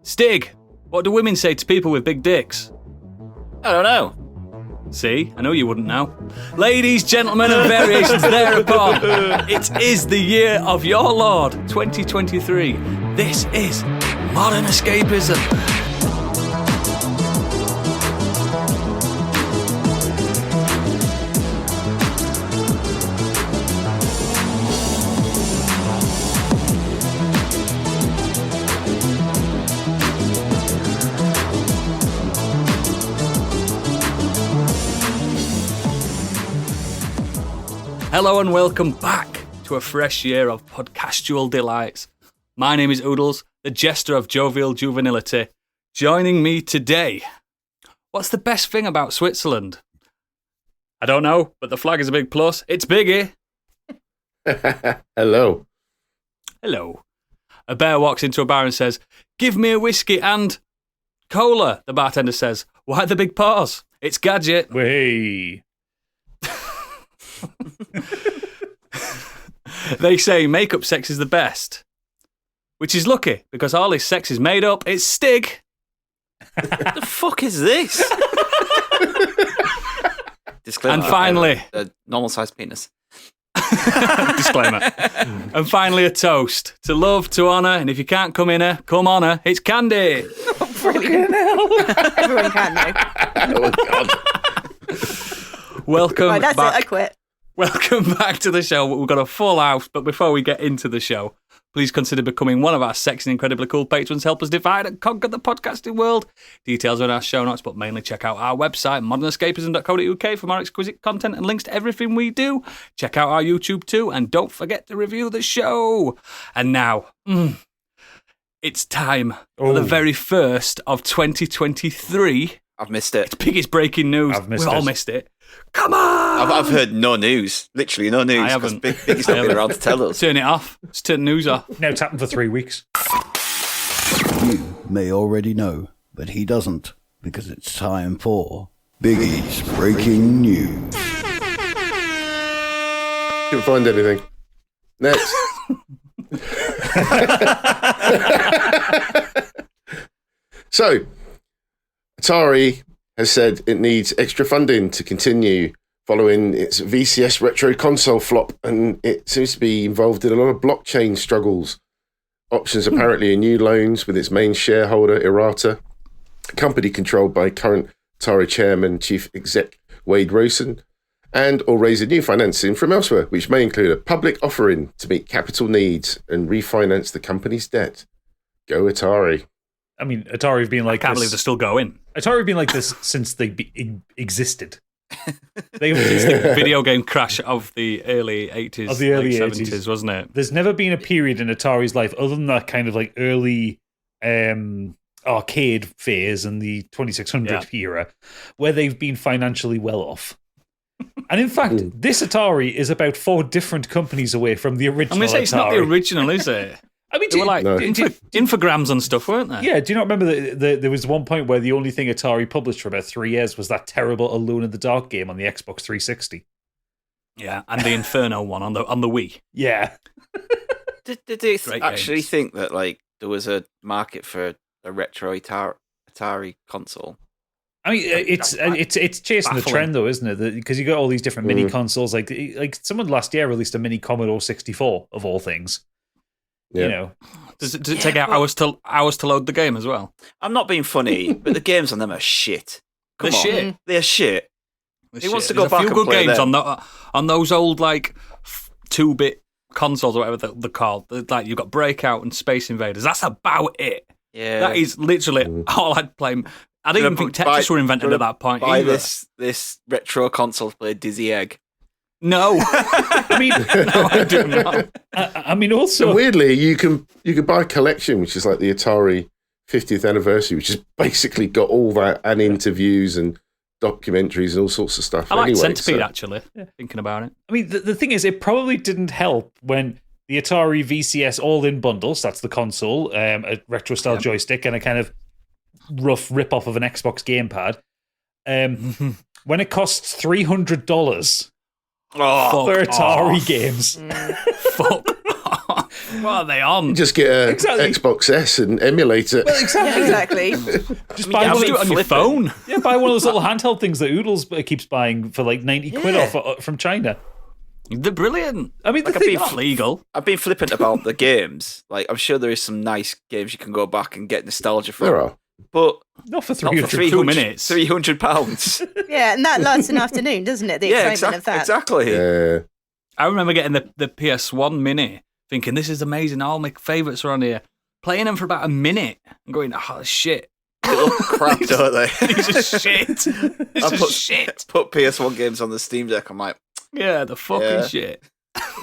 Stig, what do women say to people with big dicks? I don't know. See, I know you wouldn't know. Ladies, gentlemen, and variations thereupon, it is the year of your Lord, 2023. This is Modern Escapism. Hello and welcome back to a fresh year of podcastual delights. My name is Oodles, the jester of jovial juvenility. Joining me today, what's the best thing about Switzerland? I don't know, but the flag is a big plus. It's Biggie. Hello. Hello. A bear walks into a bar and says, "Give me a whiskey and cola." The bartender says, "Why the big pause?" It's Gadget. Way. They say makeup sex is the best, which is lucky because all his sex is made up. It's Stig. What the fuck is this? Disclaimer. And finally, a normal-sized penis. disclaimer. And finally, a toast to love, to honour, and if you can't come in her, come on her. It's Candy. Brilliant. Everyone can now. Oh, God. Welcome Right, that's back. it. I quit. Welcome back to the show. We've got a full house, but before we get into the show, please consider becoming one of our sexy and incredibly cool patrons. Help us divide and conquer the podcasting world. Details are in our show notes, but mainly check out our website, modernescapism.co.uk, for more exquisite content and links to everything we do. Check out our YouTube too, and don't forget to review the show. And now, it's time for the very first of 2023. I've missed it. It's biggest breaking news. We've all missed it. Come on! I've heard no news. Literally no news. I haven't. Biggie's not been around to tell us. Turn it off. Just turn the news off. Now it's happened for 3 weeks. You may already know, but he doesn't, because it's time for Biggie's Breaking News. Couldn't find anything. Next. So, Atari has said it needs extra funding to continue following its VCS retro console flop, and it seems to be involved in a lot of blockchain struggles. Options apparently are new loans with its main shareholder, Irata, a company controlled by current Atari chairman, chief exec Wade Rosen, and or raising new financing from elsewhere, which may include a public offering to meet capital needs and refinance the company's debt. Go Atari. I mean, Atari have been like I can't this. believe they're still going. Atari have been like this since they existed. They've It's the video game crash of the early 80s, Of the early late 80s. 70s, wasn't it? There's never been a period in Atari's life, other than that kind of like early arcade phase and the 2600 era, where they've been financially well off. And in fact, this Atari is about 4 different companies away from the original I'm going to say it's not the Atari. original, is it? I mean, They were like No. infograms and stuff, weren't they? yeah, do you not remember that there was one point where the only thing Atari published for about 3 years was that terrible Alone in the Dark game on the Xbox 360? Yeah, and the Inferno one on the Wii. Yeah. Did they Great actually games. think that like there was a market for a retro Atari console? I mean, it's chasing the baffling. trend though, isn't it? Because you got all these different mini consoles. Like someone last year released a mini Commodore 64 of all things. Yeah. You know, Does it take out hours to load the game as well? I'm not being funny, but the games on them are shit. Come They're on. shit. They're shit. This He wants shit. to go There's a back few and good play games them. on those old like 2-bit consoles or whatever they're called. Like you've got Breakout and Space Invaders. That's about it. Yeah. That is literally all I'd play. I didn't even think Tetris were invented at that point. Buy either. this retro console to play Dizzy Egg. No, I mean, no, I do not. I mean, also So weirdly, you can buy a collection, which is like the Atari 50th anniversary, which has basically got all that and interviews and documentaries and all sorts of stuff. I like anyway, Centipede so- actually. Thinking about it, I mean, the thing is, it probably didn't help when the Atari VCS all-in bundles, that's the console, a retro-style joystick, and a kind of rough rip-off of an Xbox gamepad, when it costs $300 Oh, for Atari games. fuck. What are they on? Just get a Exactly. Xbox S and emulate it. Well, exactly. Just buy You one have to do it on your phone. Yeah, buy one of those little handheld things that Oodles keeps buying for like 90 quid off from China. They're brilliant. I mean, Like, the I've thing, been Legal. I've been flippant about the games. Like, I'm sure there is some nice games you can go back and get nostalgia from. There are. But not for not 300 for 300 2 minutes. £300. Yeah, and that lasts an afternoon, doesn't it? The excitement of that. Exactly. Yeah. I remember getting the PS1 Mini, thinking, this is amazing. All my favourites are on here. Playing them for about a minute and going, oh, shit. They look crap, don't they? These are shit. This is shit. Put PS1 games on the Steam Deck. I'm like, Yeah, the fucking Yeah. shit.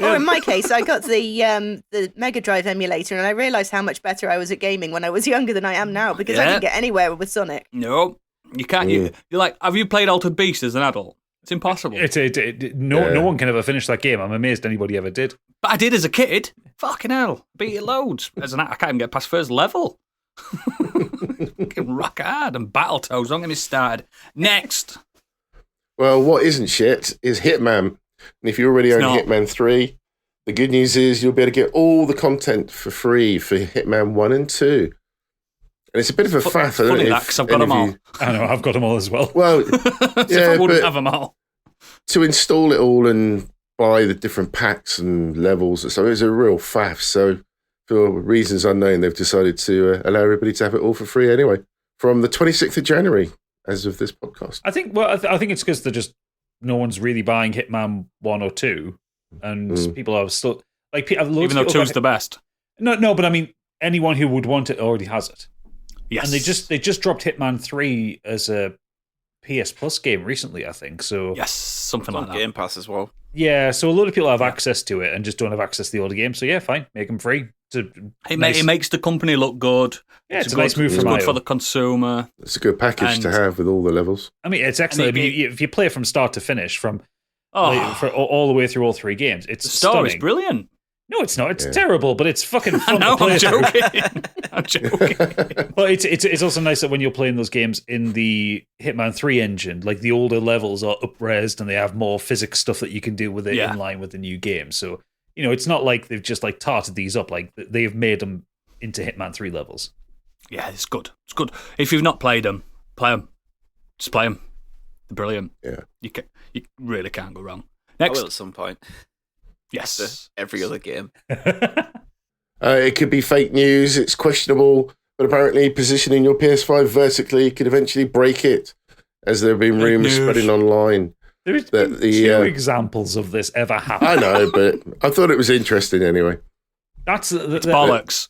Or in my case, I got the Mega Drive emulator, and I realised how much better I was at gaming when I was younger than I am now, because I Yeah. didn't get anywhere with Sonic. No, you can't. You're like, have you played Altered Beast as an adult? It's impossible. No one can ever finish that game. I'm amazed anybody ever did. But I did as a kid. Fucking hell. Beat it loads. As an I can't even get past first level. Fucking rock hard. And Battletoads. Don't get me started. Next. Well, what isn't shit is Hitman. And if you already own not. Hitman 3, the good news is you'll be able to get all the content for free for Hitman 1 and 2. And it's a bit of a faff. I don't Funny know that, if 'cause I've got any them of all. you- I know, I've got them all as well. Well, So if yeah, I wouldn't but have them all. to install it all and buy the different packs and levels and stuff, it was a real faff. So for reasons unknown, they've decided to allow everybody to have it all for free anyway, from the 26th of January, as of this podcast. I think I think it's because they're just no one's really buying Hitman 1 or 2, and people are still like Even though 2's the best. No, but I mean anyone who would want it already has it. Yes. And they just dropped Hitman 3 as a PS Plus game recently, I think. So Yes, something it's like on that. Game Pass as well. yeah, so a lot of people have access to it and just don't have access to the older game. So yeah, fine, make them free. It makes the company look good. Yeah, it's a nice move It's from good IO. for the consumer. It's a good package to And- have with all the levels. I mean, it's excellent. And I mean, if you play it from start to finish, from for all the way through all 3 games, it's the story's stunning. brilliant. No, it's not. It's terrible, but it's fucking fun No, to play I'm through. joking. I'm joking. But it's also nice that when you're playing those games in the Hitman 3 engine, like the older levels are up-resed and they have more physics stuff that you can do with it Yeah. in line with the new game. So, you know, it's not like they've just like tarted these up. Like they've made them into Hitman 3 levels. Yeah, it's good. It's good. If you've not played them, play them. Just play them. They're brilliant. Yeah. You really can't go wrong. I Next. will at some point. Yes. Every other game. It could be fake news. It's questionable, but apparently positioning your PS5 vertically could eventually break it, as there have been Fake rumours news. spreading online. There's That been the, 2 examples of this ever happen. I know, but I thought it was interesting anyway. That's Bollocks.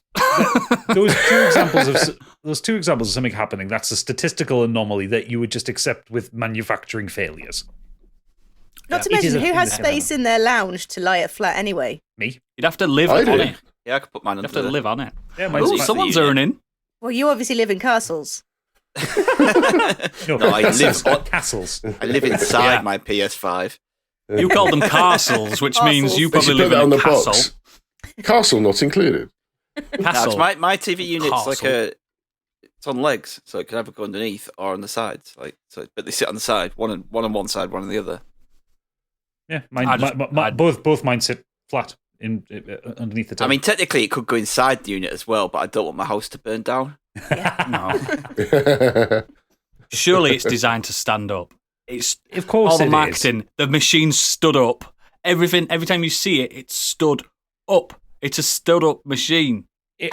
those two examples of something happening. That's a statistical anomaly that you would just accept with manufacturing failures. Not to It is mention, a who thing has that can space in their lounge to lie it flat anyway? Me? You'd have to live I on do. it. Yeah, I could put mine You'd under have to the- live on it. Yeah, Ooh, mine's someone's the unit. earning. Well, you obviously live in castles. No, No, I live on- castles. I live inside Yeah. my PS5. You called them castles, which means you They probably should live put that in on a the castle. box. Castle not included. No, 'cause Castle. my TV unit's like Castle. it's on legs, so it can either go underneath or on the sides. But they sit on the side, one on one side, one on the other. Yeah, both mine sit flat in underneath the I top. mean, technically, it could go inside the unit as well, but I don't want my house to burn down. No. Surely it's designed to stand up. It's of course all the it is. marketing. The machine stood up. Everything. Every time you see it, it's stood up. It's a stood up machine.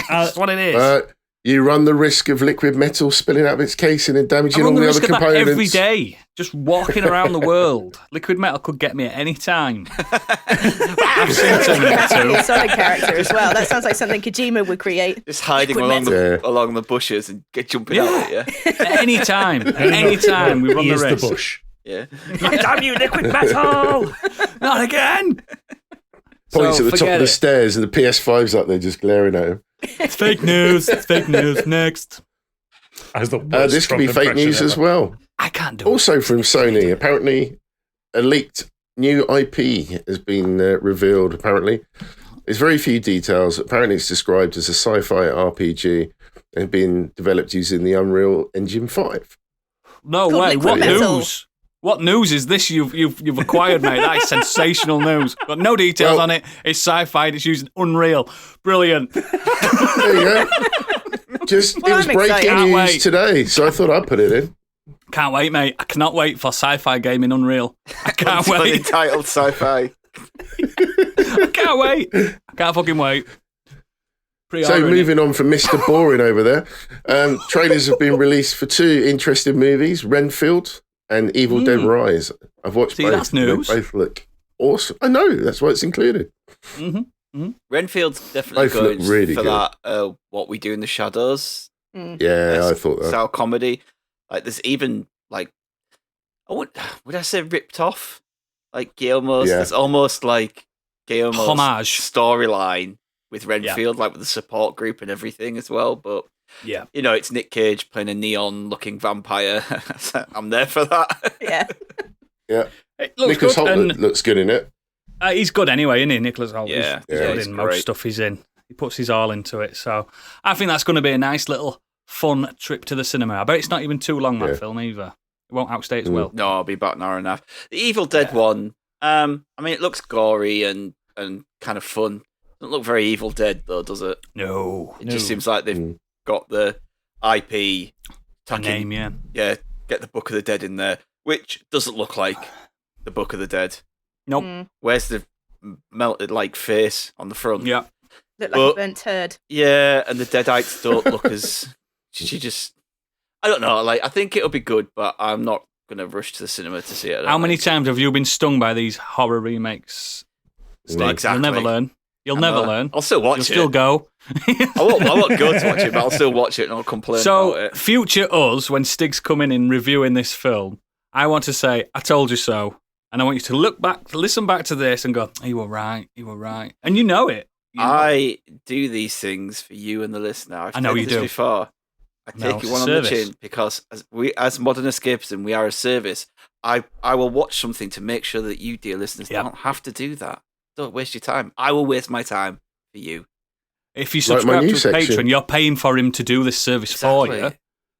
That's what it is. You run the risk of liquid metal spilling out of its casing and I damaging run all the the risk other of that components. every day. Just walking around the world. Liquid metal could get me at any time. I've seen Terminator 2. A solid character as well. That sounds like something Kojima would create. Just hiding Liquid along the bushes and jumping out at you. Any time. Any time we run He the is risk. the bush. Yeah. Damn you, liquid metal! Not again! Points So, at the top forget of the it. stairs and the PS5's up there just glaring at him. It's fake news. It's fake news. Next. As the worst This could be Trump fake impression news as ever. well. I can't do it. Also from Sony, apparently a leaked new IP has been revealed, apparently. There's very few details. Apparently it's described as a sci-fi RPG and being developed using the Unreal Engine 5. No Called way. liquid What metal. news? What news is this you've acquired, mate? That is sensational news. Got no details on it. It's sci-fi. It's using Unreal. Brilliant. There you go. It was breaking news today, so I thought I'd put it in. Can't wait, mate. I cannot wait for sci-fi game in Unreal. I can't wait. Entitled sci-fi. I can't wait. I can't fucking wait. So moving on from Mr. Boring over there, trailers have been released for 2 interesting movies, Renfield and Evil Dead Rise. I've watched both. That's news. They both look awesome. I know, that's why it's included. Renfield's definitely Both look going really for good. that What We Do in the Shadows Yeah, I thought that. style comedy. Like there's even like would I say ripped off? Like Guillermo's it's almost like Guillermo's homage storyline with Renfield, like with the support group and everything as well. But yeah, you know, it's Nick Cage playing a neon-looking vampire. I'm there for that. Yeah. Yeah. it looks Nicholas good. Hoult And looks good in it. he's good anyway, isn't he, Nicholas Hoult? Yeah. He's Yeah, good he's in great. most stuff he's in. He puts his all into it. So I think that's going to be a nice little fun trip to the cinema. I bet it's not even too long, that film, either. It won't outstay its will. No, I'll be about an hour and a half. The Evil Dead one, I mean, it looks gory and kind of fun. Doesn't look very Evil Dead, though, does it? No. It just seems like they've got the IP name, yeah, get the Book of the Dead in there, which doesn't look like the Book of the Dead. Nope. Where's the melted like face on the front? Yeah. Look like a burnt turd. Yeah, and the Deadites don't look as. She just. I don't know. Like, I think it'll be good, but I'm not going to rush to the cinema to see it. How many times have you been stung by these horror remakes? Steve? Exactly. You'll never learn. You'll never learn. I'll still watch You'll it. still go. I won't go to watch it, but I'll still watch it and I'll complain about it. Future us, when Stig's coming in reviewing this film, I want to say, I told you so. And I want you to look back, to listen back to this and go, you were right. And you know it. I do these things for you and the listener. I know you do. Before. I take you one on the chin because as Modern Escapism, we are a service. I will watch something to make sure that you, dear listeners, don't have to do that. Don't waste your time. I will waste my time for you. If you subscribe to his Patreon, you're paying for him to do this service for you.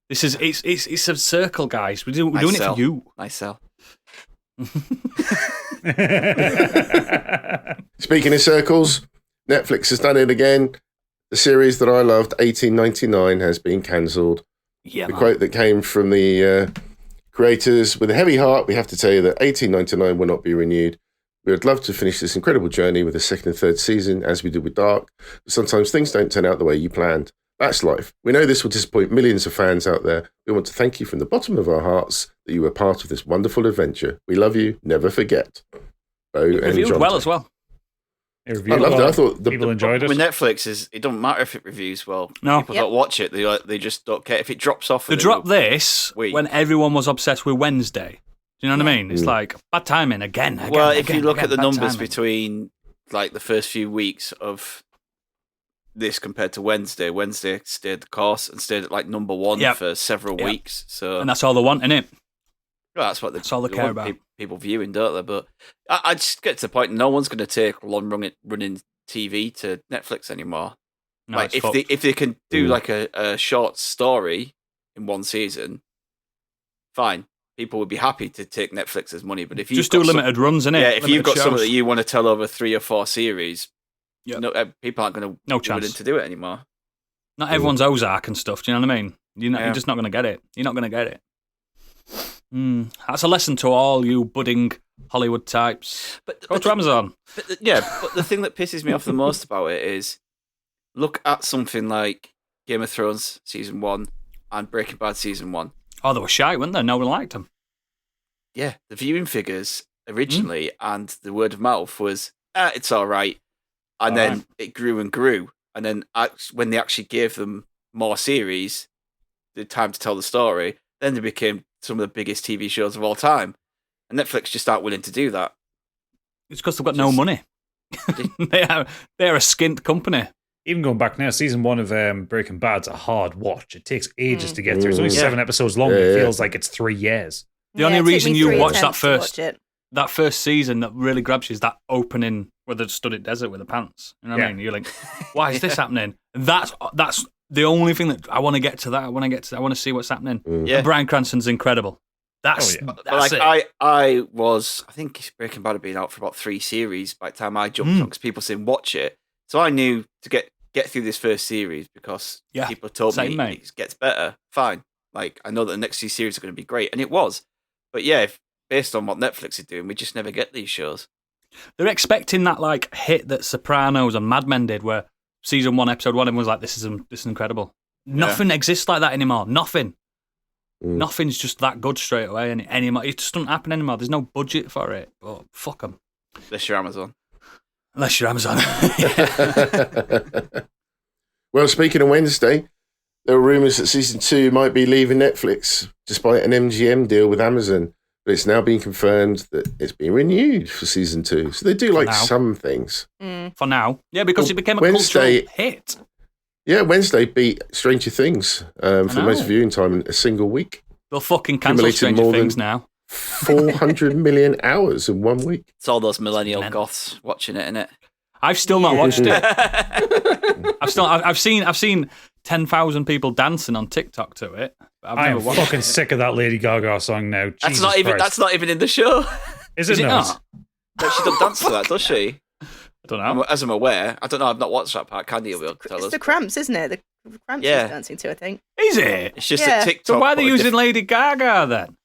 This is it's a circle, guys. We're doing it for you. Nice sell. Speaking of circles, Netflix has done it again. The series that I loved, 1899, has been cancelled. Yeah, the quote that came from the creators: "With a heavy heart, we have to tell you that 1899 will not be renewed. We would love to finish this incredible journey with a second and third season, as we did with Dark, but sometimes things don't turn out the way you planned. That's life. We know this will disappoint millions of fans out there. We want to thank you from the bottom of our hearts that you were part of this wonderful adventure. We love you. Never forget." Reviewed well as well. I loved it. I thought people enjoyed it. With Netflix, it doesn't matter if it reviews well. No. People don't watch it. They just don't care. If it drops off, They dropped this when everyone was obsessed with Wednesday. Do you know what I mean? It's like bad timing again. Well, if you look at the numbers between like the first few weeks of this compared to Wednesday stayed the course and stayed at like number one for several weeks. So, and that's all they want, innit? Well, that's all they care about. People viewing, don't they? But I just get to the point. No one's going to take long running TV to Netflix anymore. No, like if they can do like a short story in one season, fine. People would be happy to take Netflix's money. But if you just do limited runs, innit? Yeah, if you've got shows. something that you want to tell over 3 or 4 series, people aren't going to be willing to do it anymore. Not everyone's Ozark and stuff. Do you know what I mean? You're just not going to get it. You're not going to get it. That's a lesson to all you budding Hollywood types. Go to Amazon. But the thing that pisses me off the most about it is look at something like Game of Thrones Season 1 and Breaking Bad Season 1. Oh, they were shy, weren't they? No one liked them. Yeah, the viewing figures originally and the word of mouth was, it's all right. And then it grew and grew. And then when they actually gave them more series, the time to tell the story, then they became some of the biggest TV shows of all time. And Netflix just aren't willing to do that. It's because they've got no money. They're a skint company. Even going back now, season 1 of Breaking Bad's a hard watch. It takes ages to get through. It's only 7 episodes long. It feels like it's 3 years. The only reason you watch that first season that really grabs you is that opening where they stood at desert with the pants. You know what I mean? You're like, why is this happening? That's the only thing that I want to get to. That I want to see what's happening. Yeah. And Bryan Cranston's incredible. That's, Oh, yeah. that's it. I think Breaking Bad had been out for about 3 series by the time I jumped on, because people saying watch it. So I knew to get through this first series, because people told me it gets better. Fine. Like, I know that the next 2 series are going to be great, and it was. But yeah, based on what Netflix is doing, we just never get these shows. They're expecting that like hit that Sopranos and Mad Men did, where season 1, episode 1, everyone was like, "This is incredible." Nothing exists like that anymore. Nothing. Nothing's just that good straight away anymore. It just doesn't happen anymore. There's no budget for it. But fuck them. Unless you're Amazon. Well, speaking of Wednesday, there were rumours that season 2 might be leaving Netflix despite an MGM deal with Amazon. But it's now been confirmed that it's been renewed for season 2. So they do like some things. For now. Yeah, because it became a Wednesday, cultural hit. Yeah, Wednesday beat Stranger Things for the most viewing time in a single week. They'll fucking cancel Stranger Things now. 400 million hours in 1 week. It's all those millennial goths watching it, innit? I've still not watched it. I've seen 10,000 people dancing on TikTok to it. I am fucking sick of that Lady Gaga song now. That's not even in the show. Is it not? No, she doesn't dance to that, does she? I don't know. As I'm aware. I don't know. I've not watched that part. Candy will tell us. It's the Cramps, isn't it? The Cramps is dancing to, I think. Is it? It's just a TikTok. So why are they using Lady Gaga then?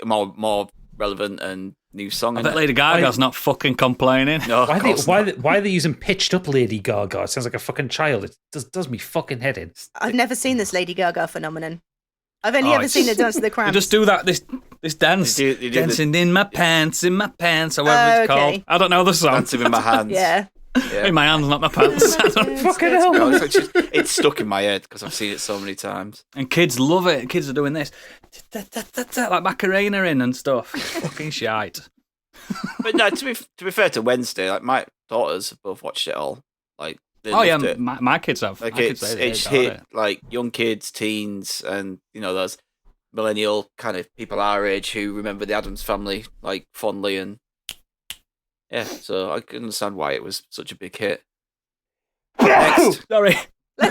More relevant and new song. I bet Lady Gaga's not fucking complaining. No, why are they using pitched up Lady Gaga? It sounds like a fucking child. It does me fucking head in. I've never seen this Lady Gaga phenomenon. I've only ever seen her dance to the Cramps. They just do that, this dance. They do dancing in my pants, or whatever it's called. I don't know the song. Dancing in my hands. Yeah. In my hands, not my pants. Fucking hell. No, it's stuck in my head because I've seen it so many times. And kids love it. Kids are doing this. Like Macarena in and stuff. Fucking shite. But no, to be fair to Wednesday, like my daughters have both watched it all. Like, my kids have. Like, my kids it's hit like young kids, teens, and those millennial kind of people our age who remember the Addams Family like fondly, and so I can understand why it was such a big hit. Next. Sorry. I'll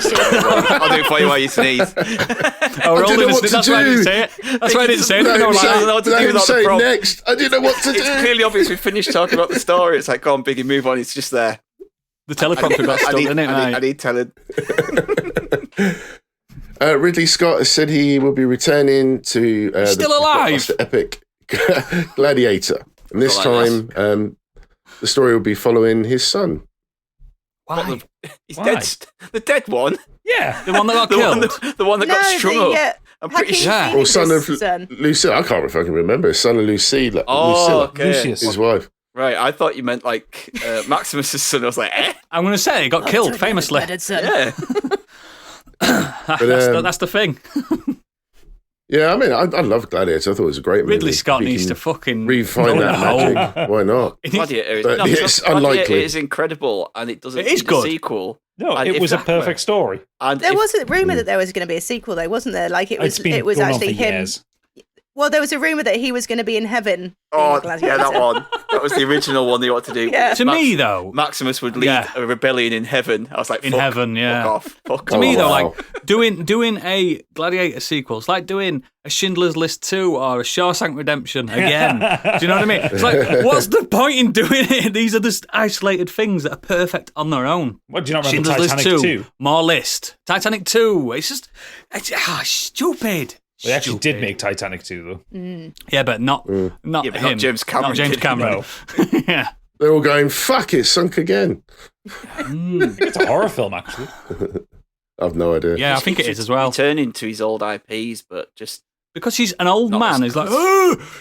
do it for you while you sneeze. We're all in this. That's why I didn't say it. That's why I didn't say it. I don't know what to do without the prompt. Next. I didn't know what to do. It's clearly obvious we finished talking about the story. It's like, go on, Biggie, move on. It's just there. The teleprompter got stuck, didn't it? I need telling. Ridley Scott has said he will be returning to still alive. The epic Gladiator, and this time the story will be following his son. Why? He's dead. The dead one. Yeah, the one that got killed. The one that got strung up. I'm pretty sure. Or son of Lucille. I can't fucking remember. Son of Lucille. Lucius, his wife. Right, I thought you meant like Maximus's son. I was like, eh? I'm going to say he got killed famously. Yeah. That's the thing. Yeah, I mean, I love Gladiator. I thought it was a great movie. Ridley Scott needs to fucking refine that magic. Why not? Gladiator it's unlikely. It is incredible, and it doesn't. It is good. A sequel. No, it was a perfect story. And there was a rumor that there was going to be a sequel, though, wasn't there? Like it was actually him. Years. Well, there was a rumor that he was going to be in heaven. Oh, yeah, that one. That was the original one they wanted to do. Yeah. To me, though, Maximus would lead a rebellion in heaven. I was like, in heaven, yeah. Fuck off. To me, though, like doing a Gladiator sequel, it's like doing a Schindler's List 2 or a Shawshank Redemption again. Do you know what I mean? It's like, what's the point in doing it? These are just isolated things that are perfect on their own. What do you not remember? Schindler's Titanic List 2, 2? More List. Titanic 2. It's stupid. They actually did make Titanic 2, though. Yeah, but not him. Not James Cameron. Not James Cameron. Yeah. They're all going, fuck, it sunk again. I think it's a horror film, actually. I've no idea. Yeah, I think it is as well. Returning to his old IPs, but just... Because he's an old man, he's like,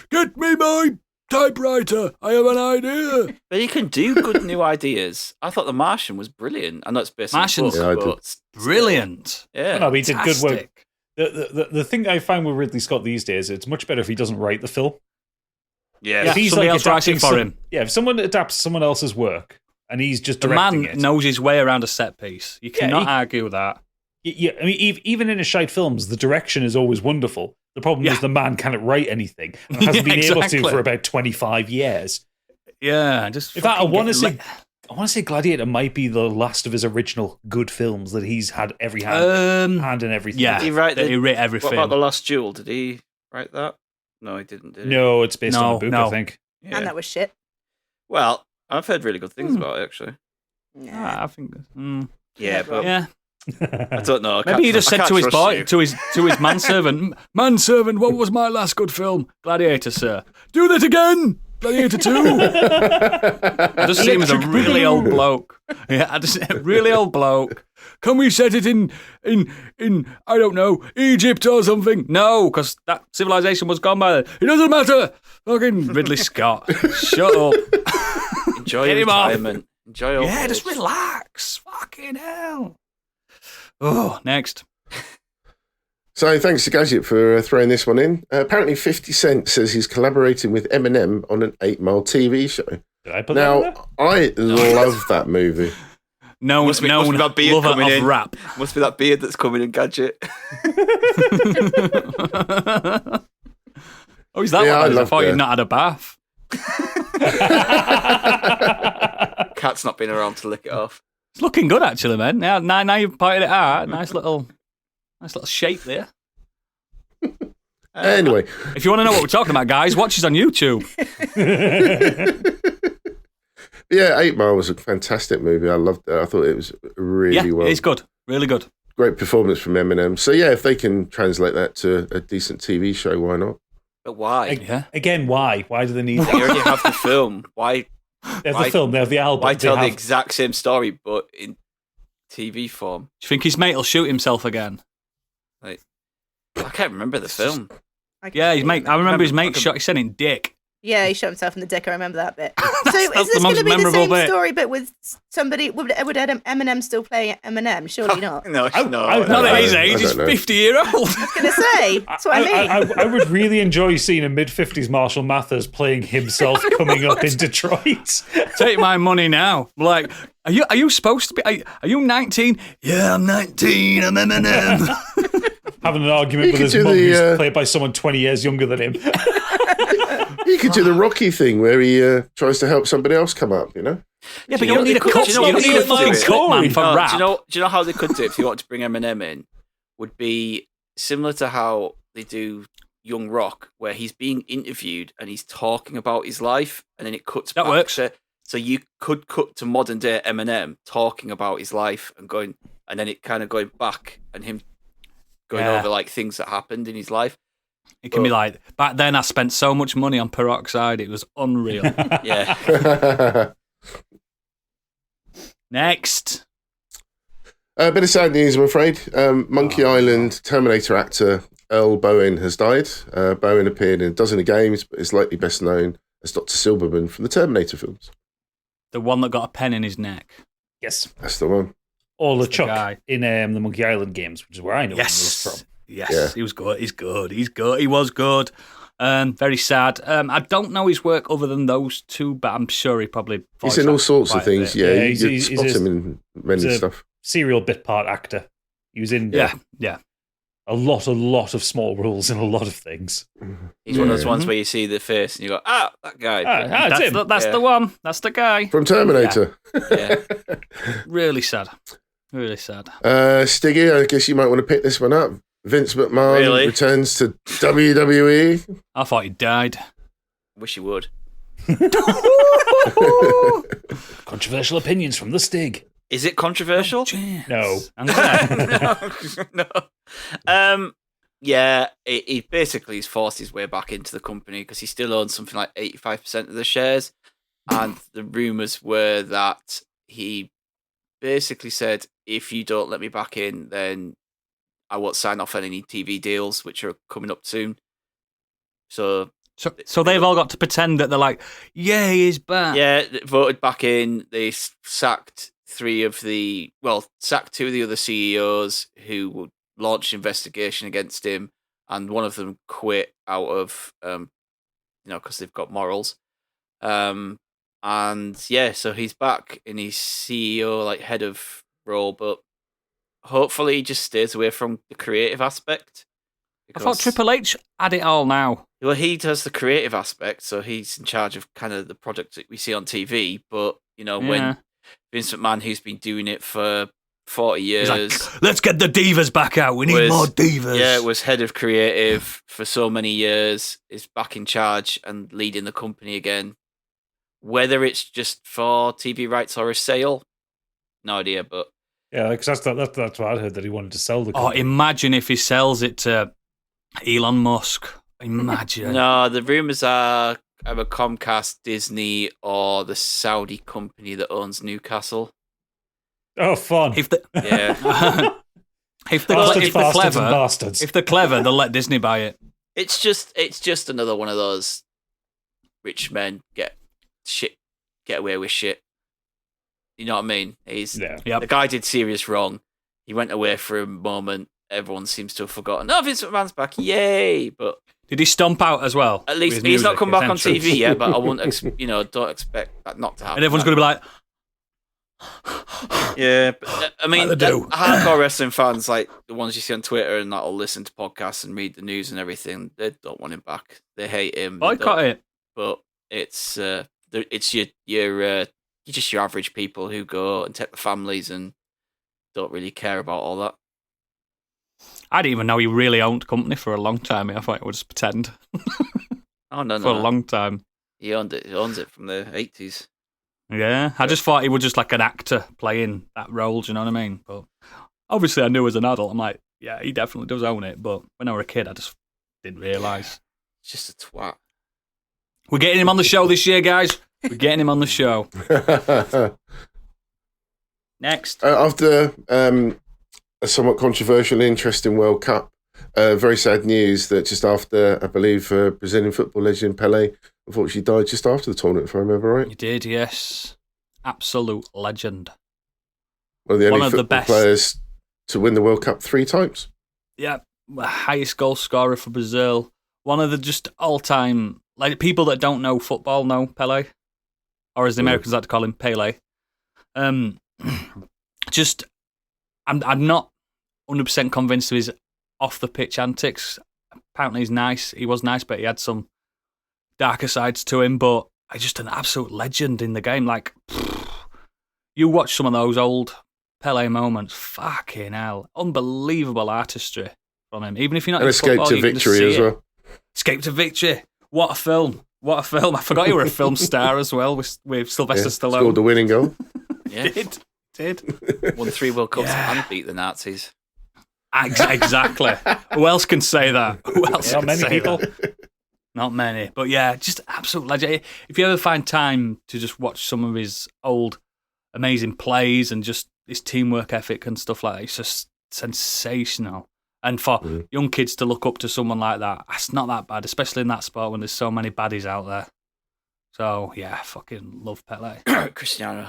get me my typewriter. I have an idea. But he can do good new ideas. I thought The Martian was brilliant. I know it's based on a book, but brilliant. Yeah. No, he did good work. The thing I find with Ridley Scott these days, it's much better if he doesn't write the film. Yeah, if he's somebody like else writes it for him. Yeah, if someone adapts someone else's work and he's just the directing man it, knows his way around a set piece. You cannot argue with that. Yeah, I mean, even in his shite films, the direction is always wonderful. The problem is the man can't write anything and hasn't been able to for about 25 years. Yeah, just. In fact, I want to say Gladiator might be the last of his original good films that he's had every hand in everything. Yeah, did he write everything. What about The Last Duel? Did he write that? No, he didn't. Did he? No, it's based on a book, No. I think. Yeah. And that was shit. Well, I've heard really good things about it, actually. Yeah. I think. Yeah, but Yeah. I don't know. Maybe he just said to his boy, to his manservant, manservant, what was my last good film? Gladiator, sir. Do that again. Gladiator 2. I just see him as a really old bloke. Yeah, I just really old bloke. Can we set it in I don't know, Egypt or something? No, because that civilization was gone by then. It doesn't matter. Fucking Ridley Scott. Shut up. enjoy Get your him off. retirement. Enjoy your Yeah, just relax. Fucking hell. Oh, next. So thanks to Gadget for throwing this one in. Apparently 50 Cent says he's collaborating with Eminem on an 8 Mile TV show. Did I put that in there? Now, I love that movie. No Must be that beard lover coming of in. rap. Must be that beard that's coming in, Gadget. Oh, is that Yeah, what that is? I love thought you'd that. not had a bath. Cat's not been around to lick it off. It's looking good, actually, man. Now you've pointed it out. Nice little shape there. Anyway, If you want to know what we're talking about, guys, watch us on YouTube. yeah, 8 Mile was a fantastic movie. I loved it. I thought it was really well. It's good. Really good. Great performance from Eminem. So yeah, if they can translate that to a decent TV show, why not? But why? Yeah. Again, why? Why do they need They that? already have the film. Why They have the film, they have the album. Why they tell the have- exact same story but in TV form? Do you think his mate will shoot himself again? I can't remember the film. Yeah, his mate. I remember his mate Okay. shot. He sent him dick. Yeah, he shot himself in the dick. I remember that bit. So That's is this the going most to be the memorable same bit. story, but with somebody? Would Eminem still play Eminem? Surely not. I No, I- no. I- Not at his I age. He's don't know. 50-year-old. was going to say. That's what I mean. I would really enjoy seeing a mid-50s Marshall Mathers playing himself coming up in Detroit. Take my money now. Like, are you supposed to be? Are you 19? Yeah, I'm 19. I'm Eminem. Having an argument You with could his do mum, the, who's played by someone 20 years younger than him. He could do the Rocky thing where he tries to help somebody else come up, you know? Yeah, but Do you you don't know need a what they cut. could- You do you know don't what need they a could fucking do? cut man for No, rap. do you know how they could do it if you want to bring Eminem in? Would be similar to how they do Young Rock, where he's being interviewed and he's talking about his life, and then it cuts That back works. to. So you could cut to modern day Eminem talking about his life and going, and then it kind of going back and him going Yeah. over like things that happened in his life. It can be like, back then I spent so much money on peroxide, it was unreal. Yeah, Next. A bit of sad news, I'm afraid. Monkey Island Terminator actor Earl Bowen has died. Bowen appeared in a dozen of games, but is likely best known as Dr. Silberman from the Terminator films. The one that got a pen in his neck. Yes. That's the one. Or That's the LeChuck guy. in the Monkey Island games, which is where I know him most Yes. from. Yes, Yeah. he was good. He's good. He's good. He was good. Very sad. I don't know his work other than those two, but I'm sure he probably. He's voiced in all acted sorts quite of a things. bit. Yeah, Yeah, you he's spot a- him in many he's a- stuff. Serial bit part actor. He was in Yeah. a lot of small roles in a lot of things. he's one of those Yeah. ones where you see the face and you go, that guy. That's him. That's Yeah. the one. That's the guy. From Terminator. Yeah. Really sad. Really sad. Stiggy, I guess you might want to pick this one up. Vince McMahon Really? returns to WWE. I thought he died. Wish you would. Controversial opinions from the Stig. Is it controversial? No. I'm glad. no. Yeah, he basically has forced his way back into the company because he still owns something like 85% of the shares. And the rumours were that he basically said, if you don't let me back in, then I won't sign off on any TV deals, which are coming up soon. So, So they've all got to pretend that they're like, yeah, he is back. yeah, they voted back in. They sacked two of the other CEOs who would launch an investigation against him, and one of them quit out of, because they've got morals. And yeah, so he's back in his CEO, like head of role, but hopefully he just stays away from the creative aspect. I thought Triple H had it all now. Well, he does the creative aspect, so he's in charge of kind of the projects that we see on TV. But when Yeah. Vince McMahon, who's been doing it for 40 years. He's like, let's get the divas back out. We need more divas. Yeah, was head of creative for so many years. Is back in charge and leading the company again. Whether it's just for TV rights or a sale, no idea. But Yeah, because that's what I heard, that he wanted to sell the Oh, company. imagine if he sells it to Elon Musk. Imagine. no, the rumors are either Comcast, Disney, or the Saudi company that owns Newcastle. Oh, fun. If the Yeah, if the Bastards, if they're bastards, and clever, bastards. if they're clever, they'll let Disney buy it. it's just another one of those rich men get away with shit. You know what I mean? Yeah. Yep. The guy did serious wrong. He went away for a moment. Everyone seems to have forgotten. Oh, Vince McMahon's back! Yay! But Did he stomp out as well? at with least his he's not music, come his back on entrance? TV yet. But I won't, don't expect that not to happen. And everyone's going to be like, Yeah, but, I mean, Like they do. hardcore wrestling fans, like the ones you see on Twitter and that'll listen to podcasts and read the news and everything, they don't want him back. They hate him. They boycott don't- it. But it's your just your average people who go and take the families and don't really care about all that. I didn't even know he really owned company for a long time. I thought it would just pretend Oh no, for a long time. He owned it. He owns it from the 80s. Yeah, I just thought he was just like an actor playing that role. Do you know what I mean? But obviously, I knew as an adult, I'm like, yeah, he definitely does own it. But when I was a kid, I just didn't realise. It's just a twat. We're getting him on the show this year, guys. We're getting him on the show. Next. After a somewhat controversial and interesting World Cup, very sad news that just after, I believe, Brazilian football legend Pelé unfortunately died just after the tournament, if I remember right. You did, yes. Absolute legend. One of the only One of the football best. players to win the World Cup 3 times. Yeah, highest goal scorer for Brazil. One of the just all-time, like people that don't know football know Pelé, or as the Americans like to call him, Pele. Just, I'm not 100% convinced of his off-the-pitch antics. Apparently he's nice. He was nice, but he had some darker sides to him. But he's just an absolute legend in the game. Like, you watch some of those old Pelé moments, fucking hell, unbelievable artistry from him. Even if you're not And in Escape football, to you can just Victory see as it. well. Escape to Victory. What a film! What a film! I forgot you were a film star as well with Sylvester Stallone. Scored the winning goal. Yeah, Did. won 3 World Cups Yeah. and beat the Nazis. Exactly. Who else can say that? Who else Not can many say people. that? Not many. But yeah, just absolute legend. If you ever find time to just watch some of his old amazing plays and just his teamwork ethic and stuff like that, it's just sensational. And for young kids to look up to someone like that, that's not that bad, especially in that sport when there's so many baddies out there. So yeah, fucking love Pelé. Cristiano.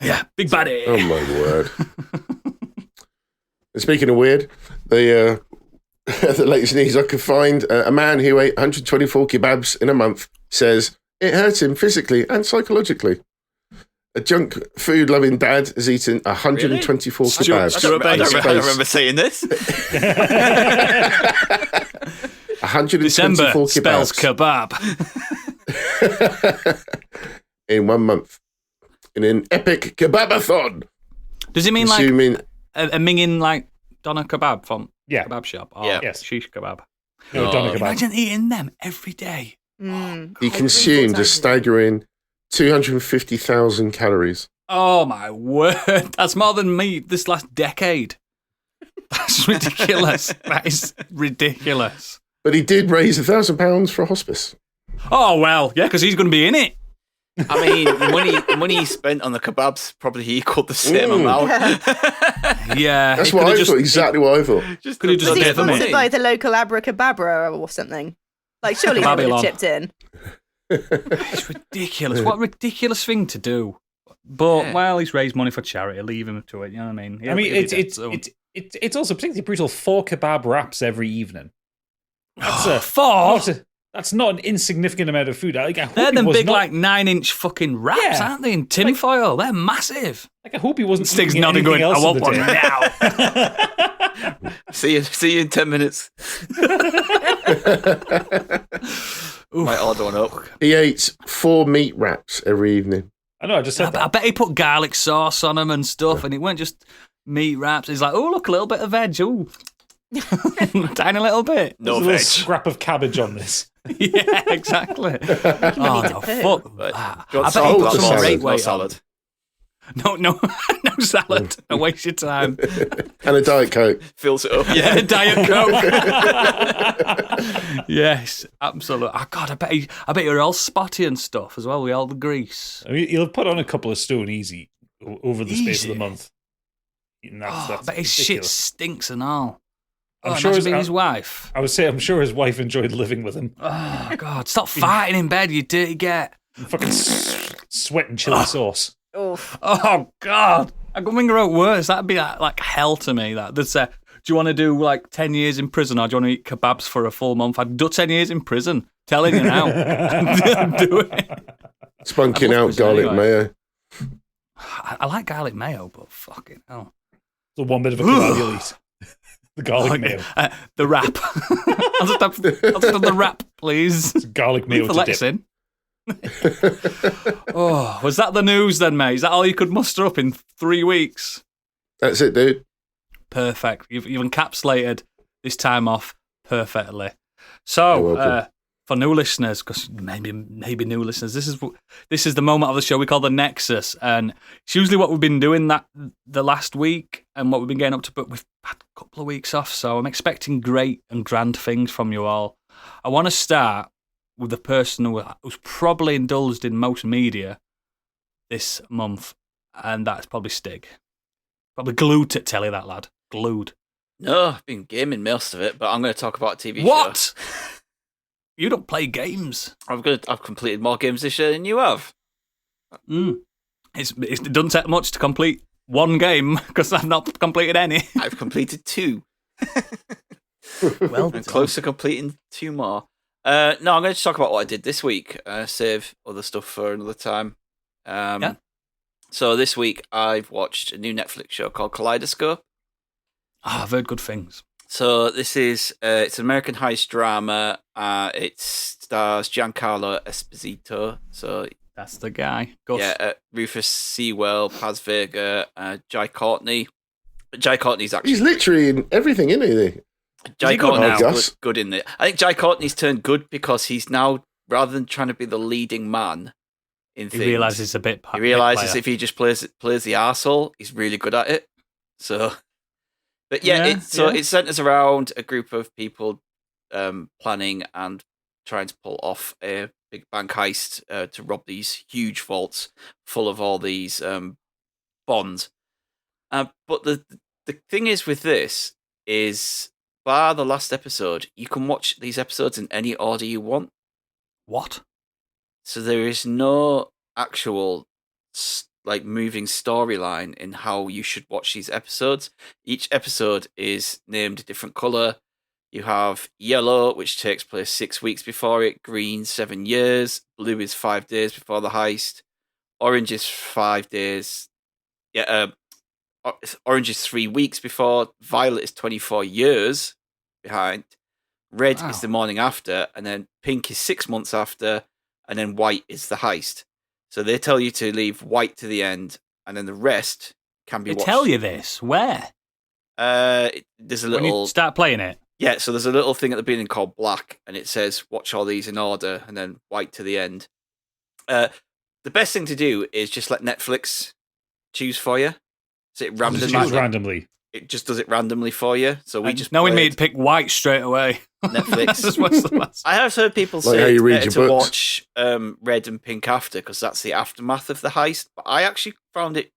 Yeah, big baddie. Oh my word. And speaking of weird, the latest news I could find, a man who ate 124 kebabs in a month says it hurt him physically and psychologically. A junk food loving dad has eaten 124 kebabs. I don't remember saying this. 124 December kebabs spells kebab. in 1 month. In an epic kebabathon. Does it mean Consuming like a minging like doner kebab from Yeah. kebab shop? Or Yeah. Yes. shish kebab. No, doner kebab. Imagine eating them every day. he consumed a staggering 250,000 calories. Oh my word. That's more than me this last decade. That's ridiculous. That is ridiculous. But he did raise £1,000 for a hospice. Oh well, yeah, because he's going to be in it. I mean, the money he spent on the kebabs probably equaled the same amount. Yeah. That's he what could've I just- thought, exactly what I thought. Just Could he just Was he did for me. sponsored by the local abracababra or something? Like, surely they would Babylon. have chipped in. It's ridiculous. What a ridiculous thing to do. But, Yeah. well, he's raised money for charity. Leave him to it, you know what I mean? I mean, He'll be dead it's soon. it's also particularly brutal. 4 kebab wraps every evening. That's a Four? That's not an insignificant amount of food. Like, I hope They're he them was big, not, like 9-inch fucking wraps, Yeah. aren't they? In tinfoil. They're massive. Like, I hope he wasn't. Stig's eating nodding, anything going, else I on want one the day. now. see you in 10 minutes. Might order one up. He ate 4 meat wraps every evening. I know, I just said I that. bet he put garlic sauce on them and stuff, and it weren't just meat wraps. He's like, oh, look, a little bit of veg. Ooh. Tiny little bit. No There's a veg. little scrap of cabbage on this. Yeah, exactly. need Oh, to no, poo. fuck But that. do you I want bet he salad? put some Salad, great no weight on. salad. No, no salad. Don't waste your time. And a Diet Coke. Fills it up. Yeah, Diet Coke. Yes, absolutely. Oh, God, I bet you're all spotty and stuff as well with all the grease. I mean, you'll put on a couple of stone easy over the space of Easy? the month. And that's I bet his shit ridiculous. stinks and all. I'm Oh, sure imagine being his- his wife. I would say I'm sure his wife enjoyed living with him. Oh, God, stop fighting in bed, you dirty get. Fucking sweating chili sauce. Oof. Oh, God. I couldn't think about words. That'd be like hell to me. They'd say, do you want to do like 10 years in prison or do you want to eat kebabs for a full month? I'd do 10 years in prison. Telling you now. Do it. Spunking I love out prison garlic anyway. mayo. I like garlic mayo, but fucking hell. The one bit of a kebab you'll eat. The garlic mayo. The wrap. I'll just have the wrap, please. It's garlic mayo Leave the to lettuce dip. in. Oh, was that the news then, mate? Is that all you could muster up in 3 weeks? That's it, dude. Perfect. You've encapsulated this time off perfectly. You're So, welcome. for new listeners, because maybe new listeners, this is the moment of the show we call the Nexus, and it's usually what we've been doing the last week and what we've been getting up to. But we've had a couple of weeks off, so I'm expecting great and grand things from you all. I want to start with the person who's probably indulged in most media this month, and that's probably Stig. Probably glued to telly, that lad. Glued. No, I've been gaming most of it, but I'm going to talk about a TV What? show. You don't play games. I've completed more games this year than you have. It doesn't take much to complete one game because I've not completed any. I've completed 2. Well I'm close to completing 2 more. No, I'm going to talk about what I did this week. Save other stuff for another time. Yeah. So this week I've watched a new Netflix show called Kaleidoscope. I've heard good things. So this is it's an American heist drama. It stars Giancarlo Esposito. So That's the guy. Gus. yeah, Rufus Sewell, Paz Vega, Jai Courtney. But Jai Courtney's actually He's literally in everything, isn't he? Jai he good Courtney's now? good in it. I think Jai Courtney's turned good because he's now, rather than trying to be the leading man in He things, realises it's a bit. he realizes player. if he just plays the arsehole, he's really good at it. So, but yeah, Yeah, it centers around a group of people planning and trying to pull off a big bank heist to rob these huge vaults full of all these bonds. But the thing is with this is, bar the last episode, you can watch these episodes in any order you want. What? So there is no actual moving storyline in how you should watch these episodes. Each episode is named a different color. You have yellow, which takes place 6 weeks before it. Green, 7 years. Blue is 5 days before the heist. Orange is 5 days. Yeah, orange is 3 weeks before. Violet is 24 years behind. Red Wow. is the morning after, and then pink is 6 months after, and then white is the heist. So they tell you to leave white to the end, and then the rest can be They watched. tell you this. Where? There's a When little you start playing it. yeah. So there's a little thing at the beginning called black, and it says watch all these in order, and then white to the end. The best thing to do is just let Netflix choose for you. So it Just choose randomly, randomly. it just does it randomly for you. So we just knowing me, played it'd pick white straight away. Netflix. Just watch the last. I have heard people Like how say you it's read better your to books. watch red and pink after because that's the aftermath of the heist. But I actually found it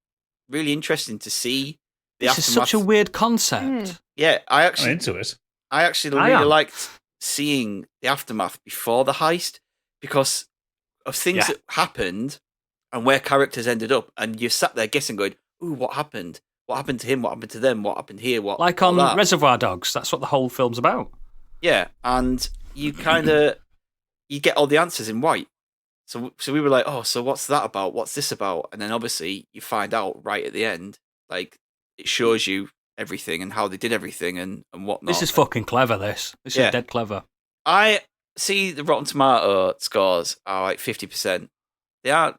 really interesting to see the This is aftermath. such a weird concept. Yeah, I I'm actually into it. I I really am. liked seeing the aftermath before the heist because of things Yeah. that happened and where characters ended up, and you sat there guessing, going, "Ooh, what happened? What happened to him? What happened to them? What happened here? What Like all on that?" Reservoir Dogs. That's what the whole film's about. Yeah, and you kind of you get all the answers in white. So we were like, "Oh, so what's that about? What's this about?" And then obviously you find out right at the end, like it shows you everything and how they did everything and whatnot. This is fucking clever, this. This Yeah. is dead clever. I see the Rotten Tomato scores are like 50%. They aren't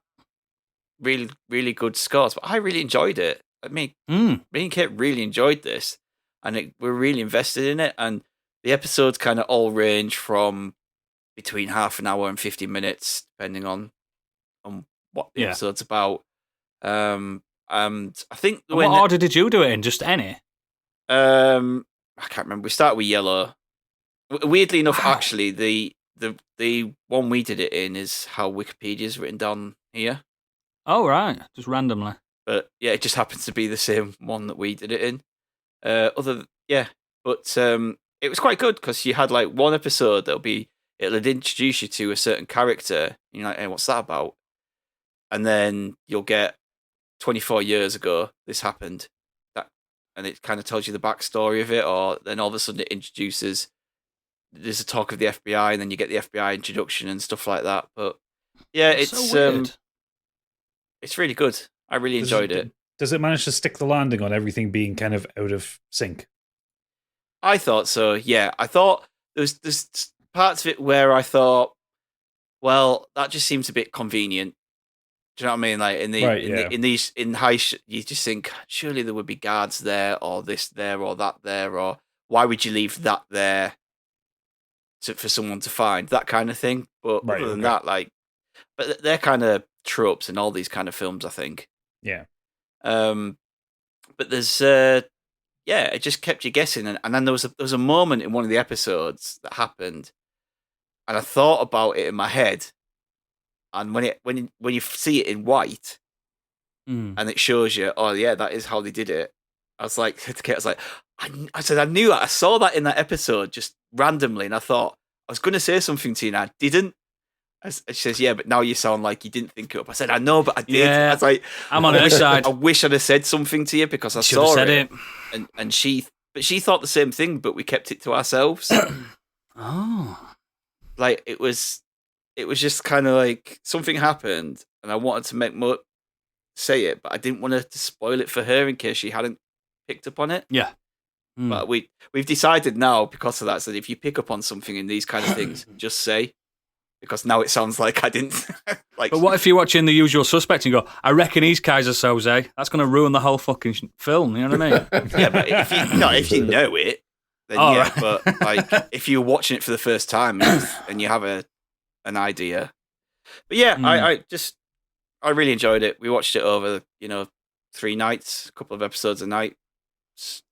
really, really good scores. But I really enjoyed it. I mean, me and Kate really enjoyed this, and we're really invested in it. And the episodes kind of all range from between half an hour and 50 minutes, depending on what the episode's about. And I think what order did you do it in? Just any? I can't remember. We started with yellow. Weirdly enough, actually, the one we did it in is how Wikipedia's written down here. Oh right, just randomly. But yeah, it just happens to be the same one that we did it in. But it was quite good because you had like one episode it'll introduce you to a certain character. And you're like, hey, what's that about? And then you'll get 24 years ago this happened, and it kind of tells you the backstory of it. Or then all of a sudden it introduces. There's a talk of the FBI, and then you get the FBI introduction and stuff like that. But yeah, it's really good. I really enjoyed it. Does it manage to stick the landing on everything being kind of out of sync? I thought so, yeah. I thought there's parts of it where I thought, well, that just seems a bit convenient. Do you know what I mean? Like you just think surely there would be guards there, or this there, or that there, or why would you leave that there for someone to find, that kind of thing. But other than that, but they're kind of tropes in all these kind of films, I think. Yeah. But there's it just kept you guessing, and then there was a moment in one of the episodes that happened, and I thought about it in my head, and when you see it in white, and it shows you, oh yeah, that is how they did it. I was like, I said I knew that. I saw that in that episode just randomly, and I thought I was going to say something to you, and I didn't. She says, yeah, but now you sound like you didn't think it up. I said, I know, but I did. Yeah, I was like, I'm on her side. I wish I'd have said something to you because I saw it. And she thought the same thing, but we kept it to ourselves. Oh. Like it was just kind of like something happened, and I wanted to make Mo say it, but I didn't want to spoil it for her in case she hadn't picked up on it. Yeah. But we've decided now because of that, so that if you pick up on something in these kind of things, just say. Because now it sounds like I didn't. But what if you're watching The Usual Suspect and you go, I reckon he's Kaiser Soze? That's going to ruin the whole fucking film, you know what I mean? Yeah, but if you know it, then yeah. Right. But if you're watching it for the first time and you have an idea. But yeah, I really enjoyed it. We watched it over, 3 nights, a couple of episodes a night.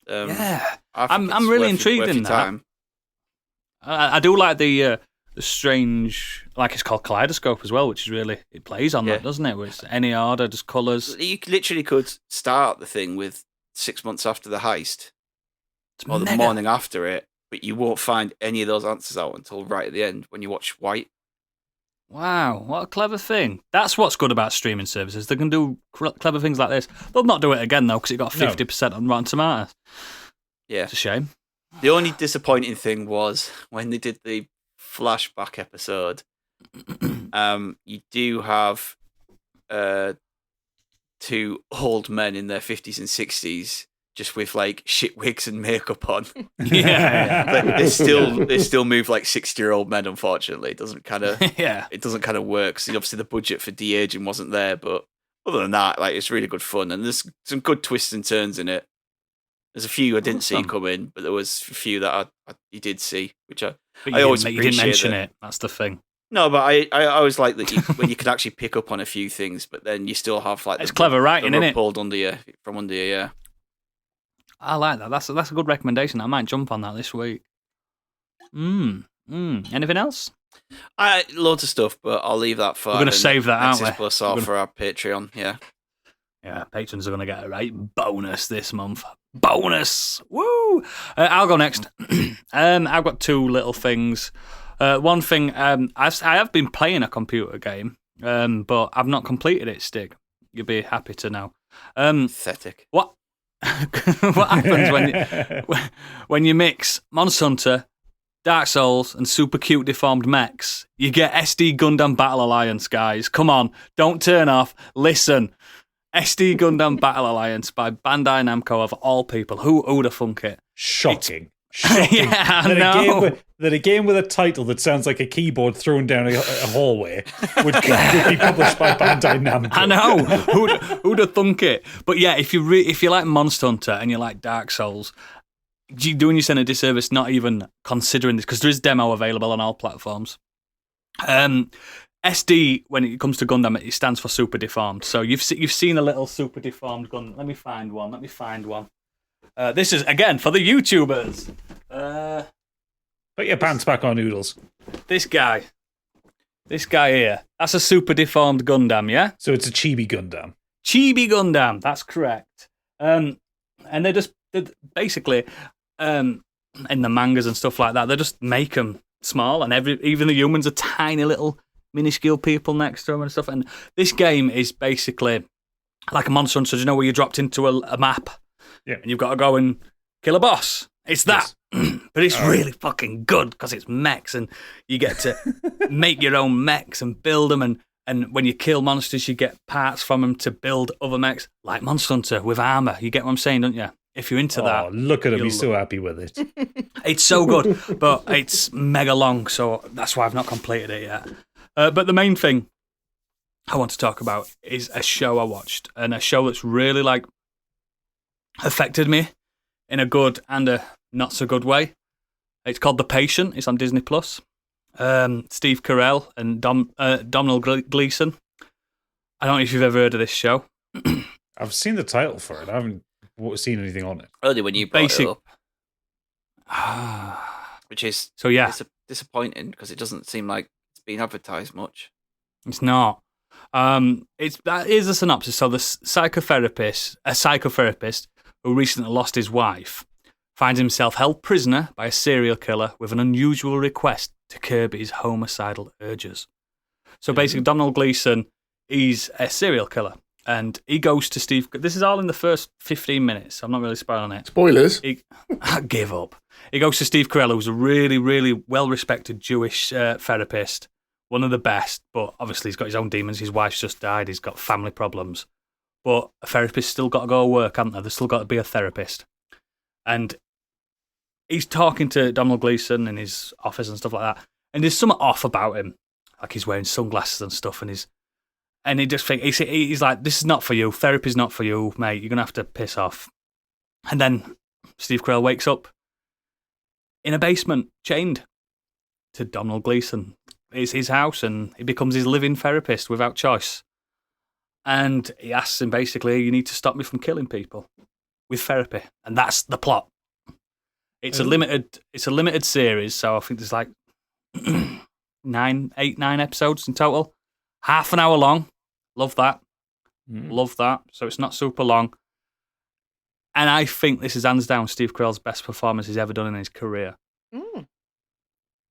I'm really intrigued in that. Time. I do like the strange, like it's called Kaleidoscope as well, which is really, it plays on that, doesn't it? Where it's any order, just colours. You literally could start the thing with 6 months after the heist, or the morning after it, but you won't find any of those answers out until right at the end when you watch White. Wow, what a clever thing. That's what's good about streaming services. They can do clever things like this. They'll not do it again, though, because it got 50% on Rotten Tomatoes. Yeah. It's a shame. The only disappointing thing was when they did the flashback episode, you do have 2 old men in their 50s and 60s just with like shit wigs and makeup on. But they still move like 60-year-old men, unfortunately. It doesn't kind of work. So obviously the budget for de-aging wasn't there, but other than that, like, it's really good fun, and there's some good twists and turns in it. There's a few I didn't see come in, but there was a few that you did see, which I always appreciate. You didn't mention it. That's the thing. No, but I always like that when you can actually pick up on a few things, but then you still have like it's clever writing, isn't it? Pulled under you from under you, yeah. I like that. That's a good recommendation. I might jump on that this week. Anything else? Loads of stuff, but I'll leave that for. We're going to save that, aren't we? Plus for our Patreon, yeah. Yeah, patrons are going to get a right bonus this month. Bonus! Woo! I'll go next. I've got 2 little things. One thing, I have been playing a computer game, but I've not completed it, Stig. You'll be happy to know. Pathetic. What happens when you mix Monster Hunter, Dark Souls, and super cute deformed mechs? You get SD Gundam Battle Alliance, guys. Come on, don't turn off. Listen. SD Gundam Battle Alliance by Bandai Namco, of all people. Who would have thunk it? Shocking. Shocking. Yeah, I that know. A game with a title that sounds like a keyboard thrown down a hallway would be published by Bandai Namco. I know. Who'd have thunk it? But yeah, if you like Monster Hunter and you like Dark Souls, you're doing yourself a disservice not even considering this, because there is demo available on all platforms. SD, when it comes to Gundam, it stands for Super Deformed. So you've seen a little Super Deformed gun. Let me find one. This is, again, for the YouTubers. Put your pants back on, Noodles. This guy here. That's a Super Deformed Gundam, yeah? So it's a Chibi Gundam. Chibi Gundam, that's correct. And they're basically, in the mangas and stuff like that, they just make them small, and even the humans are tiny little minuscule people next to them and stuff. And this game is basically like a Monster Hunter, where you dropped into a map, and you've got to go and kill a boss. It's that. Yes. But it's really fucking good because it's mechs, and you get to make your own mechs and build them, and when you kill monsters, you get parts from them to build other mechs, like Monster Hunter with armor. You get what I'm saying, don't you? If you're into that. Oh, look at him. He's so happy with it. It's so good, but it's mega long, so that's why I've not completed it yet. But the main thing I want to talk about is a show I watched, and a show that's really affected me in a good and a not so good way. It's called The Patient. It's on Disney Plus. Steve Carell and Domhnall Gleeson. I don't know if you've ever heard of this show. I've seen the title for it. I haven't seen anything on it. Only when you brought it up. Which is disappointing because it doesn't seem like it's been advertised much. It's not. That is a synopsis. So the psychotherapist who recently lost his wife finds himself held prisoner by a serial killer with an unusual request to curb his homicidal urges. So basically, Domhnall Gleeson, he's a serial killer, and he goes to Steve. This is all in the first 15 minutes. I'm not really spoiling it. Spoilers. Give up. He goes to Steve Carell, who's a really, really well-respected Jewish therapist, one of the best, but obviously he's got his own demons. His wife's just died. He's got family problems. But a therapist's still got to go to work, haven't they? There's still got to be a therapist. And he's talking to Domhnall Gleeson in his office and stuff like that. And there's something off about him. Like he's wearing sunglasses and stuff. And he just thinks, he's like, this is not for you. Therapy's not for you, mate. You're going to have to piss off. And then Steve Carell wakes up in a basement, chained to Domhnall Gleeson. It's his house, and he becomes his living therapist without choice. And he asks him basically, you need to stop me from killing people with therapy. And that's the plot. It's a limited series, so I think there's like 9 episodes in total. Half an hour long. Love that. Love that. So it's not super long. And I think this is hands down Steve Carell's best performance he's ever done in his career.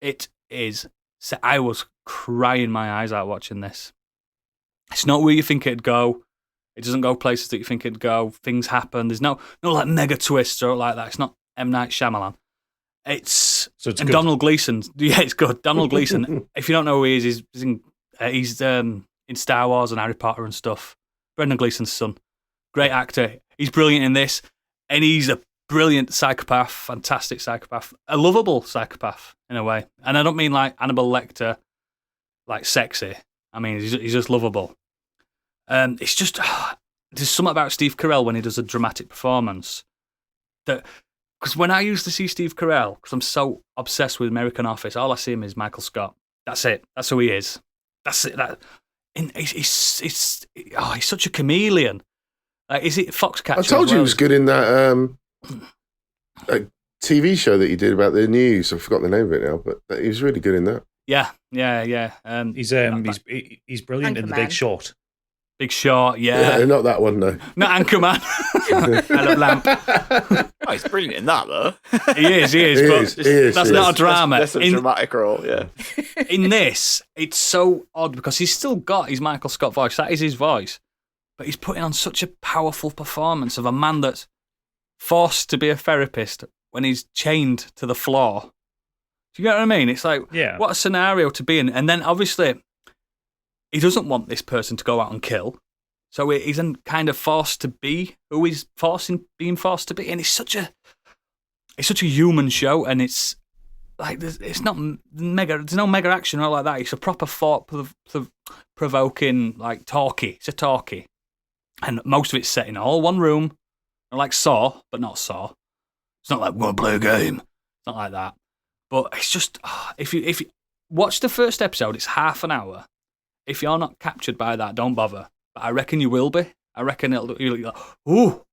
It is. So I was crying my eyes out watching this. It's not where you think it'd go. It doesn't go places that you think it'd go. Things happen. There's no like mega twists or like that. It's not M. Night Shyamalan. It's and good. Domhnall Gleeson. Yeah, it's good. Domhnall Gleeson. If you don't know who he is, he's in Star Wars and Harry Potter and stuff. Brendan Gleeson's son. Great actor. He's brilliant in this, and he's a brilliant psychopath, fantastic psychopath, a lovable psychopath in a way. And I don't mean like Hannibal Lecter, like sexy. I mean he's just lovable. It's just there's something about Steve Carell when he does a dramatic performance that. Because when I used to see Steve Carell, because I'm so obsessed with American Office, all I see him is Michael Scott. That's it. That's who he is. That's it. He's such a chameleon. Is it Foxcatcher? I told you he was good in that TV show that he did about the news. I've forgotten the name of it now, but he was really good in that. Yeah. He's brilliant in The Big Short. Big Short, yeah. Not that one, no. Not Anchorman. I love Lamp. Oh, he's brilliant in that, though. He is. That's not a drama. That's a dramatic role, yeah. In this, it's so odd because he's still got his Michael Scott voice. That is his voice. But he's putting on such a powerful performance of a man that's forced to be a therapist when he's chained to the floor. Do you get what I mean? It's like, what a scenario to be in. And then, obviously, he doesn't want this person to go out and kill. So he's kind of forced to be who he's being forced to be. And it's such a it's such a human show, and it's like it's not mega. There's no mega action or like that. It's a proper thought-provoking like talkie. It's a talkie, and most of it's set in all one room, like Saw, but not Saw. It's not like we're gonna play a game. It's not like that. But it's just if you watch the first episode, it's half an hour. If you're not captured by that, don't bother. But I reckon you will be. I reckon you'll be like, ooh.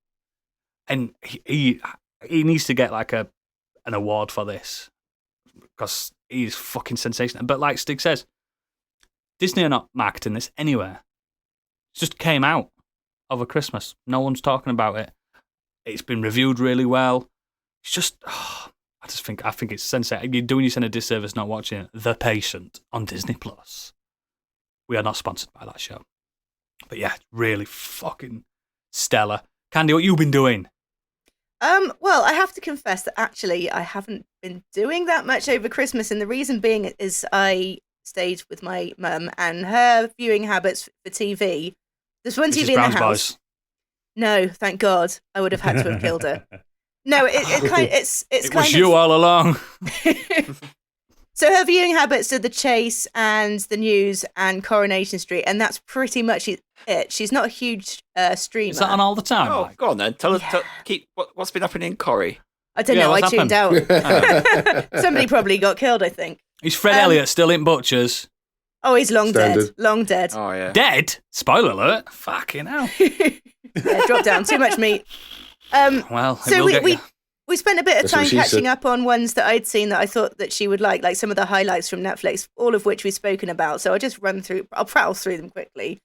And he needs to get like an award for this because he's fucking sensational. But like Stig says, Disney are not marketing this anywhere. It just came out over Christmas. No one's talking about it. It's been reviewed really well. It's just, I think it's sensational. You're doing yourself a disservice not watching The Patient on Disney Plus. We are not sponsored by that show. But yeah, really fucking stellar. Candy, what you been doing? Well, I have to confess that actually I haven't been doing that much over Christmas, and the reason being is I stayed with my mum and her viewing habits for TV. There's one TV in the house. Boys. No, thank God. I would have had to have killed her. No, it was you all along. So her viewing habits are The Chase and The News and Coronation Street, and that's pretty much it. She's not a huge streamer. Is that on all the time? Oh, go on then. Tell us. What's been happening in Corrie? I don't know. I tuned out. Somebody probably got killed, I think. Is Fred Elliott still in Butchers? Oh, he's long dead. Long dead. Oh, yeah. Dead? Spoiler alert. Fucking hell. Yeah, drop down. Too much meat. Well, so we spent a bit of time catching up on ones that I'd seen that I thought that she would like some of the highlights from Netflix, all of which we've spoken about. So I'll prattle through them quickly.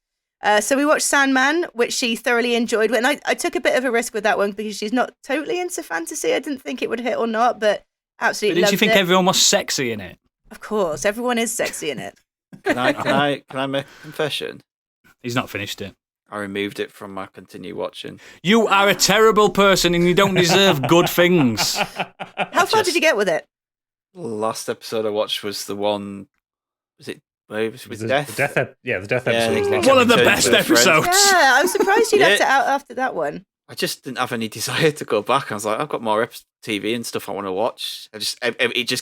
So we watched Sandman, which she thoroughly enjoyed. And I took a bit of a risk with that one because she's not totally into fantasy. I didn't think it would hit or not, but absolutely loved it. Did you think everyone was sexy in it? Of course, everyone is sexy in it. Can I make a confession? He's not finished it. I removed it from my continue watching. You are a terrible person and you don't deserve good things. How far did you get with it? The last episode I watched was the one. Was it with Death? The Death episode. Yeah, one of the best episodes. Yeah, I'm surprised you left it out after that one. I just didn't have any desire to go back. I was like, I've got more TV and stuff I want to watch. It just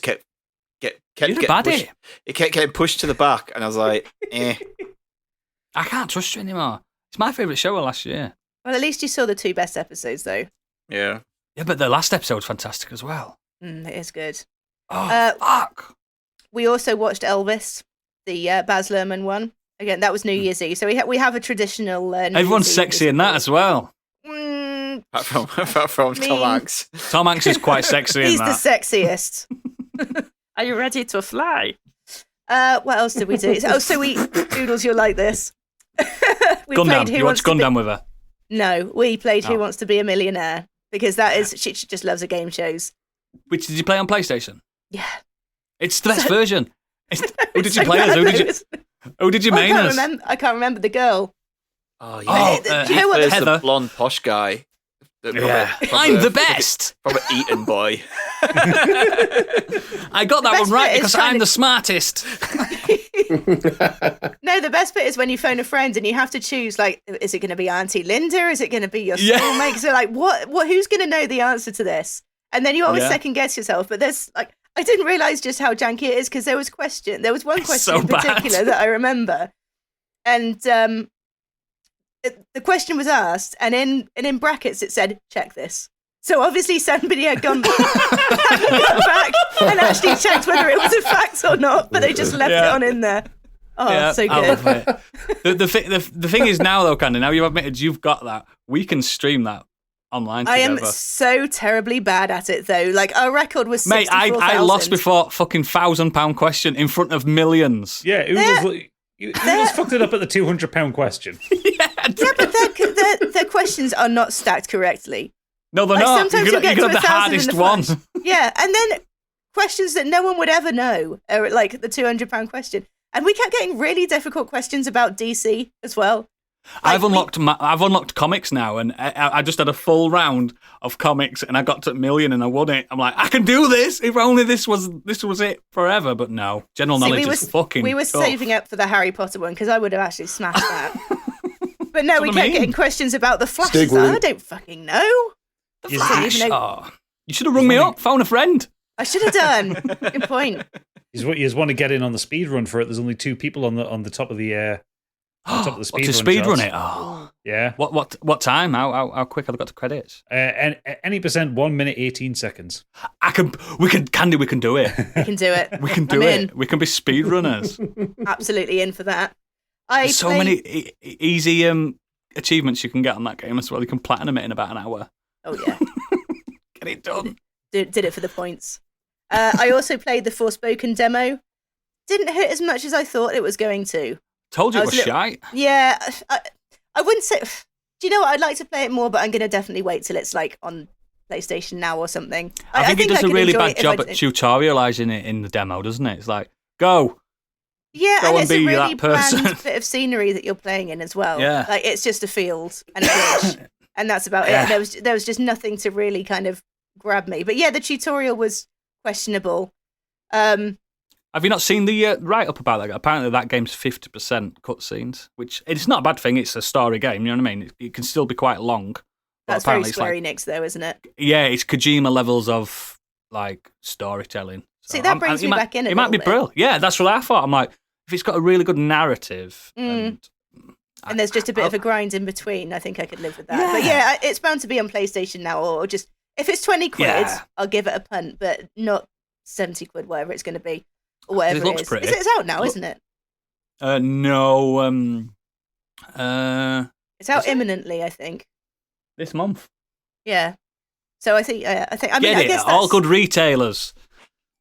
kept getting pushed. It kept getting pushed to the back, and I was like, eh. I can't trust you anymore. It's my favourite show of last year. Well, at least you saw the two best episodes, though. Yeah. Yeah, but the last episode was fantastic as well. It is good. Oh, fuck. We also watched Elvis, the Baz Luhrmann one. Again, that was New Year's Eve. So we have a traditional New Everyone's Year's sexy Eve in that as well. Apart from Tom Hanks. Tom Hanks is quite sexy in that. He's the sexiest. Are you ready to fly? What else did we do? Doodles, you'll like this. Gundam. You watched Gundam with her? No, we played Who Wants to Be a Millionaire because she just loves the game shows. Which did you play on PlayStation? Yeah. It's the best version. Who did you play as? Who did you main as? I can't remember the girl. Oh, yeah. You know what? There's the blonde posh guy. I'm the best. From an Eton boy. I got that one right because I'm the smartest. No, the best bit is when you phone a friend and you have to choose, like, is it going to be Auntie Linda? Is it going to be your schoolmate? So, like, who's going to know the answer to this? And then you always second guess yourself. But there's, like, I didn't realise just how janky it is because there was one question in particular that I remember. And the question was asked, and in brackets it said, check this. So obviously somebody had gone back and actually checked whether it was a fact or not, but they just left it on in there. Oh, so good. I love it. The thing is now, though, Candy, now you've admitted you've got that, we can stream that online together. I am so terribly bad at it, though. Like, our record was 64,000. Mate, I lost before fucking £1,000 question in front of millions. Yeah, you just fucked it up at the £200 question. Yeah, but their questions are not stacked correctly. No, they're not. Sometimes you get to the hardest one. one. Yeah, and then questions that no one would ever know are like the £200 question. And we kept getting really difficult questions about DC as well. I've unlocked comics now, and I just had a full round of comics, and I got to 1 million, and I won it. I'm like, I can do this. If only this was it forever. But no, general knowledge is fucking. We were tough. saving up for the Harry Potter one because I would have actually smashed that. But no, we kept getting questions about the Flash. I don't fucking know. The Flash. You should have rung me up, phone a friend. I should have done. Good point. You just want to get in on the speed run for it. There's only 2 people on the top of the speed run it? Oh. Yeah. What time? How quick have I got to credits? Any percent, 1 minute 18 seconds. We can do it. We can do it. We can do I'm it. in. We can be speed runners. Absolutely in for that. There's so many easy achievements you can get on that game as well. You can platinum it in about an hour. Oh yeah. Get it done. Did it for the points. I also played the Forspoken demo. Didn't hit as much as I thought it was going to. Told you it was shite. Yeah, I wouldn't say. Do you know what? I'd like to play it more, but I'm going to definitely wait till it's like on PlayStation Now or something. I think it does a really bad job at tutorializing it in the demo, doesn't it? It's like, go. Yeah, go and it's be a really that person. bland bit of scenery that you're playing in as well. Yeah. Like it's just a field and a bridge, and that's about it. There was just nothing to really kind of grab me. But yeah, the tutorial was questionable. Have you not seen the write-up about that? Apparently that game's 50% cutscenes, which it's not a bad thing. It's a story game, you know what I mean? It can still be quite long. That's very Square Enix, though, isn't it? Yeah, it's Kojima levels of like storytelling. So see, that brings me back in. It might be brilliant. Yeah, that's what I thought. I'm like, if it's got a really good narrative, and there's just a bit of a grind in between, I think I could live with that. Yeah. But yeah, it's bound to be on PlayStation Now, or just if it's 20 quid, I'll give it a punt, but not 70 quid, whatever it's going to be. Or whatever it looks is. Pretty. It's out now, isn't it? No. It's out imminently, I think. This month. Yeah. So I think. I guess all good retailers.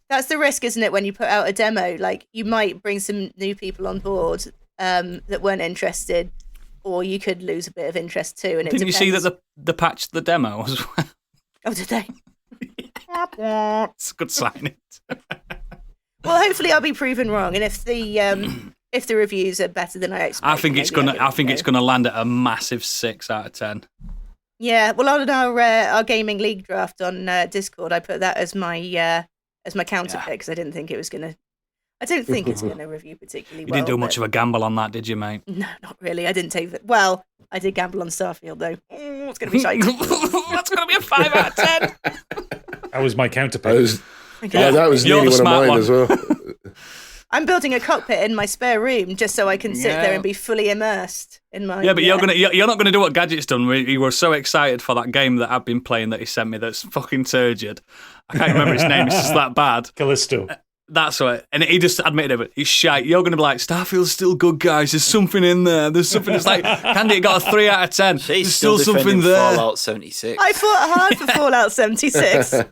That's the risk, isn't it? When you put out a demo, like you might bring some new people on board that weren't interested, or you could lose a bit of interest too. And didn't you see that the patched the demo as well? Oh, did they? It's a good sign. Well, hopefully I'll be proven wrong, and if the reviews are better than I expect, I think it's gonna land at a massive 6 out of 10. Yeah, well, on our gaming league draft on Discord, I put that as my counter pick because I didn't think it was gonna. I don't think it's gonna review particularly well. You didn't do much of a gamble on that, did you, mate? No, not really. I didn't take it. Well, I did gamble on Starfield though. It's gonna be shite. That's gonna be a 5 out of 10. That was my counter pick. That was nearly one of mine as well. I'm building a cockpit in my spare room just so I can sit there and be fully immersed in my. Yeah, but you're not gonna do what Gadget's done. You were so excited for that game that I've been playing that he sent me. That's fucking turgid. I can't remember his name. It's just that bad. Callisto. That's right. And he just admitted it. He's shite. You're going to be like, Starfield's still good, guys. There's something in there. There's something. It's like, Candy got a 3 out of 10. There's still something there. Fallout 76. I fought hard for Fallout 76. I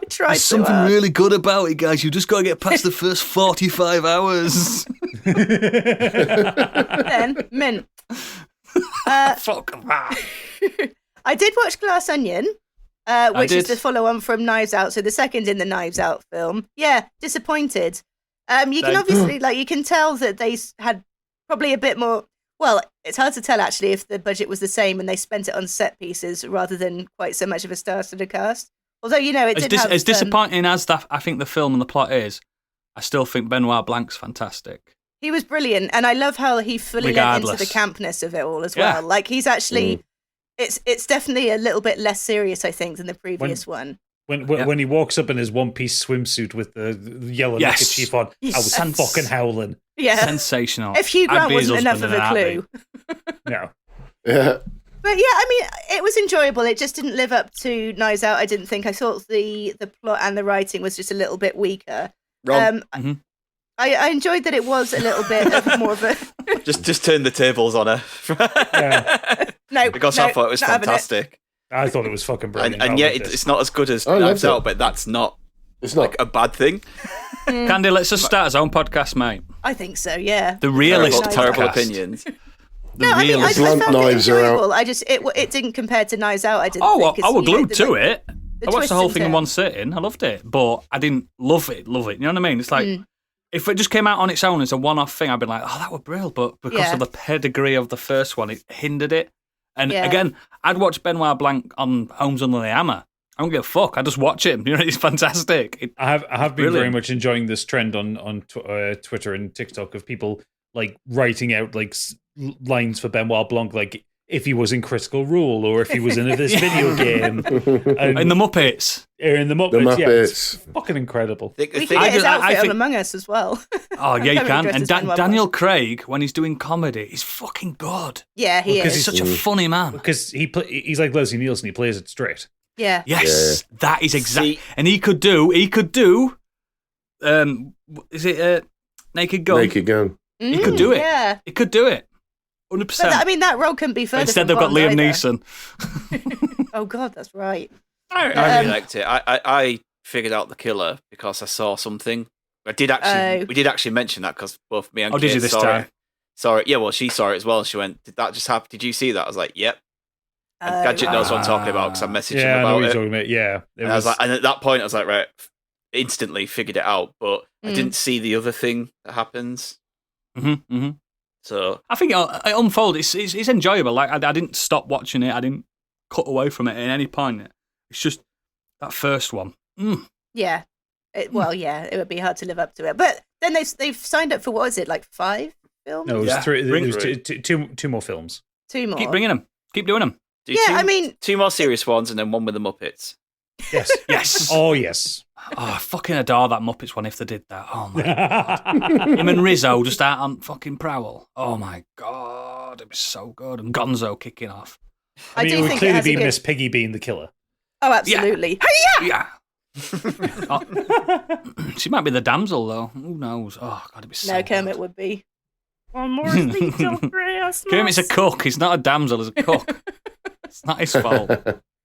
tried There's something hard. really good about it, guys. You just got to get past the first 45 hours. Then, mint. Fuck that. I did watch Glass Onion. Which is the follow-on from Knives Out, so the second in the Knives Out film. Yeah, disappointed. You can obviously, you can tell that they had probably a bit more. Well, it's hard to tell actually if the budget was the same and they spent it on set pieces rather than quite so much of a star-studded cast. Although it did have as disappointing as that. I think the film and the plot is. I still think Benoit Blanc's fantastic. He was brilliant, and I love how he fully went into the campness of it all as well. Like he's actually. It's definitely a little bit less serious, I think, than the previous one. When he walks up in his one-piece swimsuit with the yellow neckerchief on, I was fucking howling. Yeah, sensational. If Hugh Grant wasn't enough of a clue. No. Yeah. But yeah, I mean, it was enjoyable. It just didn't live up to Knives Out. I didn't think. I thought the plot and the writing was just a little bit weaker. Wrong. I enjoyed that it was a little bit of more of a. just turn the tables on her. No, because I thought it was fantastic. I thought it was fucking brilliant. And yet it's not as good as Knives Out, but that's not. It's not a bad thing. Candy, let's just start his own podcast, mate. I think so. Yeah. The realist terrible opinions. I found it enjoyable. I just it didn't compare to Knives Out. I didn't. I was glued to it. I watched the whole thing in one sitting. I loved it, but I didn't love it. You know what I mean? It's like. If it just came out on its own as a one-off thing, I'd be like, oh, that was brilliant. But because of the pedigree of the first one, it hindered it. And again, I'd watch Benoit Blanc on Homes Under the Hammer. I don't give a fuck. I just watch him. You know, he's fantastic. I have been very much enjoying this trend on Twitter and TikTok of people like writing out like lines for Benoit Blanc. Like if he was in Critical Role or if he was in this video game. And, In the Muppets. in the Muppets. The Muppets. Yeah, it's fucking incredible. We can get his outfit on Among Us as well. Oh, yeah, you Totally can. dressed And as Ben Daniel Craig, when he's doing comedy, is fucking good. Yeah, he Because is. He's such a funny man. Because he's like Leslie Nielsen, he plays it straight. Yeah. Yes, that is exactly. See- And he could do. Is it Naked Gun? Naked Gun. He could do it. Yeah. He could do it. 100%. But I mean, that role can be further. Instead, from they've got Bond Liam either. Neeson. Oh God, that's right. I really liked it. I figured out the killer because I saw something. We did actually mention that because both me and Oh, did Kate you this saw time? it. Saw it. Yeah, well, she saw it as well. And she went, "Did that just happen? Did you see that?" I was like, "Yep." And Gadget knows what I'm talking about because I messaged Yeah, him I know about what you're it. talking about. Yeah. And I was like, and at that point, I was like, right, instantly figured it out, but I didn't see the other thing that happens. So I think it unfolded. It's enjoyable. Like I didn't stop watching it. I didn't cut away from it at any point. It's just that first one. Yeah. It would be hard to live up to it. But then they've signed up for what is it, like 5 films? no, it was Yeah. three. Bring It was through. two more films. 2 more. Keep bringing them. Keep doing them. do Yeah, I mean- 2 more serious ones and then one with the Muppets. Yes. Yes. Oh, yes. Oh, I fucking adore that Muppets one if they did that. Oh my god. Him and Rizzo just out on fucking Prowl. Oh my god. It was so good. And Gonzo kicking off. I mean, do it would think it clearly has a be good- Miss Piggy being the killer. Oh, absolutely. Yeah. Oh, she might be the damsel though. Who knows? Oh god, it'd be so No, good. Kermit would be. One more sleep till Christmas. Kermit's a cook. He's not a damsel. He's a cook. It's not his fault.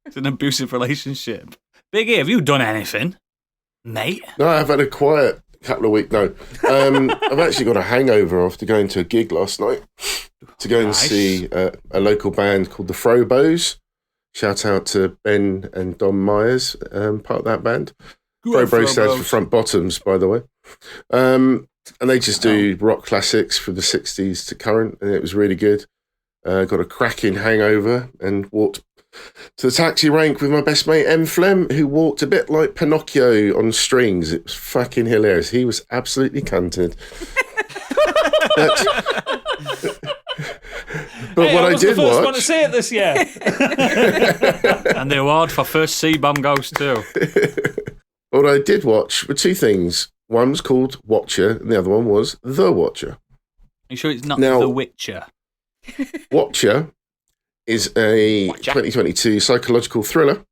It's an abusive relationship. Biggie, have you done anything, mate? No, I've had a quiet couple of weeks. No, I've actually got a hangover after going to a gig last night to go and Nice. see a local band called the Frobos. Shout out to Ben and Dom Myers, part of that band. Frobo stands for front bottoms, by the way. And they just do rock classics from the 60s to current, and it was really good. Got a cracking hangover and walked to the taxi rank with my best mate, M. Flem, who walked a bit like Pinocchio on strings. It was fucking hilarious. He was absolutely cunted. But what I was did the first one watch... to say it this year. And the award for first C-bomb goes to. What I did watch were 2 things. One was called Watcher, and the other one was The Watcher. Are you sure it's not Now- The Witcher? Watcher is a 2022 psychological thriller.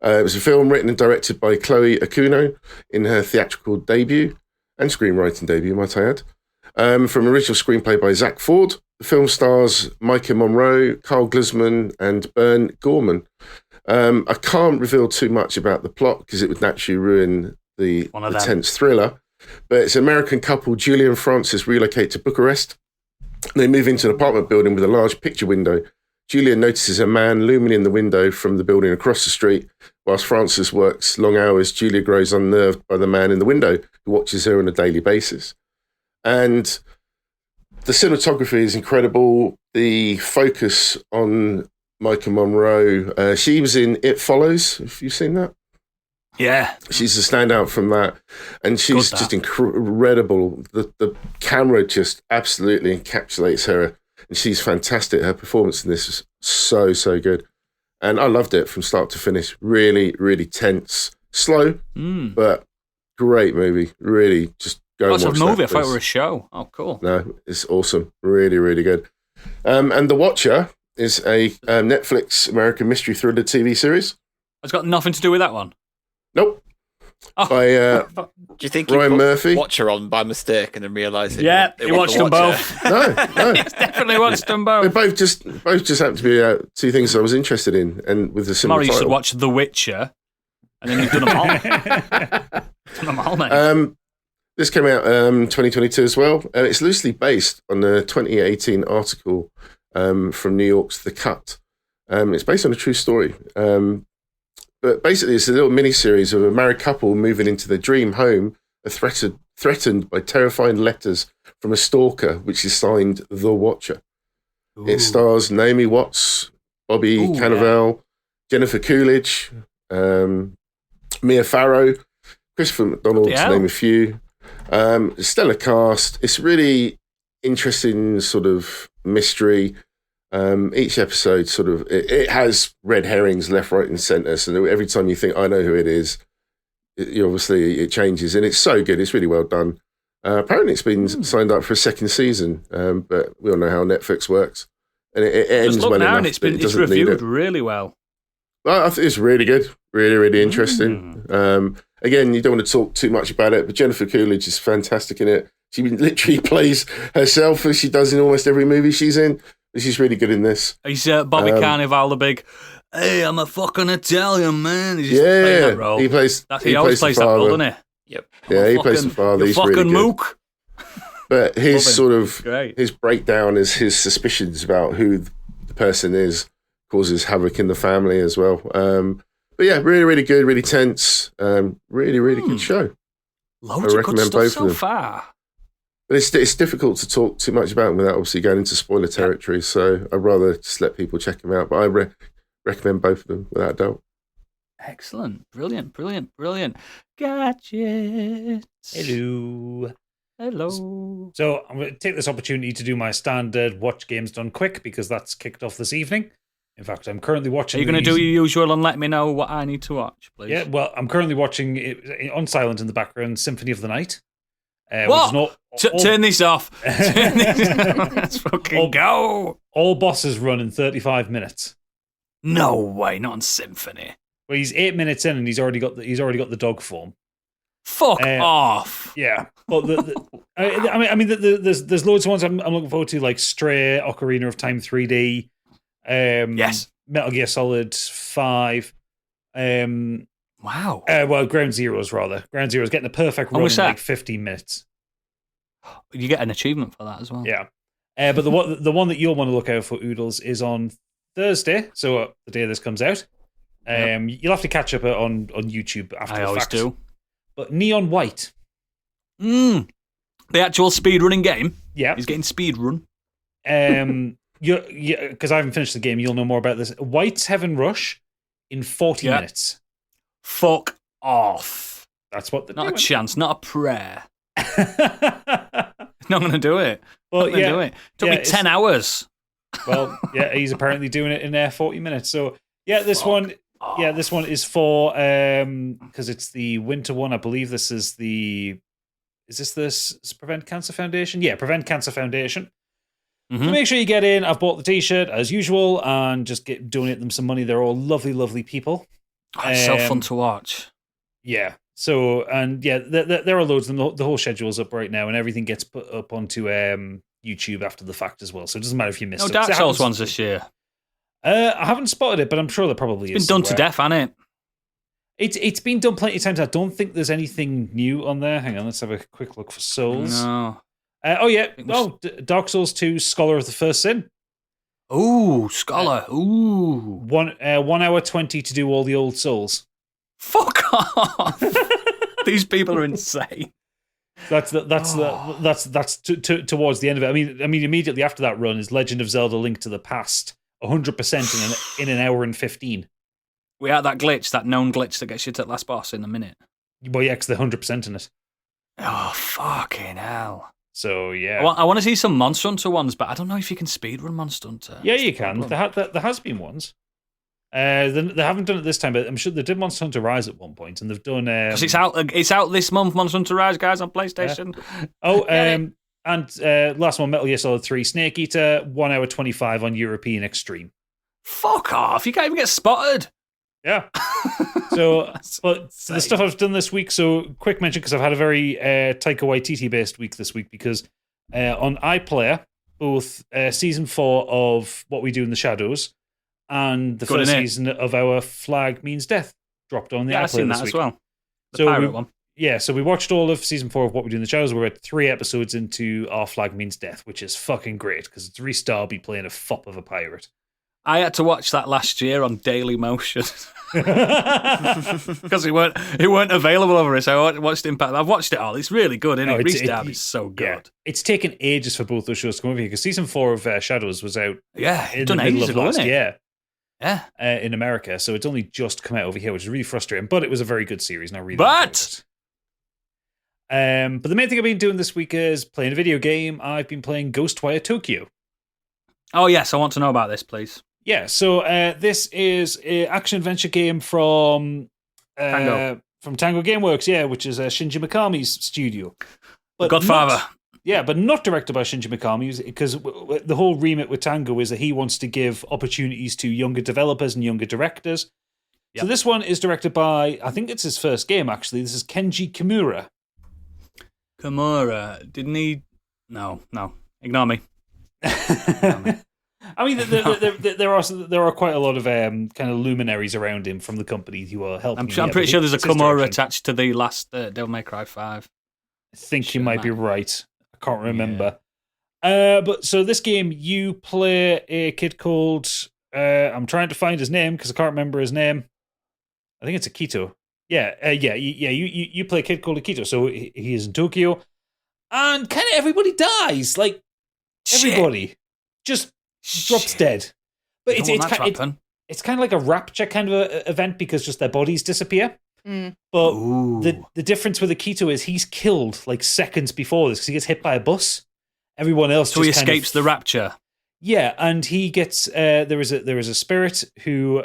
It was a film written and directed by Chloe Okuno in her theatrical debut and screenwriting debut, might I add. From original screenplay by Zach Ford. The film stars Micah Monroe, Carl Glusman, and Bern Gorman. I can't reveal too much about the plot because it would naturally ruin the One of them. tense thriller. But it's an American couple, Julie and Francis, relocate to Bucharest. They move into an apartment building with a large picture window. Julia notices a man looming in the window from the building across the street. Whilst Francis works long hours, Julia grows unnerved by the man in the window who watches her on a daily basis. And the cinematography is incredible. The focus on Micah Monroe. She was in It Follows. Have you seen that? Yeah. She's a standout from that. And she's Good, that. just incredible. The camera just absolutely encapsulates her. And she's fantastic. Her performance in this is so, so good. And I loved it from start to finish. Really, really tense. Slow, but great movie. Really just go Oh, and it's a watch movie. I that, thought it please. were a show. Oh, cool. No, it's awesome. Really, really good. And The Watcher is a Netflix American mystery thriller TV series. It's got nothing to do with that one. Nope. Oh. By Do you think Ryan he put Murphy? Watcher on by mistake and then realised it? Yeah, it he was watched the them Watcher? both. no. He's definitely watched them They both. both just happened to be 2 things I was interested in, and with the similar Tomorrow you should title. watch The Witcher, and then you've done them all. Done them all, mate. This came out 2022 as well. It's loosely based on a 2018 article from New York's The Cut. It's based on a true story. But basically, it's a little mini-series of a married couple moving into their dream home, are threatened by terrifying letters from a stalker, which is signed The Watcher. It stars Naomi Watts, Bobby Ooh, Cannavale, Jennifer Coolidge, Mia Farrow, Christopher McDonald, Bloody to hell. name a few. Stellar cast. It's really interesting sort of mystery. Each episode sort of it has red herrings left, right, and centre. So every time you think I know who it is, obviously it changes, and it's so good. It's really well done. Apparently, it's been signed up for a second season, but we all know how Netflix works, and it ends well enough. And it's reviewed really well. Well, I think it's really good, really, really interesting. Again, you don't want to talk too much about it, but Jennifer Coolidge is fantastic in it. She literally plays herself as she does in almost every movie she's in. She's really good in this. He's Bobby Carnival, the big, hey, I'm a fucking Italian, man. He's just playing that role. He always plays that role, doesn't he? Yep. Yeah, he plays the father. He's fucking really good. mook. But his his breakdown is his suspicions about who the person is causes havoc in the family as well. But yeah, really, really good, really tense. Really, really good show. Loads of good stuff so far. But it's difficult to talk too much about them without obviously going into spoiler territory. So I'd rather just let people check them out. But I recommend both of them without a doubt. Excellent. Brilliant. Gadget. Hello. So I'm going to take this opportunity to do my standard watch games done quick because that's kicked off this evening. In fact, I'm currently watching... Are you going to do your usual and let me know what I need to watch, please? Yeah, well, I'm currently watching it on silent in the background, Symphony of the Night. What? Turn this off. Let's fucking go. All bosses run in 35 minutes. No way, not on Symphony. Well, he's 8 minutes in and he's already got the dog form. Fuck off. Yeah. Well, there's loads of ones I'm looking forward to, like Stray, Ocarina of Time 3D. Yes. Metal Gear Solid 5. Wow. Well, Ground Zeroes, rather. Ground Zeroes getting the perfect run in like 15 minutes. You get an achievement for that as well. Yeah. But the one that you'll want to look out for, Oodles, is on Thursday, so the day this comes out. You'll have to catch up on YouTube after the fact. I always do. But Neon White. The actual speedrunning game? Yeah. He's getting speedrun. Because I haven't finished the game, you'll know more about this. White's Heaven Rush in 40 minutes. Fuck off. That's what they're Not doing. a chance, not a prayer. Not going to do it. Well, do it. Took me 10 hours. Well, yeah, he's apparently doing it in 40 minutes. So, yeah, this one is for because it's the winter one. I believe this is the Prevent Cancer Foundation? Yeah, Prevent Cancer Foundation. Mm-hmm. So make sure you get in. I've bought the t-shirt as usual and just donate them some money. They're all lovely, lovely people. It's so fun to watch. Yeah. So, and yeah, there are loads of them. The whole schedule's up right now and everything gets put up onto YouTube after the fact as well. So it doesn't matter if you missed it. No Dark Souls ones this year. I haven't spotted it, but I'm sure there probably is. It's been done to death, hasn't it? It's been done plenty of times. I don't think there's anything new on there. Hang on, let's have a quick look for Souls. No. Dark Souls 2, Scholar of the First Sin. Ooh, Scholar. Ooh. 1 hour 20 to do all the old Souls. Fuck off. These people are insane. That's towards the end of it. I mean, immediately after that run is Legend of Zelda: Link to the Past, 100% in an hour and 15. We had that known glitch that gets you to the last boss in a minute. Well, yeah, because they're 100% in it. Oh, fucking hell. So, yeah. I want to see some Monster Hunter ones, but I don't know if you can speedrun Monster Hunter. Yeah, you can. There has been ones. They haven't done it this time, but I'm sure they did Monster Hunter Rise at one point, and they've done... Because it's out this month, Monster Hunter Rise, guys, on PlayStation. And last one, Metal Gear Solid 3, Snake Eater, 1 hour 25 on European Extreme. Fuck off! You can't even get spotted. Yeah. So, but the stuff I've done this week, so quick mention, because I've had a very Taika Waititi-based week this week, because on iPlayer, both Season 4 of What We Do in the Shadows and the first season of Our Flag Means Death dropped on the iPlayer I've seen this that week. as well. The pirate one. Yeah, so we watched all of Season 4 of What We Do in the Shadows. We're at 3 episodes into Our Flag Means Death, which is fucking great, because it's Rhys Darby playing a fop of a pirate. I had to watch that last year on Daily Motion because it weren't available over here. So I watched Impact. I've watched it all. It's really good, isn't it? Rhys Darby's so good. Yeah. It's taken ages for both those shows to come over here because Season 4 of Shadows was out. Yeah, in done the middle ages of ago, last isn't it? year. Yeah, in America. So it's only just come out over here, which is really frustrating. But it was a very good series, and I really enjoyed it. But the main thing I've been doing this week is playing a video game. I've been playing Ghostwire Tokyo. Oh, yes, I want to know about this, please. Yeah, so this is an action-adventure game from Tango Gameworks, yeah, which is Shinji Mikami's studio. The Godfather. But not directed by Shinji Mikami, because the whole remit with Tango is that he wants to give opportunities to younger developers and younger directors. Yep. So this one is directed by, I think it's his first game, actually. This is Kenji Kimura. Kimura. Didn't he... No. Ignore me. I mean, there are quite a lot of kind of luminaries around him from the company who are helping. I'm pretty sure there's a Kimura attached to the last Devil May Cry 5. I think you might be right. I can't remember. Yeah. But so this game, you play a kid called... I'm trying to find his name because I can't remember his name. I think it's Akito. You play a kid called Akito. So he is in Tokyo. And kind of everybody dies. Like, everybody just drops dead. But it's kind of like a rapture kind of a event because just their bodies disappear. Mm. But the difference with Akito is he's killed like seconds before this because he gets hit by a bus. Everyone else so he escapes the rapture. Yeah, and he gets there is a spirit who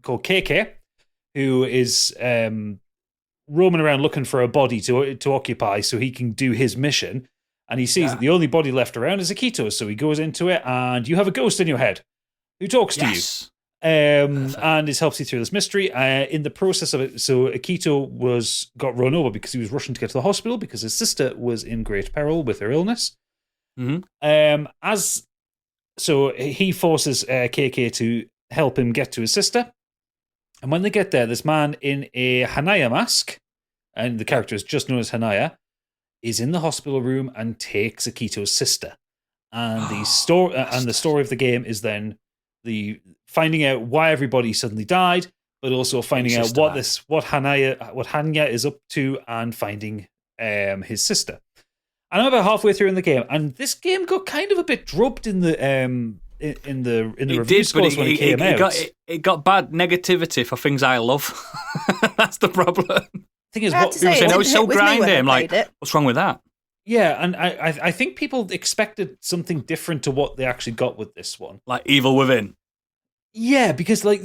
called KK who is roaming around looking for a body to occupy so he can do his mission. And he sees that the only body left around is Akito, so he goes into it, and you have a ghost in your head who talks to you. And it helps you through this mystery. In the process of it, so Akito got run over because he was rushing to get to the hospital because his sister was in great peril with her illness. Mm-hmm. So he forces KK to help him get to his sister. And when they get there, this man in a Hanaya mask, and the character is just known as Hanaya, is in the hospital room and takes Akito's sister. And the story of the game is then the finding out why everybody suddenly died, but also finding out what Hanya is up to and finding his sister. And I'm about halfway through in the game, and this game got kind of a bit drubbed in the review scores when it came out. It got bad negativity for things I love. That's the problem. Thing is, what people say, no, it's so grindy. I'm like, what's wrong with that? Yeah, and I think people expected something different to what they actually got with this one. Like Evil Within. Yeah, because like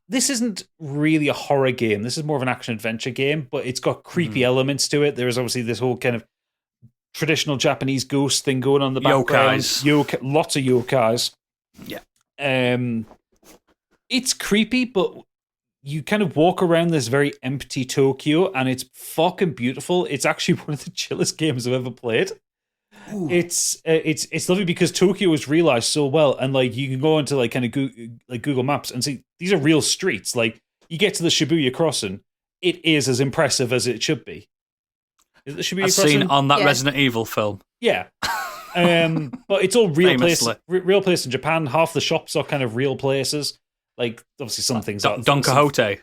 this isn't really a horror game. This is more of an action-adventure game, but it's got creepy elements to it. There's obviously this whole kind of traditional Japanese ghost thing going on in the background. Lots of yokais. Yeah. It's creepy, but you kind of walk around this very empty Tokyo, and it's fucking beautiful. It's actually one of the chillest games I've ever played. Ooh. It's lovely because Tokyo is realized so well, and like you can go into like kind of Google Maps and see these are real streets. Like you get to the Shibuya crossing, it is as impressive as it should be. Is it the Shibuya crossing? Seen on that Resident Evil film. Yeah. But it's all real place in Japan. Half the shops are kind of real places. Like obviously some things are Don Quixote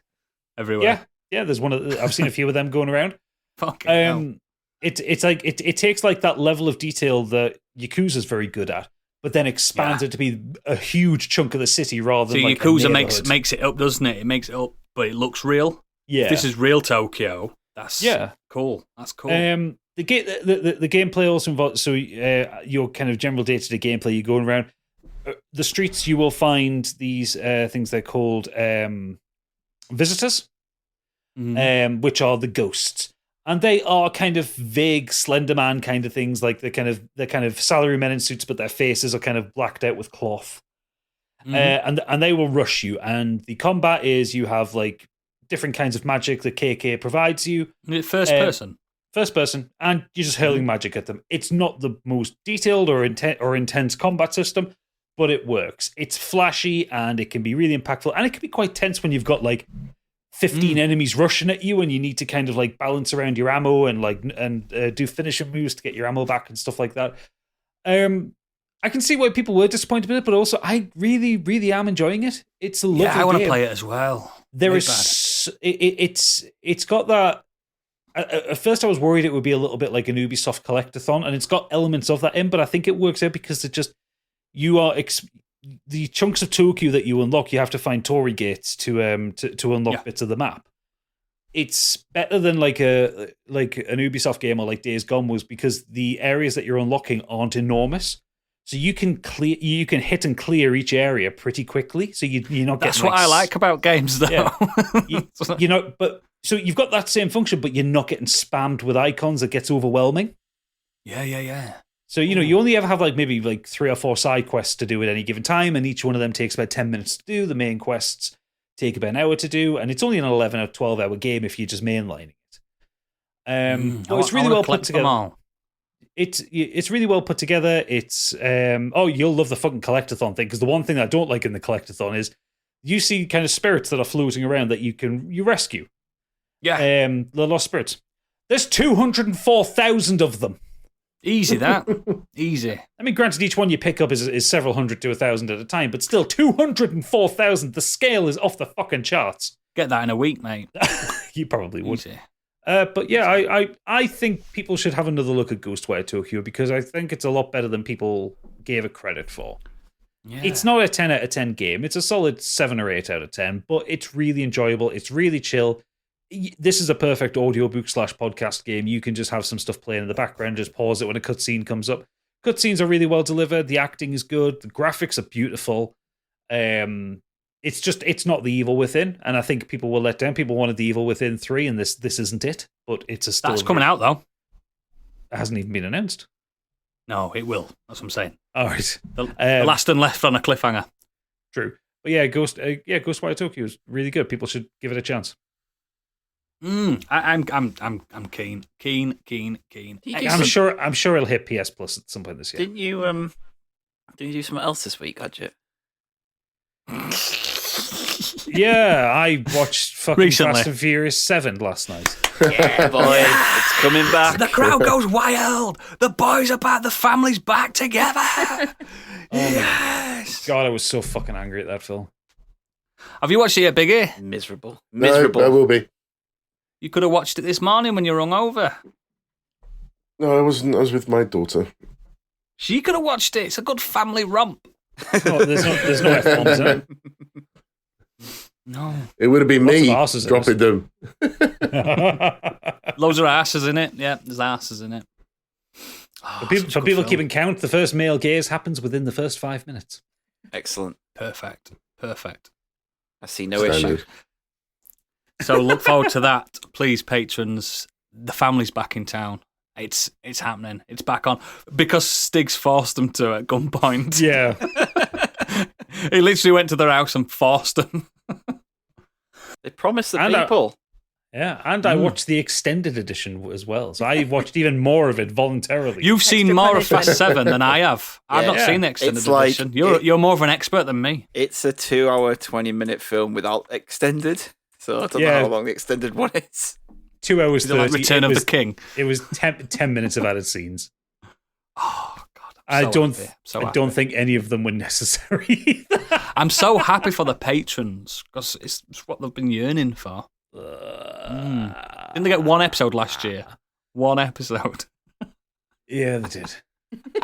everywhere. Yeah. There's one. I've seen a few of them going around. Fucking hell. It's like it takes like that level of detail that Yakuza's very good at, but then expands it to be a huge chunk of the city rather than like Yakuza makes it up, doesn't it? It makes it up, but it looks real. Yeah, if this is real Tokyo. That's cool. That's cool. The gameplay also involves your kind of general day-to-day gameplay. You're going around the streets. You will find these things they're called visitors, which are the ghosts. And they are kind of vague Slender Man kind of things, like they're kind of salarymen in suits, but their faces are kind of blacked out with cloth. And they will rush you. And the combat is you have like different kinds of magic that KK provides you. First person, and you're just hurling magic at them. It's not the most detailed or intense combat system, but it works. It's flashy and it can be really impactful, and it can be quite tense when you've got like 15 enemies rushing at you and you need to kind of like balance around your ammo and do finishing moves to get your ammo back and stuff like that. I can see why people were disappointed with it, but also I really, really am enjoying it. It's a lovely game. I want to play it as well. It's got that. At first I was worried it would be a little bit like an Ubisoft collectathon, and it's got elements of that in, but I think it works out because the chunks of Tokyo that you unlock, you have to find Torii gates to unlock bits of the map. It's better than like an Ubisoft game or like Days Gone was, because the areas that you're unlocking aren't enormous. So you can hit and clear each area pretty quickly. So you're not. That's getting, what I like about games, though. Yeah. But so you've got that same function, but you're not getting spammed with icons that gets overwhelming. Yeah. So you only ever have maybe 3 or 4 side quests to do at any given time, and each one of them takes about 10 minutes to do. The main quests take about an hour to do, and it's only an 11 or 12 hour game if you're just mainlining it. But it's really well put together. It's really well put together. It's you'll love the fucking collectathon thing, because the one thing I don't like in the collectathon is you see kind of spirits that are floating around that you rescue. Yeah. The lost spirits. There's 204,000 of them. Easy that. Easy. I mean, granted, each one you pick up is several hundred to 1,000 at a time, but still 204,000. The scale is off the fucking charts. Get that in a week, mate. You probably would. Easy. But yeah, I think people should have another look at Ghostwire Tokyo, because I think it's a lot better than people gave it credit for. Yeah. It's not a 10 out of 10 game. It's a solid 7 or 8 out of 10, but it's really enjoyable. It's really chill. This is a perfect audiobook / podcast game. You can just have some stuff playing in the background, just pause it when a cutscene comes up. Cutscenes are really well delivered. The acting is good. The graphics are beautiful. It's not The Evil Within, and I think people will let down. People wanted The Evil Within 3, and this isn't it. But it's a still. That's coming out though. It hasn't even been announced. No, it will. That's what I'm saying. All right. The last and left on a cliffhanger. True, but yeah, Ghostwire Tokyo is really good. People should give it a chance. I'm keen. I'm sure it'll hit PS Plus at some point this year. Didn't you do something else this week, Gadget? Yeah, I watched fucking Recently. Fast and Furious 7 last night. Yeah, boy, it's coming back. The crowd goes wild. The boys are back. The family's back together. Yes. God, I was so fucking angry at that film. Have you watched it yet, Biggie? Miserable. No, I will be. You could have watched it this morning when you were hungover. No, I wasn't. I was with my daughter. She could have watched it. It's a good family romp. Oh, there's no F-bombs in it. No. It would have been Lots me of asses in dropping them. Loads of asses in it. Yeah, there's asses in it. Oh, For people keeping count, the first male gaze happens within the first 5 minutes. Excellent. Perfect. I see no issue. Standard. So look forward to that, please, patrons. The family's back in town. It's happening. It's back on because Stiggs forced them to at gunpoint. Yeah. He literally went to their house and forced them. They promised the And, people. Yeah, and I watched the extended edition as well, so I watched even more of it voluntarily. You've seen Extra more of punishment. Fast 7 than I have. I've not Yeah. seen the extended It's like- edition. You're more of an expert than me. It's a 2-hour, 20-minute film without extended. So I don't know Yeah. how long the extended one is. 2 hours Is it like 30. Return it of was, the King? It was 10 minutes of added scenes. Oh, God. I don't happy. think any of them were necessary. I'm so happy for the patrons because it's what they've been yearning for. Didn't they get one episode last year? One episode. Yeah, they did.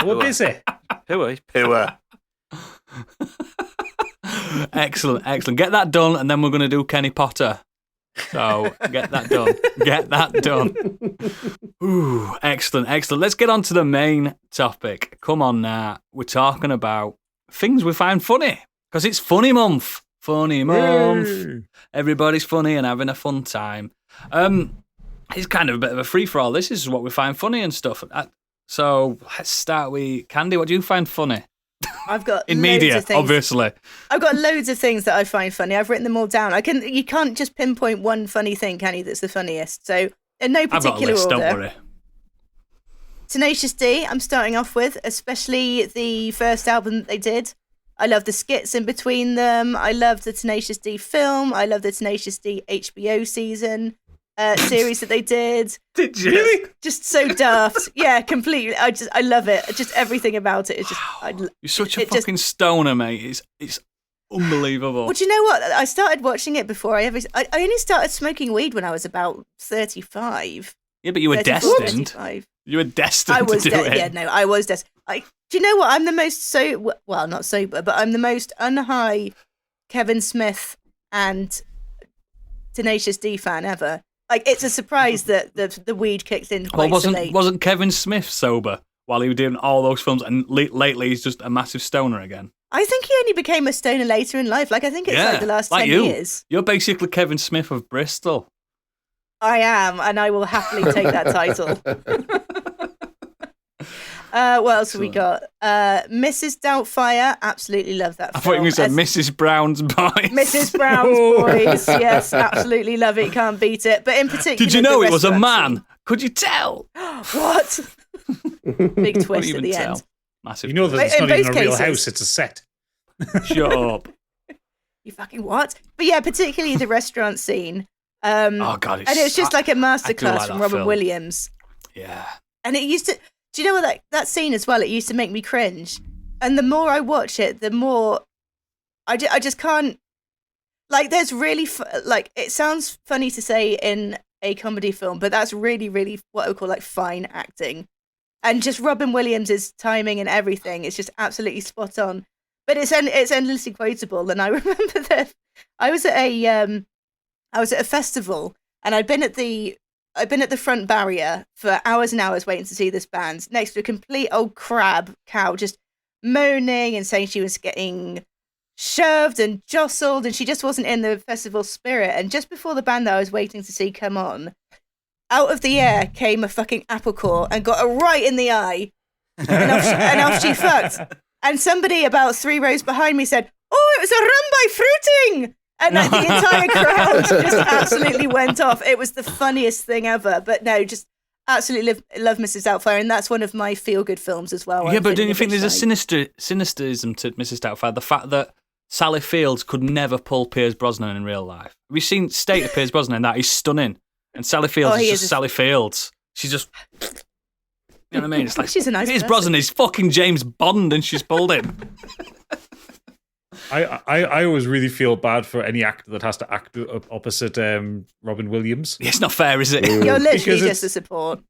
What is it? Pooer. Excellent. Get that done, and then we're going to do Kenny Potter. So get that done. Ooh, excellent. Let's get on to the main topic. Come on now. We're talking about things we find funny because it's funny month. Everybody's funny and having a fun time. It's kind of a bit of a free-for-all. This is what we find funny and stuff. So let's start with Candy. What do you find funny? I've got In loads media, of things. obviously. I've got loads of things that I find funny. I've written them all down. You can't just pinpoint one funny thing, can you? That's the funniest. So in no I've got a particular list, order. don't worry. Tenacious D. I'm starting off with, especially the first album that they did. I love the skits in between them. I love the Tenacious D film. I love the Tenacious D HBO series that they did. Did you? Just so daft. Yeah, completely. I love it. Just everything about it is just. You're such a fucking stoner, mate. It's unbelievable. Well, do you know what? I started watching it before I only started smoking weed when I was about 35. Yeah, but you were 34, destined. 35. You were destined I was to do it. Yeah, no, I was destined. Do you know what? I'm the most not sober, but I'm the most unhigh Kevin Smith and Tenacious D fan ever. Like, it's a surprise that the weed kicked in quite so late. Wasn't Kevin Smith sober while he was doing all those films, and lately he's just a massive stoner again. I think he only became a stoner later in life. Like, I think it's like the last 10 years. You're basically Kevin Smith of Bristol. I am, and I will happily take that title. What else have we got? Mrs. Doubtfire. Absolutely love that film. I thought you said Mrs. Brown's Boys. Mrs. Brown's Boys. Yes, absolutely love it. Can't beat it. But in particular, did you know it was a man? Scene. Could you tell? What? Big twist at the end. Massive. You know that it's not even a real house; it's a set. Shut up. You fucking what? But yeah, particularly the restaurant scene. Oh god! And it's just like a masterclass from Robin film. Williams. Yeah. And it used to. Do you know what that scene as well? It used to make me cringe. And the more I watch it, the more I just can't. Like, there's really like, it sounds funny to say in a comedy film, but that's really, really what I would call like fine acting. And just Robin Williams' timing and everything is just absolutely spot on. But it's endlessly quotable. And I remember that I was at a festival, and I'd been at the front barrier for hours and hours waiting to see this band next to a complete old crab cow just moaning and saying she was getting shoved and jostled and she just wasn't in the festival spirit. And just before the band that I was waiting to see come on, out of the air came a fucking apple core and got her right in the eye. And off she fucked. And somebody about 3 rows behind me said, "Oh, it was a run by fruiting!" And like, the entire crowd just absolutely went off. It was the funniest thing ever. But no, just absolutely love Mrs. Doubtfire. And that's one of my feel-good films as well. Yeah, but don't you think there's a sinisterism to Mrs. Doubtfire? The fact that Sally Fields could never pull Pierce Brosnan in real life. Have you seen State of Pierce Brosnan in that? He's stunning. And Sally Fields is just Sally Fields. She's just... You know what I mean? It's like, she's a nice Pierce person. Brosnan is fucking James Bond and she's pulled him. I always really feel bad for any actor that has to act opposite Robin Williams. It's not fair, is it? You're literally just a support.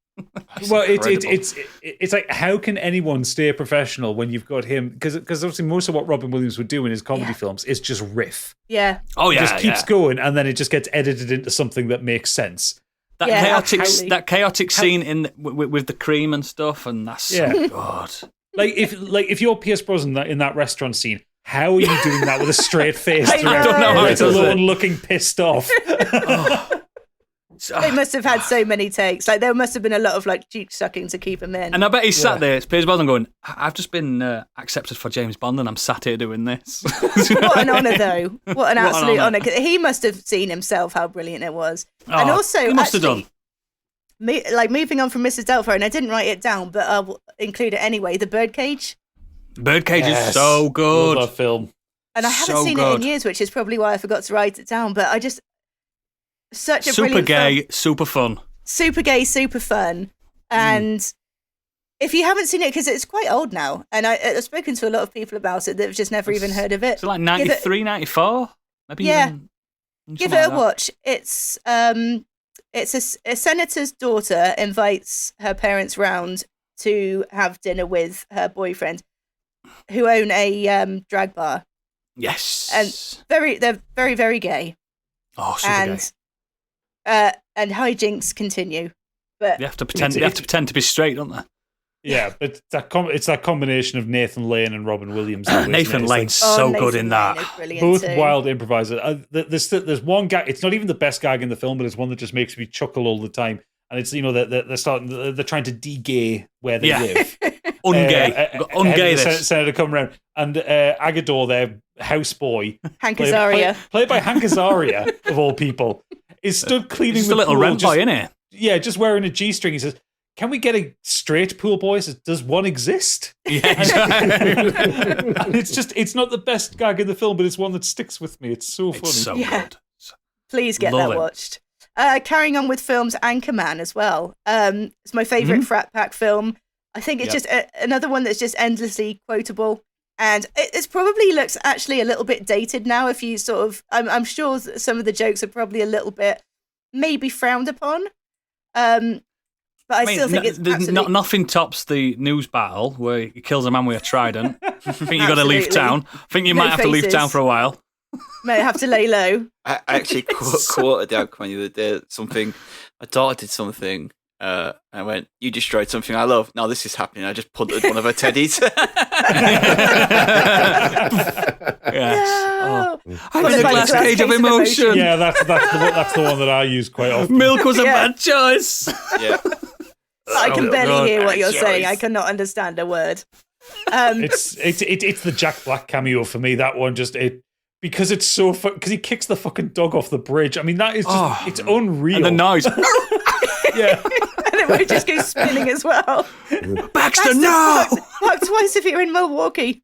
Well, it's like, how can anyone stay professional when you've got him? Because obviously most of what Robin Williams would do in his comedy films is just riff. Yeah. Oh yeah. It just keeps going, and then it just gets edited into something that makes sense. That chaotic scene with the cream and stuff, and that's so good. Like if you're Pierce Brosnan in that restaurant scene, how are you doing that with a straight face? I don't know how let alone looking pissed off. They must have had so many takes. Like, there must have been a lot of like cheek sucking to keep him in. And I bet he sat there, it's Pierce Brosnan going, "I've just been accepted for James Bond and I'm sat here doing this." What an honour, though. What an absolute honour. He must have seen himself how brilliant it was. And also, he must have done. Moving on from Mrs. Doubtfire, and I didn't write it down, but I'll include it anyway, The Birdcage. Birdcage is so good. Love that film. And I haven't seen it in years, which is probably why I forgot to write it down, but I just... Such a super brilliant gay, film. super fun. Super gay, super fun. And if you haven't seen it, because it's quite old now, and I've spoken to a lot of people about it that have just never even heard of it. It's like 93, 94? Maybe give it a watch. It's a senator's daughter invites her parents round to have dinner with her boyfriend, who own a drag bar. Yes. And they're very, very gay. Oh, super gay. And hijinks continue, but they have to pretend to be straight, don't they? Yeah, but it's that combination of Nathan Lane and Robin Williams. Nathan Lane's so good in that. Both wild improvisers. There's one gag. It's not even the best gag in the film, but it's one that just makes me chuckle all the time. And it's, they're trying to de-gay where they live. Ungay this. Senator come around, and Agador, their houseboy, Hank Azaria, played by Hank Azaria of all people, is stood cleaning just the a little pool, rent boy, isn't it? Yeah, just wearing a G-string. He says, "Can we get a straight pool boy?" He says, "Does one exist?" Yeah, exactly. And it's not the best gag in the film, but it's one that sticks with me. It's so funny. It's so good. Please get that watched. Carrying on with films, Anchorman as well. It's my favourite frat pack film. I think it's just another one that's just endlessly quotable. And it probably looks actually a little bit dated now. If you sort of, I'm sure some of the jokes are probably a little bit maybe frowned upon. But I still think it's absolutely... nothing tops the news battle where he kills a man with a trident. I think you've got to leave town. I think you might have to leave town for a while. Might have to lay low. I actually quoted the Aquaman the other day. I daughter did something, I went, "You destroyed something I love. Now this is happening." I just punted one of her teddies. No. I'm in a glass cage of emotion. Yeah, that's the one that I use quite often. Milk was a bad choice. Yeah. I can barely hear what you're choice. saying. I cannot understand a word. It's the Jack Black cameo for me. That one because it's so because he kicks the fucking dog off the bridge. I mean, that is just it's unreal. And the noise. Yeah. And it would just go spinning as well. Baxter, no! Fuck twice if you're in Milwaukee.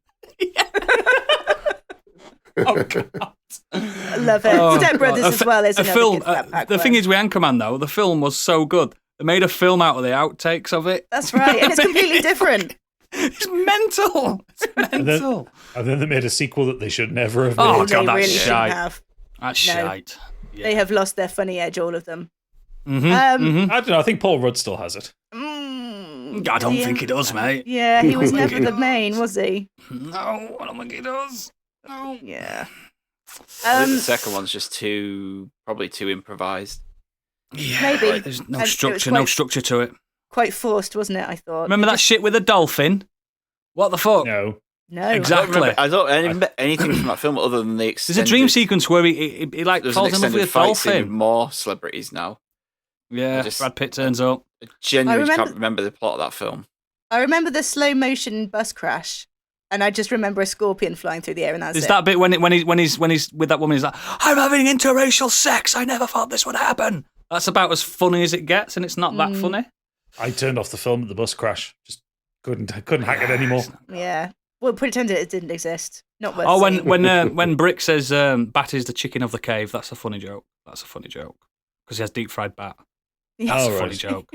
Oh, God. I love it. Step Brothers as well is another film. good Fat Pack The one. thing is with Anchorman, though, the film was so good. They made a film out of the outtakes of it. That's right, and it's completely different. It's mental. It's mental. And then they made a sequel that they should never have made. Oh, They God, that's really shouldn't shite. have. That's No. shite. Yeah. They have lost their funny edge, all of them. Mhm, mhm. I don't know. I think Paul Rudd still has it. I don't think he does, mate. Yeah, he was never the main, was he? No, I don't think he does. No. Yeah. I think the second one's just probably too improvised. Yeah, Maybe. there's And no it was structure, quite- no structure to it. Quite forced, wasn't it? I thought. Remember that shit with the dolphin? What the fuck? No. No. Exactly. I don't remember anything from that film other than the There's extended. a dream sequence where he like There's an falls in love extended with a fight scene with dolphin. more celebrities now. Yeah, just- Brad Pitt turns up. I genuinely I can't remember the plot of that film. I remember the slow motion bus crash, and I just remember a scorpion flying through the air, and that's There's it. that bit when he's with that woman. He's like, "I'm having interracial sex. I never thought this would happen." That's about as funny as it gets, and it's not that funny. I turned off the film at the bus crash. Just couldn't hack it anymore. Yeah. Well, pretended it didn't exist. Not worth Oh, seeing. when Brick says Batty's the chicken of the cave, that's a funny joke. That's a funny joke because he has deep fried bat. That's Oh, a right. funny joke.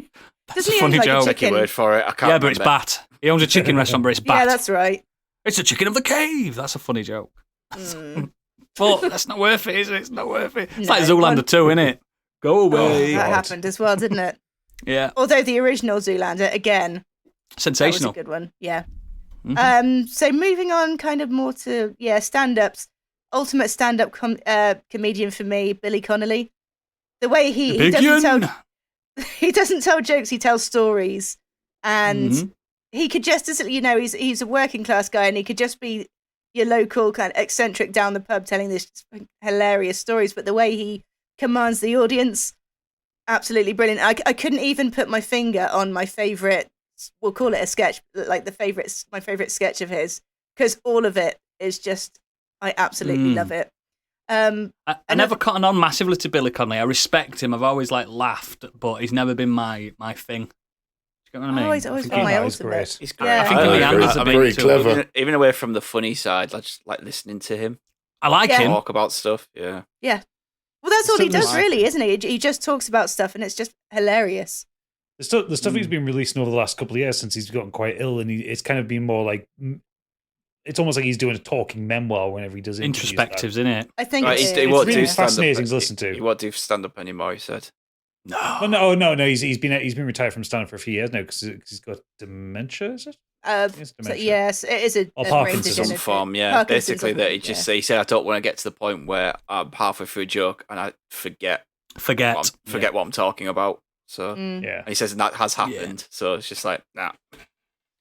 That's Doesn't a he own, funny like, a joke. Take your Chicken. word for it. I can't Yeah, but it's remember. bat. He owns a chicken restaurant, but it's bat. Yeah, that's right. It's a chicken of the cave. That's a funny joke. Mm. But that's not worth it, is it? It's not worth it. It's No, like Zoolander 2, innit? Go Oh, away. that happened as well, didn't it? Yeah. Although the original Zoolander, again, that was a Sensational. good one. Yeah. Mhm. So moving on, kind of more to stand-ups. Ultimate stand-up comedian for me, Billy Connolly. The way he Big doesn't Yun. he doesn't tell jokes, he tells stories, and Mhm. he could just as he's a working class guy, and he could just be your local kind of eccentric down the pub telling these hilarious stories. But the way he commands the audience, absolutely brilliant. I couldn't even put my finger on my favorite. We'll call it a sketch, like my favorite sketch of his, because all of it is just I absolutely love it. I never cotton on massively to Billy Connolly. I respect him. I've always laughed, but he's never been my thing. Do you get what I mean? He's always I been think my he- he's ultimate. great. He's great. Yeah. I think I he like meanders him. a bit Very too clever. much. Even away from the funny side, I just like listening to him I like Yeah. him. talk about stuff. Yeah. Well, that's all he Something does, like- really, isn't he? He just talks about stuff, and it's just hilarious. The stuff he's been releasing over the last couple of years since he's gotten quite ill, and it's kind of been more like it's almost like he's doing a talking memoir whenever he does interviews. Introspectives, isn't it? I think Right, it he is. won't really do stand-up. fascinating to listen to. He won't do stand up anymore. He said. Oh, no. He's been retired from stand-up for a few years now because he's got dementia. Is it? So, dementia. yes, it is a Or brain Parkinson's. Some degenerative- form, yeah. Parkinson's Basically, or that he something, just he said, I don't want to get to the point where I'm halfway through a joke and I forget Forget. what I'm talking about. So Mm, Yeah. and he says that has happened. So it's just like, nah.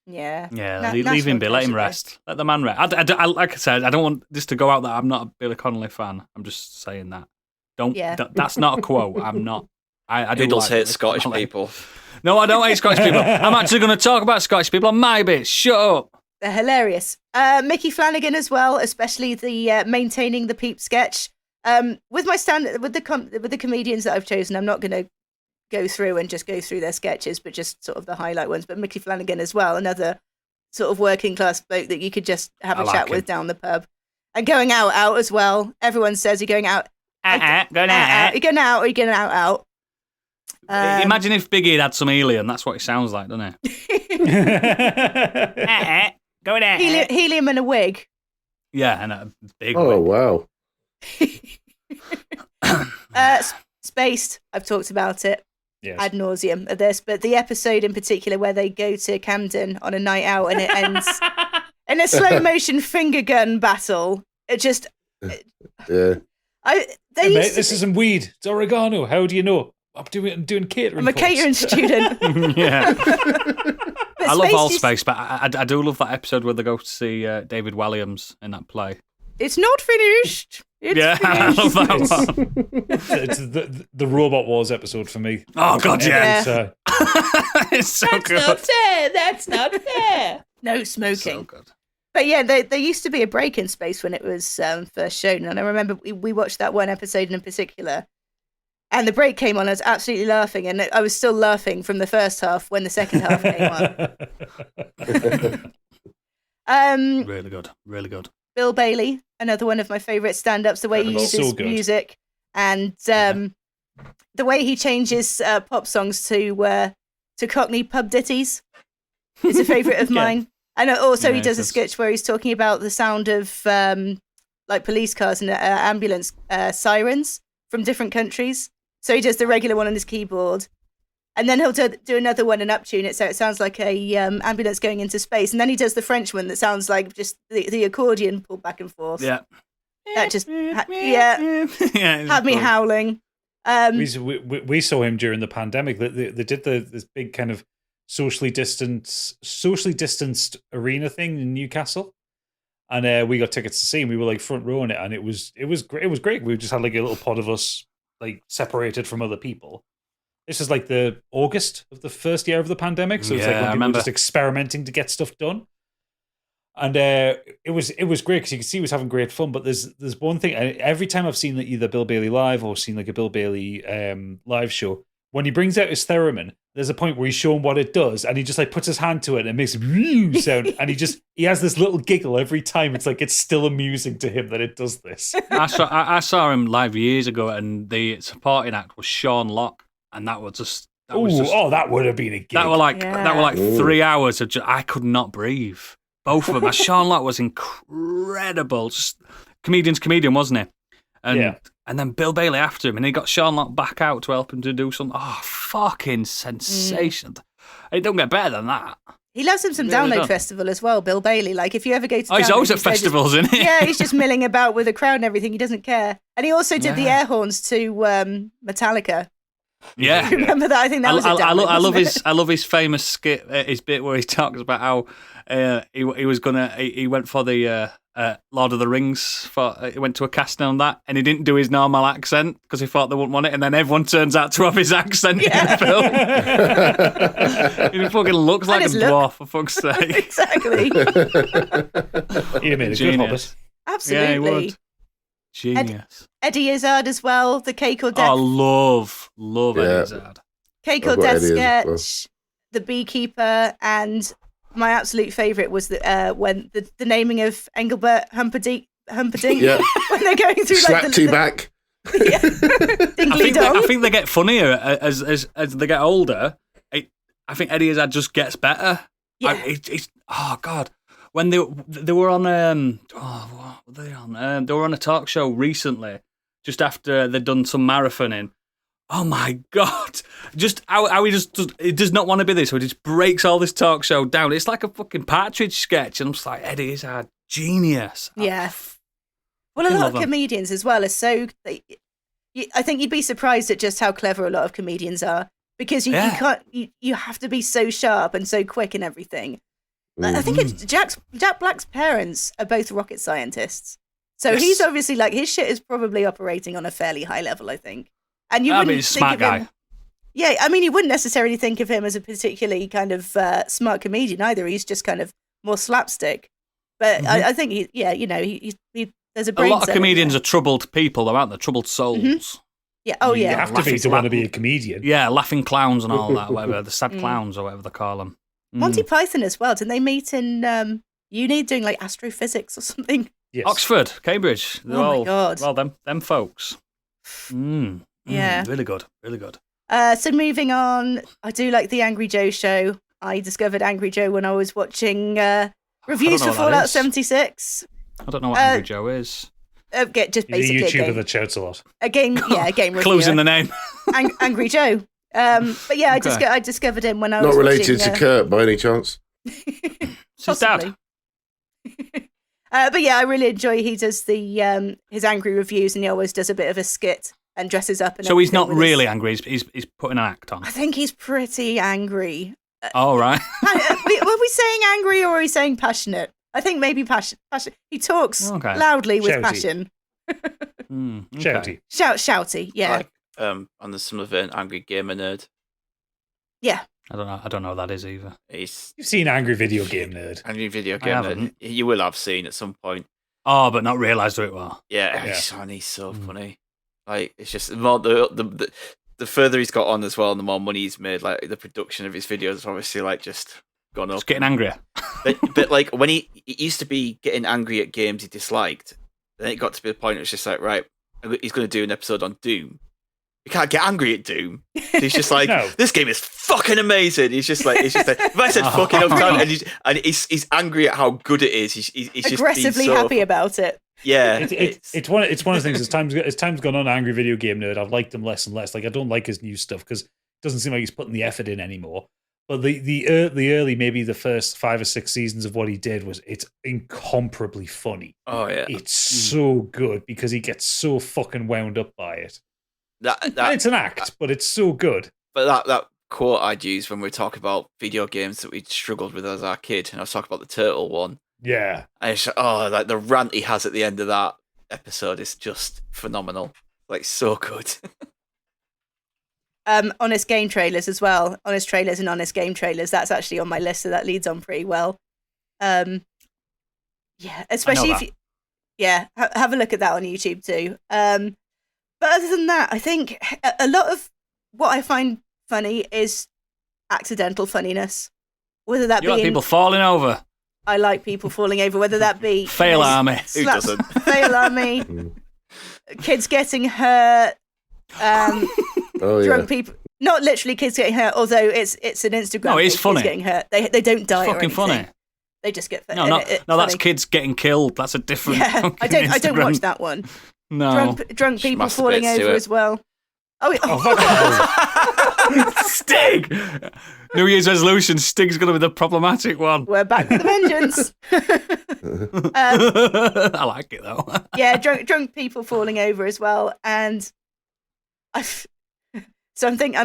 yeah. Yeah, Na- leave him be. national Let him treasure, rest. Let the man rest. I, like I said, I don't want this to go out that I'm not a Billy Connolly fan. I'm just saying that. Don't. Yeah. That's not a quote. I'm not. I do Noodles like hate Billy Scottish Connolly. people. No, I don't hate Scottish people. I'm actually going to talk about Scottish people on my bit. Shut up. They're hilarious. Mickey Flanagan as well, especially the maintaining the peep sketch. With the comedians that I've chosen, I'm not going to go through their sketches, but just sort of the highlight ones. But Mickey Flanagan as well, another sort of working class bloke that you could just have I a like chat him. with down the pub. And going out as well. Everyone says you're going out. Going out. You're going out. Or you're going out. Imagine if Biggie had some helium. That's what it sounds like, doesn't it? Going out. Helium and a wig. Yeah, and a big Oh, wig. wow. Spaced. I've talked about it Yes. ad nauseum of this, but the episode in particular where they go to Camden on a night out and it ends in a slow motion finger gun battle. It just, Yeah. they Hey, used mate, to this isn't weed. It's oregano. How do you know? I'm doing catering. I'm a catering student. Yeah. But I love Space all is- space, but I do love that episode where they go to see David Walliams in that play. It's not finished. It's Yeah, I finished. love that one. It's the Robot Wars episode for me. Oh, God, yeah. It's, It's so good. fair. That's not fair. No So smoking. good. But yeah, there used to be a break in space when it was first shown. And I remember we watched that one episode in particular. And the break came on, I was absolutely laughing. And I was still laughing from the first half when the second half came on. Really good. Really good. Bill Bailey, another one of my favourite stand-ups, the way he So uses good. music and the way he changes pop songs to Cockney pub ditties is a favourite of Yeah. mine. And also Yeah, he does it a does. sketch where he's talking about the sound of like police cars and ambulance sirens from different countries. So he does the regular one on his keyboard. And then he'll do another one and uptune it so it sounds like a ambulance going into space. And then he does the French one that sounds like just the accordion pulled back and forth. Yeah. That just yeah. had me howling. we saw him during the pandemic. They did this big kind of socially distanced arena thing in Newcastle, and we got tickets to see him. We were like front row in it, and it was great. It was great. We just had like a little pod of us like separated from other people. This is like the August of the first year of the pandemic, so it's like Yeah, I when people were remember. just experimenting to get stuff done. And it was great because you can see he was having great fun. But there's one thing. Every time I've seen either Bill Bailey live or seen like a Bill Bailey live show, when he brings out his theremin, there's a point where he's showing what it does, and he just like puts his hand to it and it makes a sound, and he has this little giggle every time. It's like it's still amusing to him that it does this. I saw him live years ago, and the supporting act was Sean Locke, and that was just that would have been a gig. that were like Ooh. 3 hours of I could not breathe. Both of them. Sean Locke was incredible. Just comedian, wasn't he? And then Bill Bailey after him, and he got Sean Locke back out to help him to do something. Oh, fucking sensation! It don't get better than that. He loves him some Really Download don't. Festival as well, Bill Bailey. Like, if you ever go to Oh, he's Download, always at he's there just- festivals, isn't he? Yeah, he's just milling about with the crowd and everything. He doesn't care. And he also did the Yeah. air horns to Metallica. Yeah. You remember that? I think that was a Download, wasn't it? I love his famous skit, his bit where he talks about how he went for the Lord of the Rings he went to a casting on that, and he didn't do his normal accent because he thought they wouldn't want it, and then everyone turns out to have his accent in the film. He fucking looks like a his look. dwarf, for fuck's sake. Exactly. He made a good Genius. Hobbit. Absolutely. Yeah, he would. Genius. Eddie Izzard as well, the Cake or Death, Oh, love Yeah. Eddie Izzard. Cake I've or got Death Eddie as well. sketch, the Beekeeper, and my absolute favourite was when the naming of Engelbert Humperdinck Yeah. when they're going through Slap like tea the back. yeah. Dinky Dong. I think they get funnier as they get older. I think Eddie Izzard just gets better. Yeah. Oh God, when they were on what were they on? They were on a talk show recently, just after they'd done some marathoning. Oh my God! Just how he he does not want to be this, so he just breaks all this talk show down. It's like a fucking Partridge sketch, and I'm just like, Eddie Izzard, genius. Yeah. Well, a fucking lot love of 'em. comedians as well are so. I think you'd be surprised at just how clever a lot of comedians are because you can't. You have to be so sharp and so quick and everything. Like, I think it's Jack Black's parents are both rocket scientists, so Yes. he's obviously like his shit is probably operating on a fairly high level. I think, and you I wouldn't mean, he's a think smart of guy. him. Yeah, I mean, you wouldn't necessarily think of him as a particularly kind of smart comedian either. He's just kind of more slapstick. But I think he there's a A brain lot of cell in comedians there. are troubled people, though, aren't they? Troubled souls. Yeah. Oh You yeah. have to be to want to be a comedian. Yeah, laughing clowns and all that, whatever. The sad clowns or whatever they call them. Monty Python as well. Didn't they meet in uni doing like astrophysics or something? Yes. Oxford, Cambridge. They're Oh my all, God. Well, them folks. Yeah. Really good. Really good. So moving on, I do like the Angry Joe show. I discovered Angry Joe when I was watching reviews know for what that Fallout is. 76. I don't know what Angry Joe is. Just He's a basically YouTuber that shouts a lot. a game reviewer. Clues in the name. Angry Joe. But yeah, Okay. I discovered him when I was Not related watching, to Kurt by any chance. It's his dad. But yeah, I really enjoy. He does the his angry reviews, and he always does a bit of a skit and dresses up. And so he's everything not with really his- angry. He's putting an act on. I think he's pretty angry. All right. Were we saying angry or are we saying passionate? I think maybe passion. He talks Okay. loudly with Shouty. passion. Shouty. Shouty, yeah. Like, on the similar vein, Angry Gamer Nerd. Yeah. I don't know what that is either. He's You've seen Angry Video Game Nerd. Angry Video I Gamer Nerd. haven't. You will have seen at some point. Oh, but not realised who it was. Yeah, Yeah. he's so funny. Like, it's just the more the further he's got on as well, and the more money he's made. Like, the production of his videos is obviously like just gone up. Just getting angrier. But like when he used to be getting angry at games he disliked, then it got to be the point it was just like, right, he's going to do an episode on Doom. You can't get angry at Doom. So he's just like, No. this game is fucking amazing. He's just like, if I said fucking enough time, and he's angry at how good it is. He's just Aggressively being so, happy about it. Yeah, It's one of those things. As time's gone on, Angry Video Game Nerd, I've liked him less and less. Like, I don't like his new stuff because it doesn't seem like he's putting the effort in anymore. But the early, maybe the first 5 or 6 seasons of what he did it's incomparably funny. Oh yeah, It's so good because he gets so fucking wound up by it. that And it's an act, but it's so good. But that quote I'd use when we talk about video games that we struggled with as our kid, and I was talking about the turtle one. Yeah. And it's like the rant he has at the end of that episode is just phenomenal. Like, so good. Honest game trailers as well. Honest trailers and honest game trailers. That's actually on my list, so that leads on pretty well. Yeah, especially if have a look at that on YouTube too. But other than that, I think a lot of what I find funny is accidental funniness. Whether that You be like people falling over. I like people falling over. Whether that be Fail army. Who doesn't? fail army, kids getting hurt. Drunk people, not literally kids getting hurt, although it's an Instagram. No, it's kids funny. getting hurt. They don't die. It's or fucking anything. funny. They just get No, funny. that's kids getting killed. That's a different. Yeah, I don't Instagram. watch that one. No. Drunk people masturbates falling to over it. as well. Stig. New Year's resolution. Stig's going to be the problematic one. We're back with a vengeance. I like it though. Yeah, drunk people falling over as well, and I'm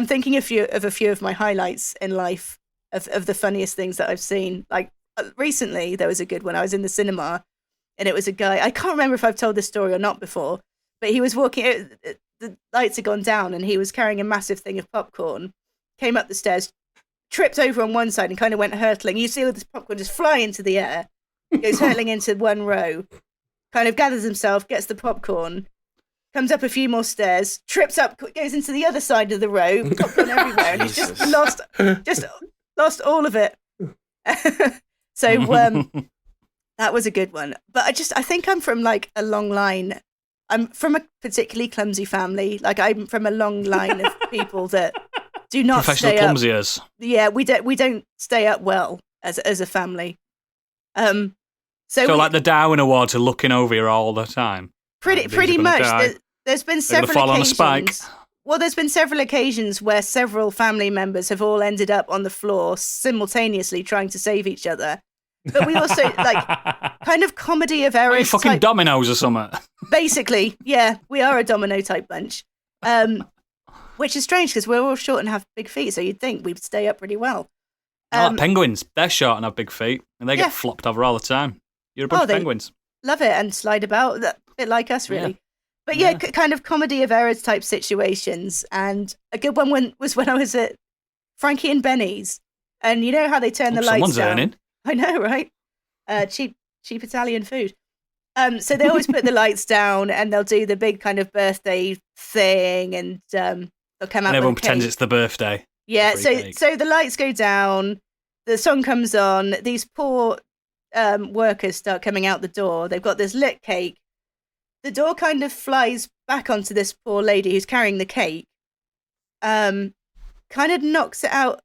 thinking of a few of my highlights in life of the funniest things that I've seen. Like recently, there was a good one. I was in the cinema, and it was a guy. I can't remember if I've told this story or not before, but he was walking. The lights had gone down, and he was carrying a massive thing of popcorn. Came up the stairs, tripped over on one side, and kind of went hurtling. You see all this popcorn just fly into the air. Goes hurtling into one row, kind of gathers himself, gets the popcorn, comes up a few more stairs, trips up, goes into the other side of the row, popcorn everywhere, and he's just lost all of it. So that was a good one. But I think I'm from like a long line. I'm from a particularly clumsy family. Like I'm from a long line of people that do not Professional stay up. clumsiers. Yeah, we don't stay up well as a family. So like the Darwin Awards are looking over you all the time. Pretty much. There's been They're gonna several fall on a occasions. spike. Well, there's been several occasions where several family members have all ended up on the floor simultaneously trying to save each other. But we also like kind of comedy of What are you errors. fucking type- dominoes or something? Basically, yeah, we are a domino type bunch. Which is strange because we're all short and have big feet, so you'd think we'd stay up pretty well. Like penguins. They're short and have big feet, and they Yeah. get flopped over all the time. You're a bunch of penguins. Love it and slide about, a bit like us, really. Yeah. But yeah, kind of comedy of errors type situations. And a good one was when I was at Frankie and Benny's, and you know how they turn the lights Someone's down. earning. I know, right? Cheap Italian food. So they always put the lights down, and they'll do the big kind of birthday thing, and they'll come out. And everyone with a pretends cake. it's the birthday. Yeah, Free so cake. so the lights go down, the song comes on, these poor workers start coming out the door. They've got this lit cake. The door kind of flies back onto this poor lady who's carrying the cake. Kind of knocks it out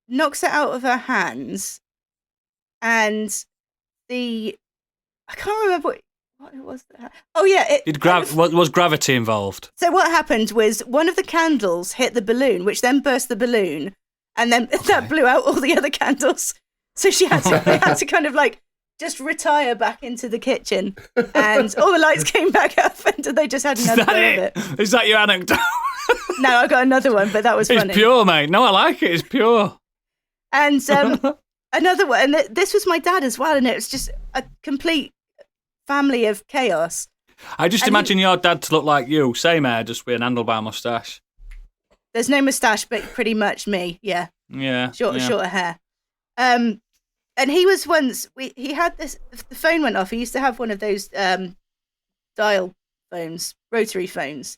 of her hands. And I can't remember what it was. Oh yeah, Was gravity involved? So what happened was one of the candles hit the balloon, which then burst the balloon, and then that blew out all the other candles. So they had to kind of like just retire back into the kitchen, and all the lights came back up, and they just had another go of it. Is that your anecdote? No, I got another one, but that was funny. It's pure, mate. No, I like it. It's pure. And another one, and this was my dad as well, and it was just a complete family of chaos. I just imagine your dad to look like you, same hair, just with an handlebar moustache. There's no moustache, but pretty much me, yeah. Yeah. Shorter hair. And he was once, he had this, the phone went off. He used to have one of those dial phones, rotary phones.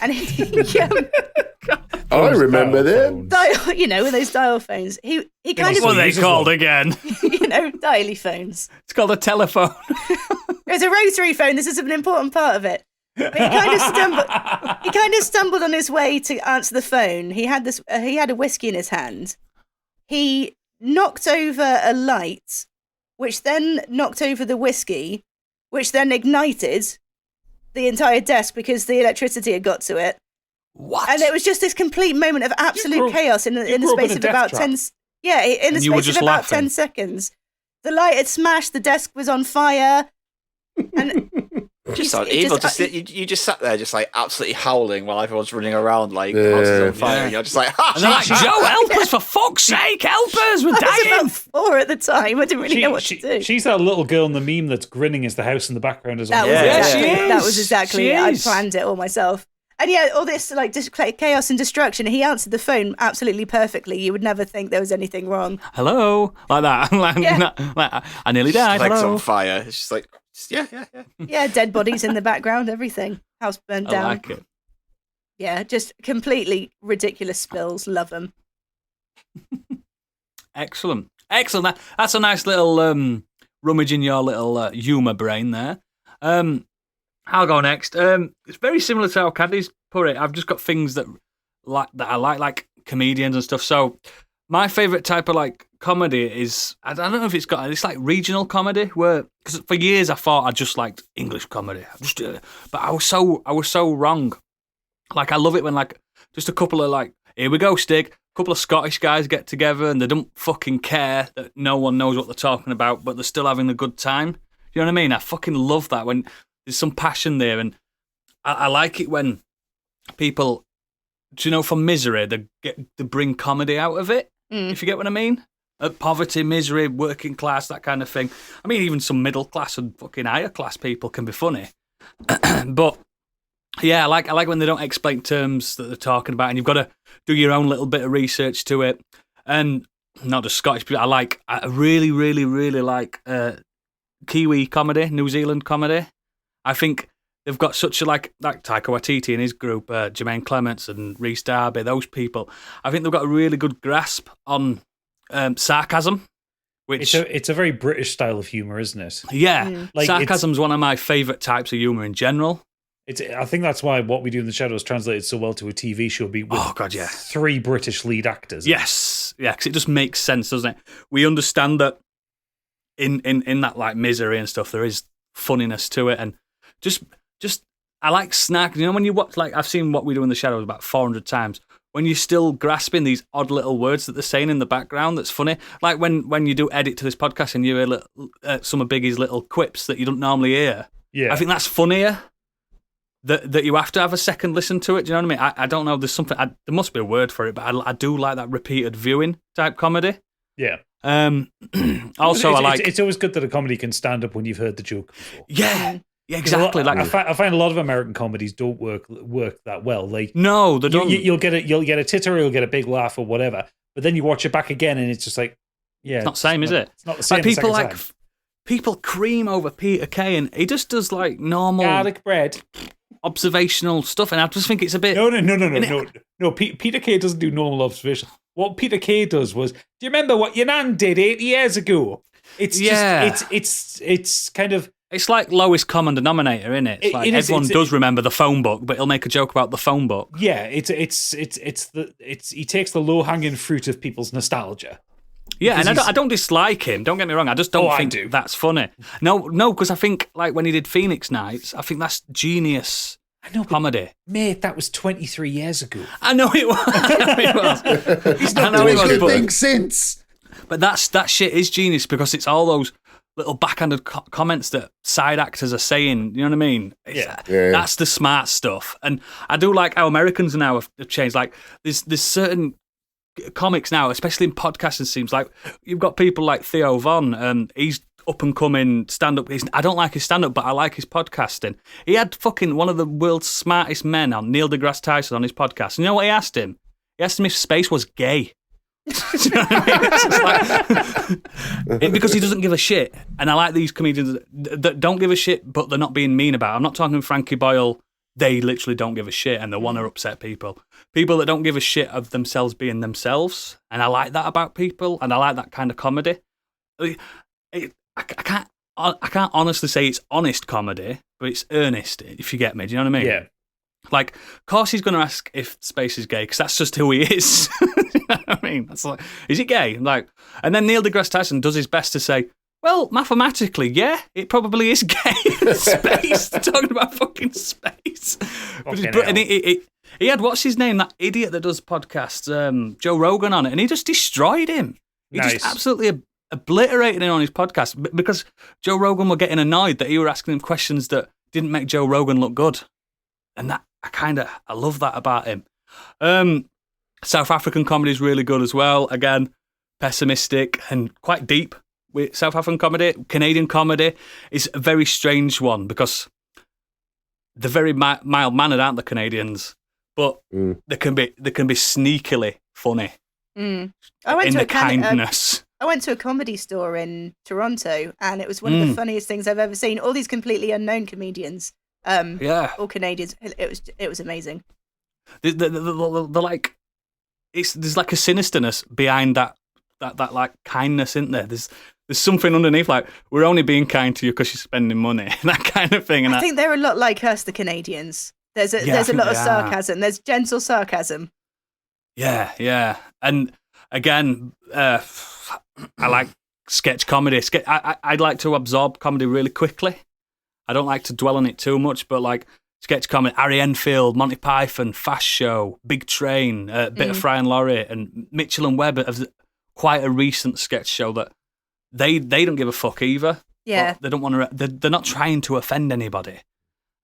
And I remember them. Dial, you know, with those dial phones. He kind of. What are they called again? You know, dialy phones. It's called a telephone. It's a rotary phone. This is an important part of it. But he kind of stumbled on his way to answer the phone. He had a whiskey in his hand. He knocked over a light, which then knocked over the whiskey, which then ignited the entire desk because the electricity had got to it. What? And it was just this complete moment of absolute chaos in the space of about 10. Yeah, in the space of about 10 seconds. The light had smashed. The desk was on fire. And just sound evil. You just sat there, just like absolutely howling while everyone's running around like houses on fire. And you're just like, and they're like, Joe, help us for fuck's sake, help us, we're dying. I was about 4 at the time. I didn't really know what to do. She's that little girl in the meme that's grinning as the house in the background is on. That was exactly it. I planned it all myself. And yeah, all this like chaos and destruction. He answered the phone absolutely perfectly. You would never think there was anything wrong. Hello, like that. like, I nearly died. Legs Hello. on fire. It's just like, yeah. Yeah, dead bodies in the background. Everything. House burned down. I like it. Yeah, just completely ridiculous spills. Love them. Excellent. That's a nice little rummage in your little humour brain there. I'll go next. It's very similar to how Caddy's put it. I've just got things that I like comedians and stuff. So my favourite type of like comedy is, I don't know if it's like regional comedy, where, because for years I thought I just liked English comedy. But I was so wrong. Like I love it when like just a couple of like, here we go, Stig, a couple of Scottish guys get together and they don't fucking care that no one knows what they're talking about, but they're still having a good time. You know what I mean? I fucking love that when there's some passion there, and I like it when people, do you know, from misery, they bring comedy out of it, if you get what I mean? Poverty, misery, working class, that kind of thing. I mean, even some middle class and fucking higher class people can be funny. But yeah, I like when they don't explain terms that they're talking about, and you've got to do your own little bit of research to it. And not just Scottish, but I really, really, really like Kiwi comedy, New Zealand comedy. I think they've got such a like Taika Waititi and his group, Jermaine Clements and Rhys Darby, those people. I think they've got a really good grasp on sarcasm. Which it's a very British style of humour, isn't it? Yeah, like sarcasm's one of my favourite types of humour in general. I think that's why What We Do in the Shadows translated so well to a TV show. With 3 British lead actors. Yes, yeah, because it just makes sense, doesn't it? We understand that in that like misery and stuff, there is funniness to it, and just I like snark. You know, when you watch, like, I've seen What We Do in the Shadows about 400 times. When you're still grasping these odd little words that they're saying in the background, that's funny. Like when you do edit to this podcast and you hear some of Biggie's little quips that you don't normally hear. Yeah, I think that's funnier. That you have to have a second listen to it. Do you know what I mean? I don't know. There's something. There must be a word for it, but I do like that repeated viewing type comedy. Yeah. Also, it's always good that a comedy can stand up when you've heard the joke before. Yeah, exactly. I find a lot of American comedies don't work that well. Like, no, they don't. You'll get a titter, or you'll get a big laugh, or whatever. But then you watch it back again, and it's just like, yeah, it's not the same, is it? It's not the same. Like people cream over Peter Kay, and he just does like normal garlic bread, observational stuff, and I just think it's a bit. No. Peter Kay doesn't do normal observation. What Peter Kay does was, do you remember what your nan did 80 years ago? It's kind of. It's like lowest common denominator, isn't it? It's like everyone does remember the phone book, but he'll make a joke about the phone book. Yeah, he takes the low hanging fruit of people's nostalgia. Yeah, and I don't dislike him. Don't get me wrong. I just don't think that's funny. No, because I think like when he did Phoenix Nights, I think that's genius. I know, comedy. Mate, that was 23 years ago. I know it was. He's not doing good things since. But that shit is genius because it's all those little backhanded comments that side actors are saying. You know what I mean? That's the smart stuff. And I do like how Americans now have changed. Like there's certain comics now, especially in podcasting, seems like you've got people like Theo Von. He's up and coming stand up. I don't like his stand up, but I like his podcasting. He had fucking one of the world's smartest men on, Neil deGrasse Tyson, on his podcast. And you know what he asked him? He asked him if space was gay. Do you know what I mean? It's just like, because he doesn't give a shit. And I like these comedians that don't give a shit, but they're not being mean about it. I'm not talking Frankie Boyle. They literally don't give a shit and they want to upset people. People that don't give a shit of themselves being themselves. And I like that about people. And I like that kind of comedy. I can't honestly say it's honest comedy, but it's earnest, if you get me. Do you know what I mean? Yeah. Like, of course he's going to ask if space is gay, because that's just who he is. You know what I mean? That's like, is it gay? Like, and then Neil deGrasse Tyson does his best to say, well, mathematically, yeah, it probably is gay. Space. They're talking about fucking space. And he had, what's his name, that idiot that does podcasts, Joe Rogan on it, and he just destroyed him. He just absolutely obliterated him on his podcast because Joe Rogan were getting annoyed that he were asking him questions that didn't make Joe Rogan look good. And that I love that about him. South African comedy is really good as well. Again, pessimistic and quite deep with South African comedy. Canadian comedy is a very strange one because they're very mild-mannered, aren't the Canadians? But they can be sneakily funny. Mm. Kindness. I went to a comedy store in Toronto, and it was one of the funniest things I've ever seen. All these completely unknown comedians, all Canadians. It was amazing. They're like, there's like a sinisterness behind that like kindness, isn't there? There's something underneath, like we're only being kind to you because you're spending money, that kind of thing. And I think they're a lot like us, the Canadians. There's a lot of sarcasm. There's gentle sarcasm. Yeah. And again, I like sketch comedy. I'd like to absorb comedy really quickly. I don't like to dwell on it too much, but like sketch comedy, Harry Enfield, Monty Python, Fast Show, Big Train, a bit of Fry and Laurie, and Mitchell and Webb have quite a recent sketch show that they don't give a fuck either. Yeah, they don't want to. They're not trying to offend anybody.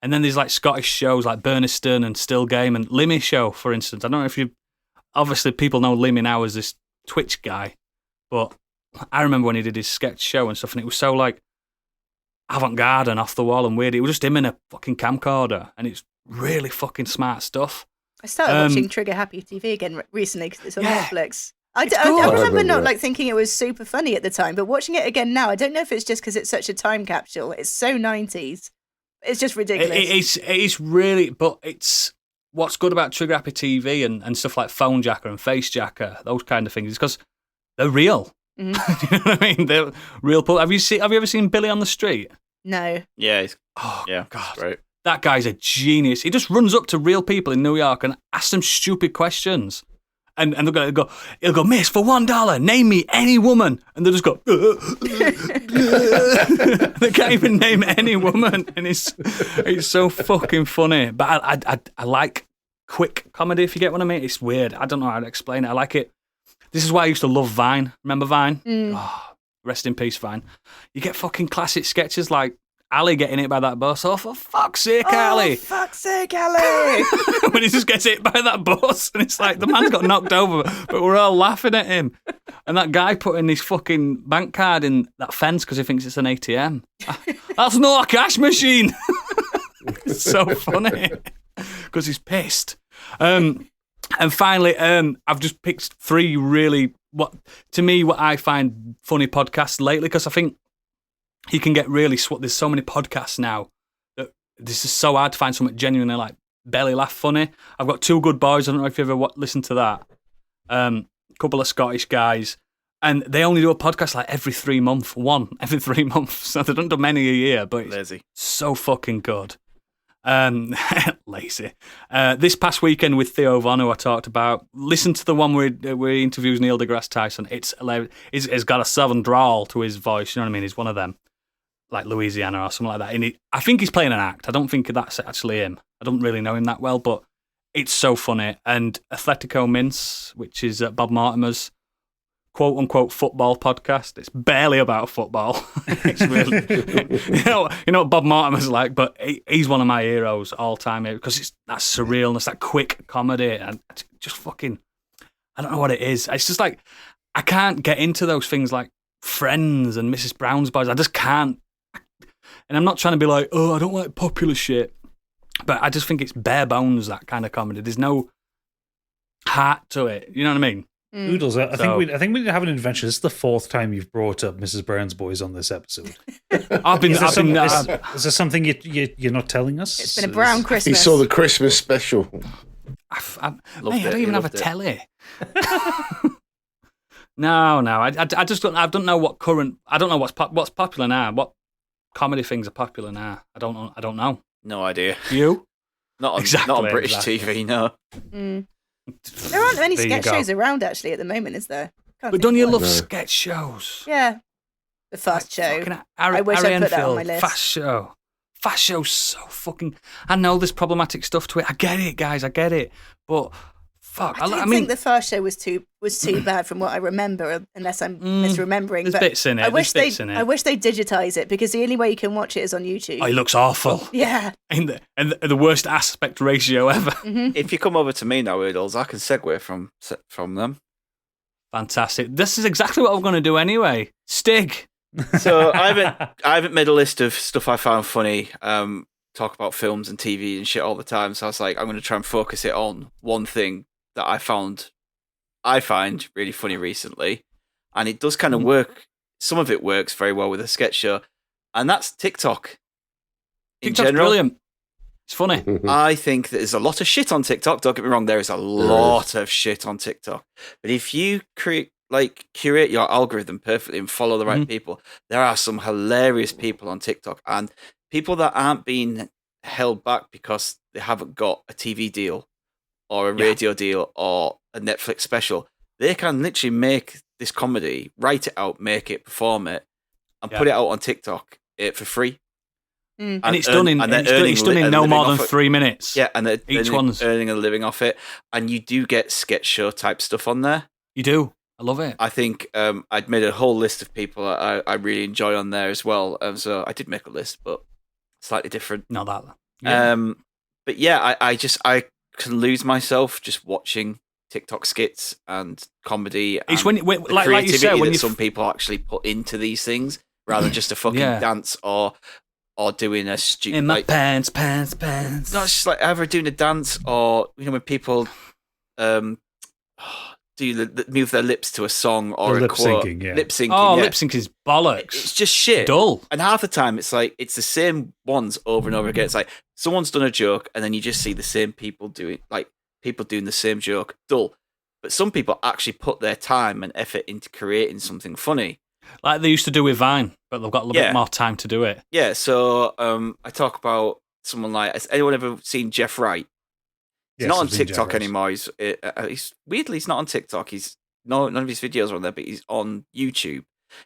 And then there's like Scottish shows like Burniston and Still Game and Limmy Show, for instance. I don't know if you. Obviously, people know Limmy now as this Twitch guy, but I remember when he did his sketch show and stuff, and it was so like avant-garde and off the wall and weird. It was just him in a fucking camcorder, and it's really fucking smart stuff. I started watching Trigger Happy TV again recently because it's on Netflix. I remember not like thinking it was super funny at the time, but watching it again now, I don't know if it's just because it's such a time capsule. It's so 90s. It's just ridiculous. It is really, but it's what's good about Trigger Happy TV and stuff like Phone Jacker and Face Jacker, those kind of things, is because they're real. Mm-hmm. You know what I mean? They're real. Have you ever seen Billy on the Street? No. Yeah. God, right. That guy's a genius. He just runs up to real people in New York and asks them stupid questions. And they're going to go, he'll go, miss, for $1, name me any woman. And they'll just go, they can't even name any woman. And it's so fucking funny. But I like quick comedy, if you get what I mean. It's weird. I don't know how to explain it. I like it. This is why I used to love Vine. Remember Vine? Oh, rest in peace, Vine. You get fucking classic sketches like Ali getting hit by that bus. Oh, for fuck's sake, Ali. For fuck's sake, Ali. When he just gets hit by that bus, and it's like the man's got knocked over, but we're all laughing at him. And that guy putting his fucking bank card in that fence because he thinks it's an ATM. That's not a cash machine. It's so funny because he's pissed. And finally, I've just picked 3 really, what I find funny podcasts lately, because I think he can get really there's so many podcasts now that this is so hard to find something genuinely like belly laugh funny. I've got 2 Good Boys. I don't know if you ever listened to that. A couple of Scottish guys, and they only do a podcast like every 3 months. One every 3 months, so they don't do many a year. But it's lazy. So fucking good. Lazy. This past weekend with Theo Von, who I talked about, listen to the one where he interviews Neil deGrasse Tyson. It's hilarious. He's got a southern drawl to his voice. You know what I mean? He's one of them, like Louisiana or something like that. And I think he's playing an act. I don't think that's actually him. I don't really know him that well, but it's so funny. And Athletico Mince, which is Bob Mortimer's quote unquote football podcast. It's barely about football. It's really, you know what Bob Mortimer's like, but he's one of my heroes all time because it's that surrealness, that quick comedy, and just fucking, I don't know what it is. It's just like I can't get into those things like Friends and Mrs. Brown's Boys. I just can't. And I'm not trying to be like, oh, I don't like popular shit, but I just think it's bare bones, that kind of comedy. There's no heart to it. You know what I mean? Oodles, I think we need to have an adventure. This is the 4th time you've brought up Mrs. Brown's Boys on this episode. Is there something you're not telling us? It's been a brown Christmas. He saw the Christmas special. I don't even have a telly. No, I just don't. I don't know what current. I don't know what's popular now. What comedy things are popular now? I don't know. No idea. You? Not on British TV. No. There aren't many sketch shows around actually at the moment, is there? But don't you love sketch shows? Yeah. The Fast Show. I wish I put that on my list. Fast Show. Fast Show's so fucking... I know there's problematic stuff to it. I get it, guys. I get it. But fuck. I think the Fast Show was too bad from what I remember, unless I'm misremembering. There's bits in it. I wish they digitize it, because the only way you can watch it is on YouTube. Oh, it looks awful. Yeah. And the worst aspect ratio ever. Mm-hmm. If you come over to me now, Oodles, I can segue from them. Fantastic. This is exactly what we're going to do anyway. Stig. So I haven't made a list of stuff I found funny. Talk about films and TV and shit all the time. So I was like, I'm going to try and focus it on one thing that I find really funny recently, and it does kind of work. Some of it works very well with a sketch show, and that's TikTok. In TikTok's general, brilliant. It's funny. I think there's a lot of shit on TikTok. Don't get me wrong, there is a lot of shit on TikTok. But if you curate your algorithm perfectly and follow the right people, there are some hilarious people on TikTok, and people that aren't being held back because they haven't got a TV deal or a radio deal or a Netflix special. They can literally make this comedy, write it out, make it, perform it, and put it out on TikTok for free. And it's done in no more than 3 minutes. Yeah, and each one's earning a living off it. And you do get sketch show type stuff on there. You do. I love it. I think I'd made a whole list of people I really enjoy on there as well. So I did make a list, but slightly different. Not that. Yeah. But yeah, I can lose myself just watching TikTok skits and comedy. It's and when the like creativity you said, when that some people actually put into these things, rather than just a fucking dance or doing a stupid in my like, pants. No, it's just like ever doing a dance, or when people move their lips to a song or a lip quote. syncing, yeah. Lip syncing. Oh, yeah. lip sync is bollocks. It's just shit. Dull. And half the time, it's like it's the same ones over and over again. It's like someone's done a joke, and then you just see the same people doing the same joke. Dull. But some people actually put their time and effort into creating something funny, like they used to do with Vine, but they've got a little bit more time to do it. Yeah. So I talk about someone like, has anyone ever seen Jeff Wright? He's not on TikTok anymore. He's weirdly, he's not on TikTok. None of his videos are on there, but he's on YouTube.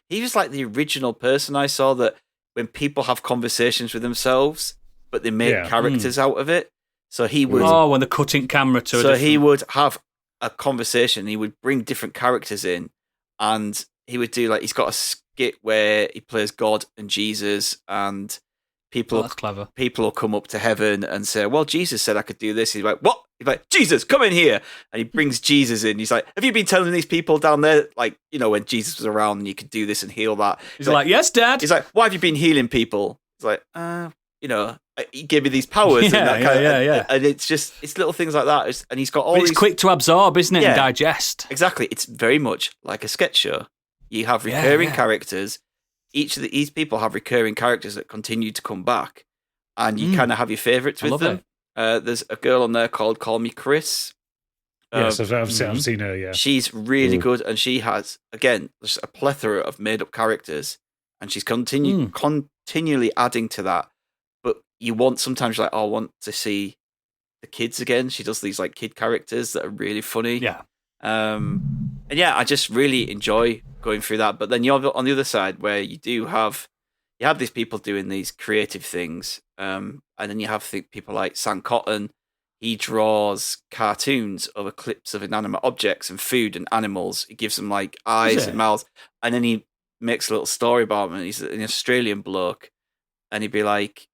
He was like the original person I saw that when people have conversations with themselves, but they make characters out of it. So he would. Oh, when they're cutting camera to. So he would have a conversation. He would bring different characters in, and he would do he's got a skit where he plays God and Jesus, and that's clever. People will come up to heaven and say, well, Jesus said I could do this. He's like, what? He's like, Jesus, come in here. And he brings Jesus in. He's like, have you been telling these people down there, when Jesus was around and you could do this and heal that? He's like, yes, Dad. He's like, why have you been healing people? He's like, he gave me these powers. And it's just, it's little things like that. And he's got all It's quick to absorb, isn't it, and digest. Exactly. It's very much like a sketch show. You have recurring characters. Each of these people have recurring characters that continue to come back, and you kind of have your favourites with them. There's a girl on there called Call Me Chris. Yes, I've seen her, yeah. She's really good, and she has, again, just a plethora of made-up characters, and she's continually adding to that. But you want, sometimes you're like, I want to see the kids again. She does these kid characters that are really funny. Yeah. And yeah, I just really enjoy going through that. But then you're on the other side where you have these people doing these creative things, and then you have people like Sam Cotton. he draws cartoons over clips of inanimate objects and food and animals. He gives them like eyes and mouths, and then he makes a little story about him. And he's an Australian bloke, and he'd be like,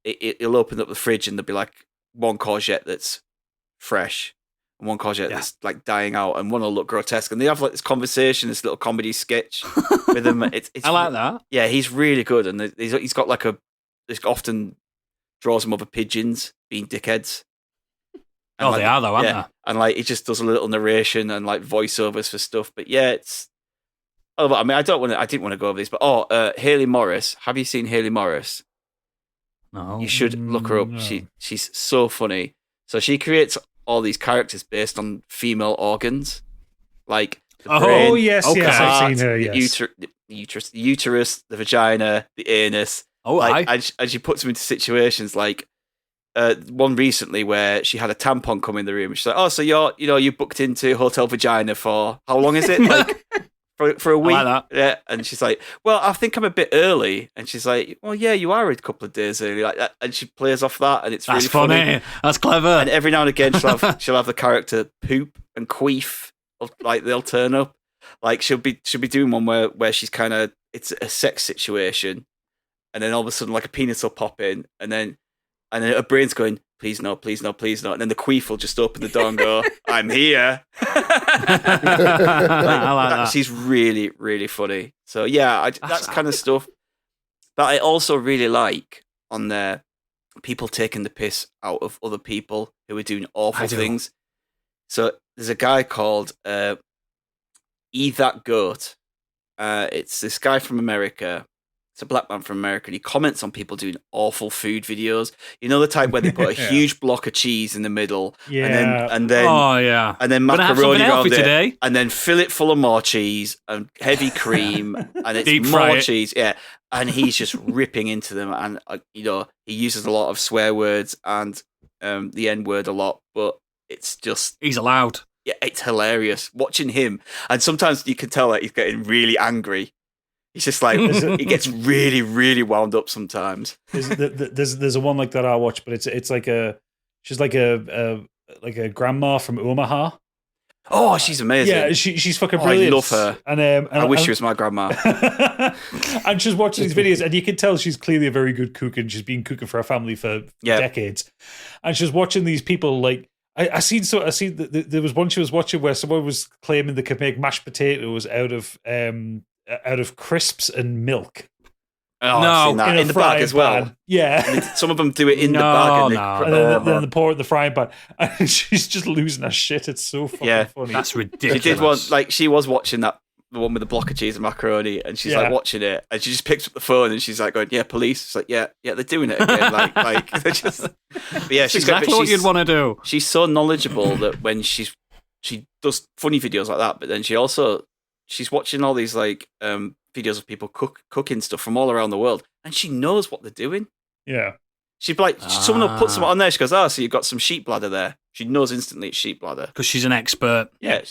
he'll open up the fridge and there'll be like one courgette that's fresh and one courgette that's like dying out, and one will look grotesque. And they have like this conversation, this little comedy sketch with him. It's I like that. Yeah, he's really good, and he's got like this often draws him over pigeons being dickheads. And they are though, aren't they? And like he just does a little narration and like voiceovers for stuff. But yeah, it's. Oh, I mean, I didn't want to go over this, but Haley Morris. Have you seen Haley Morris? No. You should look her up. No. She's so funny. So she creates all these characters based on female organs, like the brain, yes, the yes, heart, I've seen her. Yes, the uterus, the vagina, the anus. Oh, like, and she puts them into situations like one recently where she had a tampon come in the room. She's like, "Oh, so you booked into Hotel Vagina for how long is it? Like for a week?" I like that. Yeah, and she's like, "Well, I think I'm a bit early." And she's like, "Well, yeah, you are a couple of days early." Like that, and she plays off that, and it's That's really funny. funny. That's clever. And every now and again, she'll have the character poop and queef, like they'll turn up. Like she'll be doing one where she's kind of, it's a sex situation, and then all of a sudden like a penis will pop in, and then her brain's going, "Please no, please no, please no," and then the queef will just open the door and go, "I'm here." I like that. She's really, really funny. So yeah, that's kind of stuff. But I also really like on there people taking the piss out of other people who are doing awful things. So there's a guy called Eat That Goat. It's this guy from America. It's a black man from America, and he comments on people doing awful food videos. You know, the type where they put a huge block of cheese in the middle, and then oh yeah, and then Gonna have macaroni something around healthy it, today. and then fill it full of more cheese and heavy cream, and it's Deep fry more it. cheese. Yeah, and he's just ripping into them, and he uses a lot of swear words and the N word a lot, but it's just He's allowed. yeah, it's hilarious watching him. And sometimes you can tell that he's getting really angry. He's just like he gets really, really wound up sometimes. there's a one like that I watch, but it's like she's like a grandma from Omaha. Oh, she's amazing. Yeah, she's fucking I brilliant. love her. And I wish she was my grandma. And she's watching these videos, and you can tell she's clearly a very good cook, and she's been cooking for her family for decades. And she's watching these people like. I seen there was one she was watching where someone was claiming they could make mashed potatoes out of crisps and milk. Oh, No, I've seen that in the bag as well. Pan. Yeah. I mean, some of them do it in the No, bag, no. And then they pour it in the frying pan, and she's just losing her shit. It's so fucking funny. That's she ridiculous. did one like she was watching the one with the block of cheese and macaroni, and she's like watching it, and she just picks up the phone and she's like going, "Yeah, police." It's like, yeah, they're doing it again. like they're just. But yeah, That's exactly what you'd want to do. She's so knowledgeable that when she does funny videos like that, but then she's watching all these like videos of people cooking stuff from all around the world, and she knows what they're doing. Yeah. She'd be like, someone will put something on there. She goes, "Oh, so you've got some sheep bladder there." She knows instantly it's sheep bladder. Because she's an expert. Yeah,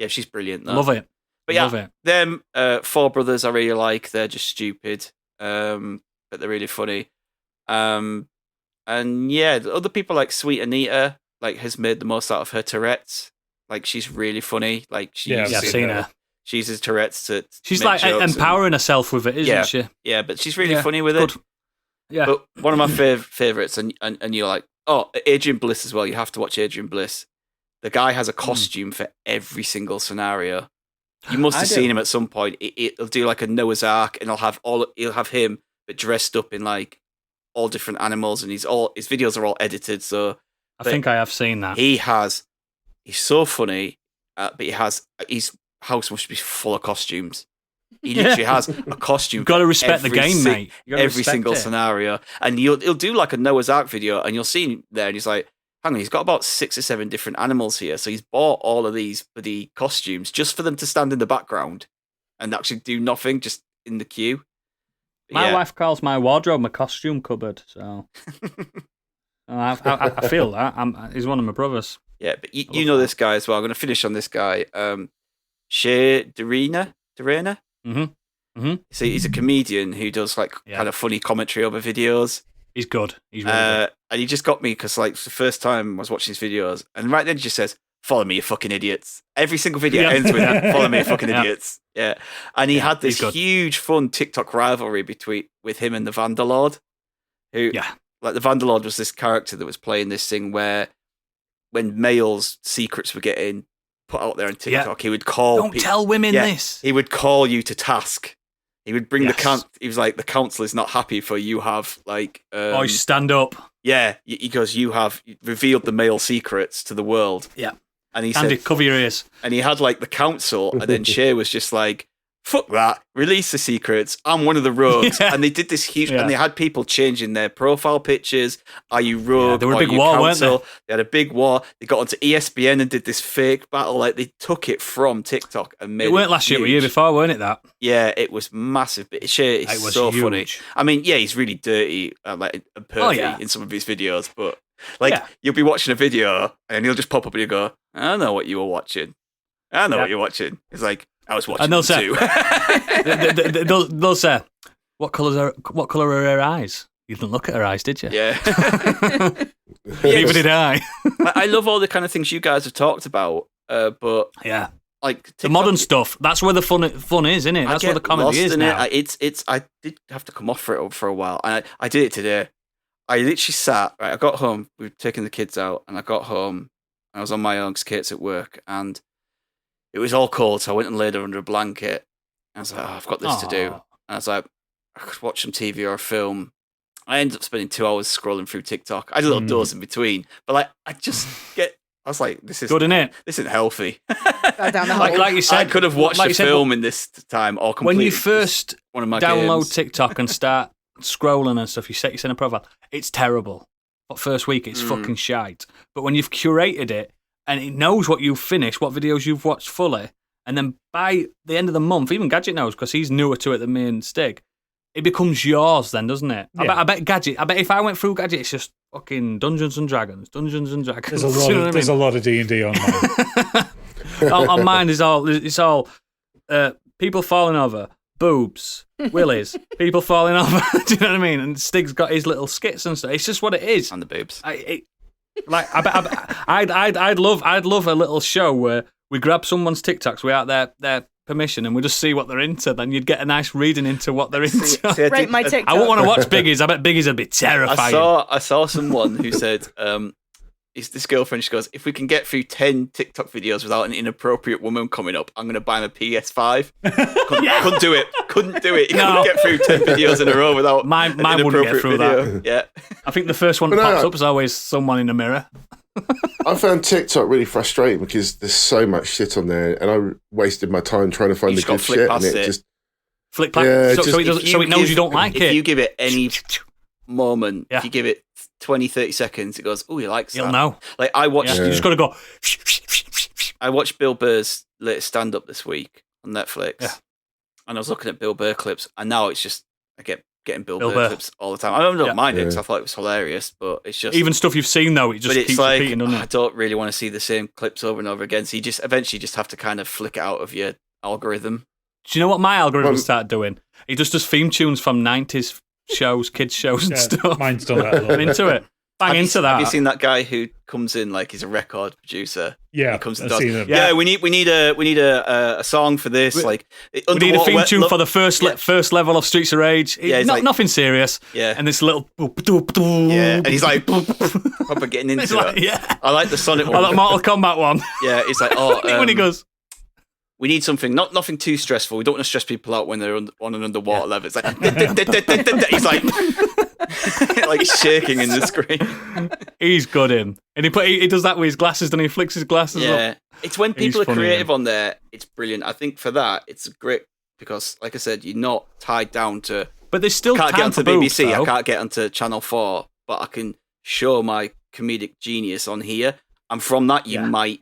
she's brilliant. Though. Love it. But yeah, Love it. them four brothers I really like. They're just stupid, but they're really funny. And yeah, the other people like Sweet Anita, like has made the most out of her Tourette's. Like she's really funny. Like I've seen her. She uses Tourette's to. She's make like jokes empowering herself with it, isn't yeah, she? Yeah, but she's really funny with it. Good. Yeah. But one of my favorites, and you're like, oh, Adrian Bliss as well. You have to watch Adrian Bliss. The guy has a costume for every single scenario. You must have seen him at some point. He'll do like a Noah's Ark, and he'll have him, but dressed up in like all different animals, and his videos are all edited. So I think I have seen that. He's so funny, but his house must be full of costumes. He literally has a costume. You've got to respect the game, mate. Every single scenario, and he'll do like a Noah's Ark video, and you'll see him there, and he's like, hang on, he's got about 6 or 7 different animals here. So he's bought all of these bloody costumes just for them to stand in the background and actually do nothing, just in the queue. But my wife calls my wardrobe my costume cupboard. So I feel that. He's one of my brothers. Yeah, but you know this guy as well. I'm going to finish on this guy. Shea Derena. Mm-hmm. So he's a comedian who does like kind of funny commentary over videos. He's good. He's really good. And he just got me because, like, it's the first time I was watching his videos, and right then he just says, "Follow me, you fucking idiots." Every single video ends with "Follow me, you fucking idiots." Yeah, and he had this huge, fun TikTok rivalry with him and the Vanderlord. Who, like, the Vanderlord was this character that was playing this thing where, when males' secrets were getting put out there on TikTok, he would call. Don't tell women this. He would call you to task. He would bring he was like, the council is not happy for you have, like... boys, stand up. Yeah, he goes, you have revealed the male secrets to the world. Yeah. And he Andy, said... cover your ears. And he had, like, the council, and then Shay was just like, fuck that, release the secrets, I'm one of the rogues. And they did this huge... And they had people changing their profile pictures. Are you rogue? There were a big war, weren't they? They had a big war. They got onto ESPN and did this fake battle. Like, they took it from TikTok and made it weren't last year, but year before, weren't it, that? Yeah, it was massive. But Shay is so funny. I mean, yeah, he's really dirty and pervy in some of his videos, but like you'll be watching a video and he'll just pop up and you go, I know what you were watching. I know what you're watching. It's like, I was watching it too. They'll say, what colour are her eyes? You didn't look at her eyes, did you? Yeah. Neither did I. I love all the kind of things you guys have talked about, but like TikTok, the modern stuff. That's where the fun is, isn't it? That's where the comedy is now. It's. I did have to come off for a while, and I did it today. I literally sat. Right, I got home. We were taking the kids out, and I got home. And I was on my own because Kate's at work, and it was all cold, so I went and laid her under a blanket. And I was like, I've got this to do. And I was like, I could watch some TV or a film. I ended up spending 2 hours scrolling through TikTok. I had a little dose in between, but like I was like, this is good, isn't it? This isn't healthy. Down the hole. Like you said, I could have watched a film in this time or completed when you first one of my download games. TikTok and start scrolling and stuff, you set your profile. It's terrible. But first week, it's fucking shite. But when you've curated it and it knows what you've finished, what videos you've watched fully, and then by the end of the month, even Gadget knows because he's newer to it than me and Stig. It becomes yours then, doesn't it? Yeah. I bet Gadget. I bet if I went through Gadget, it's just fucking Dungeons and Dragons. There's a lot of D&D on mine. on mine is all. It's all people falling over, boobs, willies, people falling over. Do you know what I mean? And Stig's got his little skits and stuff. It's just what it is. And the boobs. I'd love a little show where we grab someone's TikToks without their permission and we just see what they're into. Then you'd get a nice reading into what they're into. Rate my TikTok. I wouldn't want to watch Biggies. I bet Biggies would be terrifying. I saw someone who said, this girlfriend, she goes, if we can get through 10 TikTok videos without an inappropriate woman coming up, I'm going to buy him a PS5. Couldn't do it. Couldn't get through 10 videos in a row without mine an wouldn't get through video. that. Yeah. I think the first one that pops up is always someone in a mirror. I found TikTok really frustrating because there's so much shit on there, and I wasted my time trying to find the good shit, and it just flick past. So it knows you don't like it. If you give it any moment, if you give it 20, 30 seconds, it goes, oh, he likes He'll that. know. Like I watched. You just got to go. I watched Bill Burr's latest stand-up this week on Netflix, and I was looking at Bill Burr clips, and now it's just I get getting Bill Burr clips all the time. I don't mind it because I thought it was hilarious, but it's just even stuff you've seen though. It just keeps like, repeating, doesn't it? I don't really want to see the same clips over and over again. So you just eventually just have to kind of flick it out of your algorithm. Do you know what my algorithm started doing? It just does theme tunes from 90s shows, kids shows and stuff. Mine's done that a little I'm into it. Bang into that. Have you seen that guy who comes in like he's a record producer? Yeah, he comes and I've does. seen him. Yeah, we need a song for this. We need a theme tune for the first level of Streets of Rage. Nothing serious. Yeah, and this little and he's like proper getting into it. Yeah, I like the Sonic one. I like the Mortal Kombat one. Yeah, it's like when he goes. We need something, nothing too stressful. We don't want to stress people out when they're on an underwater level. It's like he's like shaking in the screen. He's got him, and he does that with his glasses, and he flicks his glasses up. It's when people are creative on there. It's brilliant. I think for that, it's great because, like I said, you're not tied down to. But there's still can't get onto BBC. Though. I can't get onto Channel 4, but I can show my comedic genius on here, and from that, you might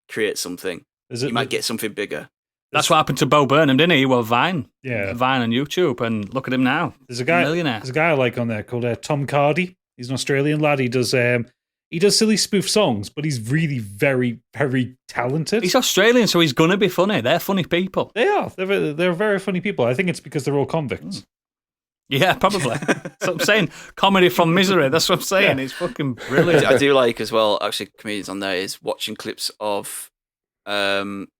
create something. You might get something bigger. That's what happened to Bo Burnham, didn't he? Well, Vine. Yeah. Vine on YouTube, and look at him now. There's a guy, millionaire. There's a guy I like on there called Tom Cardy. He's an Australian lad. He does silly spoof songs, but he's really very, very talented. He's Australian, so he's gonna be funny. They're funny people. They are. They're very funny people. I think it's because they're all convicts. Yeah, probably. That's what I'm saying. Comedy from misery. That's what I'm saying. It's fucking brilliant. I do like as well, actually, comedians on there is watching clips of hecklers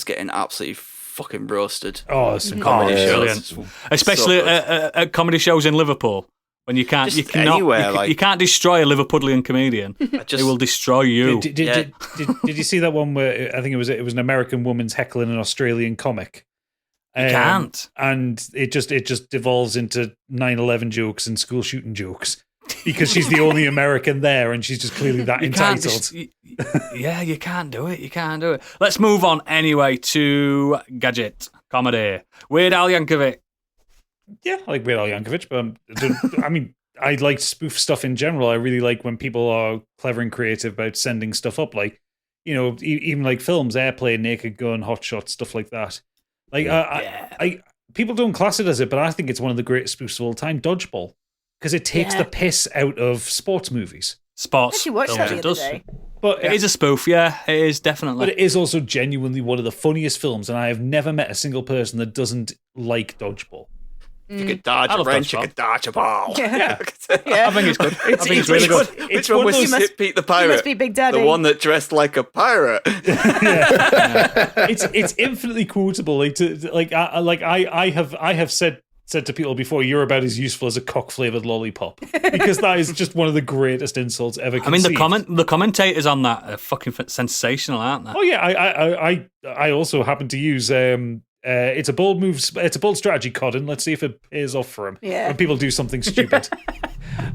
getting absolutely fucking roasted. Oh, it's some Comedy brilliant. shows. Especially So good. at comedy shows in Liverpool. When you can't, Just anywhere, you can't destroy a Liverpudlian comedian. They will destroy you. Did you see that one where I think it was an American woman's heckling an Australian comic? You can't, and it just devolves into 9/11 jokes and school shooting jokes because she's the only American there, and she's just clearly that entitled. Yeah, you can't do it. You can't do it. Let's move on anyway to Gadget comedy. Weird Al Yankovic. Yeah, I like Weird Al Yankovic, but I mean, I like spoof stuff in general. I really like when people are clever and creative about sending stuff up, like, you know, even like films, Airplane, Naked Gun, Hot Shot, stuff like that. Like, I people don't class it as it, but I think it's one of the greatest spoofs of all time, Dodgeball, because it takes the piss out of sports movies. I actually watched that the other day. But it is a spoof, yeah, it is definitely. But it is also genuinely one of the funniest films, and I have never met a single person that doesn't like Dodgeball. You could dodge a wrench, you could dodge a ball. Yeah. I think it's good. I think it's really good. Which one was Pete the Pirate? You must be Big Daddy. The one that dressed like a pirate. It's infinitely quotable. I have said to people before, you're about as useful as a cock flavored lollipop, because that is just one of the greatest insults ever conceived. I mean, the commentators on that are fucking sensational, aren't they? Oh yeah, I also happen to use it's a bold move. It's a bold strategy, Codden. Let's see if it pays off for him. Yeah. When people do something stupid.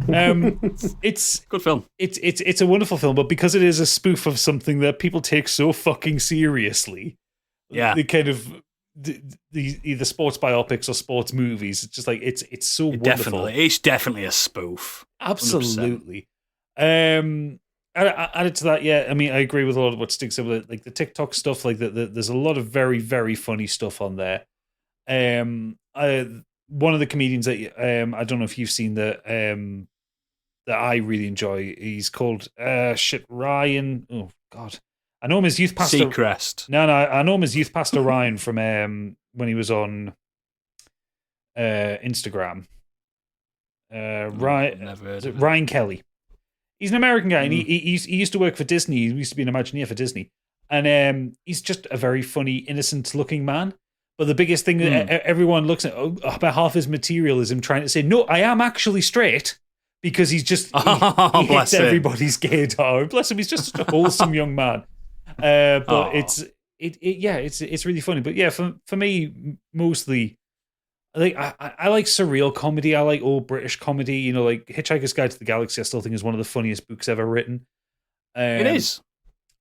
It's good film. It's a wonderful film, but because it is a spoof of something that people take so fucking seriously, the kind of the either sports biopics or sports movies. It's just like it's so wonderful. It's definitely a spoof. Absolutely. Added to that, yeah. I mean, I agree with a lot of what Stig said with it, like the TikTok stuff. Like there's a lot of very, very funny stuff on there. One of the comedians that I don't know if you've seen that I really enjoy. He's called Ryan. Oh God, I know him as Youth Pastor. Seacrest. No, I know him as Youth Pastor Ryan from when he was on Instagram. Ryan Kelly. He's an American guy, and he used to work for Disney. He used to be an Imagineer for Disney. And he's just a very funny, innocent-looking man. But the biggest thing that everyone looks at, about half his material is him trying to say, no, I am actually straight, because he's just, he hits everybody's gaydar. Bless him, he's just a wholesome young man. But it's really funny. But yeah, for me, mostly, I like surreal comedy. I like old British comedy. You know, like Hitchhiker's Guide to the Galaxy, I still think is one of the funniest books ever written. It is.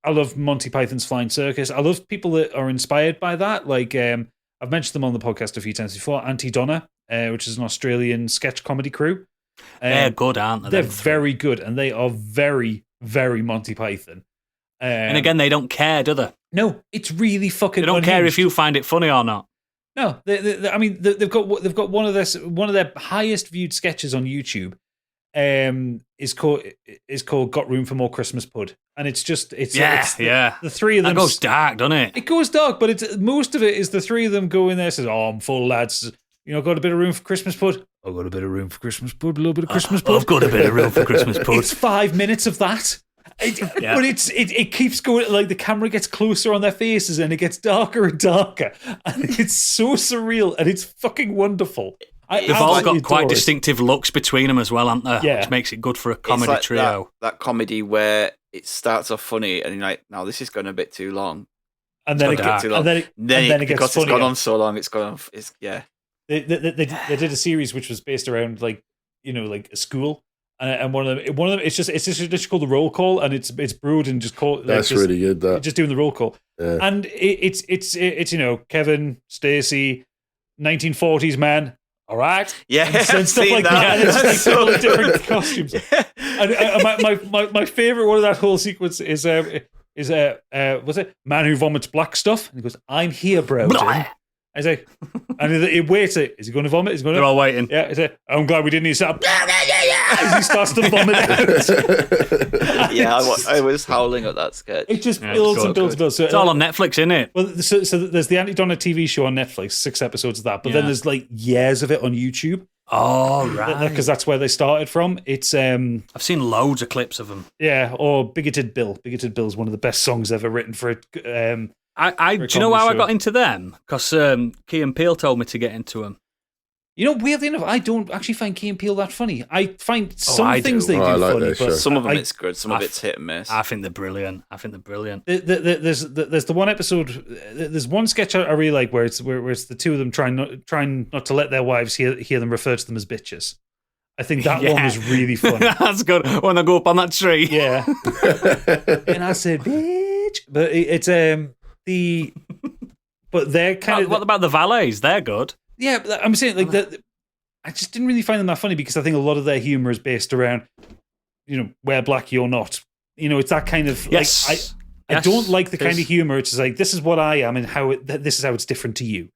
I love Monty Python's Flying Circus. I love people that are inspired by that. Like, I've mentioned them on the podcast a few times before. Auntie Donna, which is an Australian sketch comedy crew. They're good, aren't they? They're very good, and they are very, very Monty Python. And again, they don't care, do they? No, it's really fucking. They don't care if you find it funny or not. No, I mean they've got one of their highest viewed sketches on YouTube. Is called Got Room for More Christmas Pud, and it's the three of them. That goes dark, doesn't it? It goes dark, but it's most of it is the three of them go in there. Says, "Oh, I'm full, lads. You know, got a bit of room for Christmas Pud. I've got a bit of room for Christmas Pud. A little bit of Christmas Pud. I've got a bit of room for Christmas Pud." It's 5 minutes of that. But it keeps going, like the camera gets closer on their faces and it gets darker and darker, and it's so surreal and it's fucking wonderful. They've all got quite distinctive looks between them as well, haven't they? Yeah. Which makes it good for a comedy trio. That comedy where it starts off funny and you're like, no, this is going a bit too long. And then it gets too long. And then it gets because funnier. It's gone on so long, it's gone off. They did a series which was based around like a school. And one of them, it's just called The Roll Call, and it's broad and just called. That's really good. That just doing the roll call, and it's Kevin, Stacey, 1940s man. All right, yeah, and stuff like that. And it's like so all different costumes. Yeah. And my favorite one of that whole sequence is what's it? Man who vomits black stuff, and he goes, "I'm here, bro." I say, and he waits. Is he going to vomit? Is he going to? They're all waiting. Yeah. I say, I'm glad we didn't need to set up. As he starts to vomit out. Yeah, I was howling at that sketch. It just builds and builds and builds. So, It's all on Netflix, isn't it? Well, so there's the Andy Donna TV show on Netflix, 6 episodes of that, but then there's like years of it on YouTube. Oh, right. Because that's where they started from. It's I've seen loads of clips of them. Yeah, or Bigoted Bill. Bigoted Bill is one of the best songs ever written for it. Do you know how I got into them? Because Key and Peele told me to get into them. You know, weirdly enough, I don't actually find Key and Peele that funny. I find some things they do I like funny, but some of them it's good, some of it's hit and miss. I think they're brilliant. There's the one episode. There's one sketch I really like where it's the two of them trying not to let their wives hear them refer to them as bitches. I think that one was really funny. That's good when they go up on that tree. Yeah, and I said bitch, but it's but they're kind of. What about the valets? They're good. Yeah, but I'm saying I just didn't really find them that funny because I think a lot of their humor is based around, wear black you're not. It's that kind of I don't like the kind of humor. It's just like this is what I am and this is how it's different to you.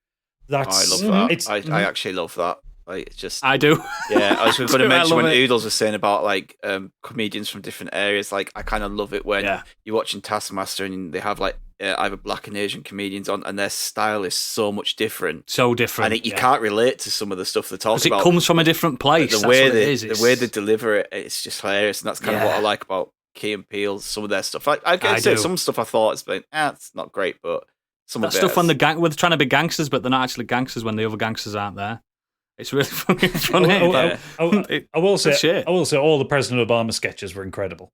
I love that. I actually love that. Like, it's just I do. Yeah, I was going to mention when Oodles was saying about like comedians from different areas. Like, I kind of love it when you're watching Taskmaster and they have like either black and Asian comedians on, and their style is so much different. So different, and you can't relate to some of the stuff they talk about. It comes from a different place. The way they deliver it, it's just hilarious, and that's kind of what I like about Key and Peele. Some of their stuff, like I say, some stuff I thought it's been, it's not great, but some of that stuff when they're trying to be gangsters, but they're not actually gangsters when the other gangsters aren't there. It's really funny. I will say all the President Obama sketches were incredible.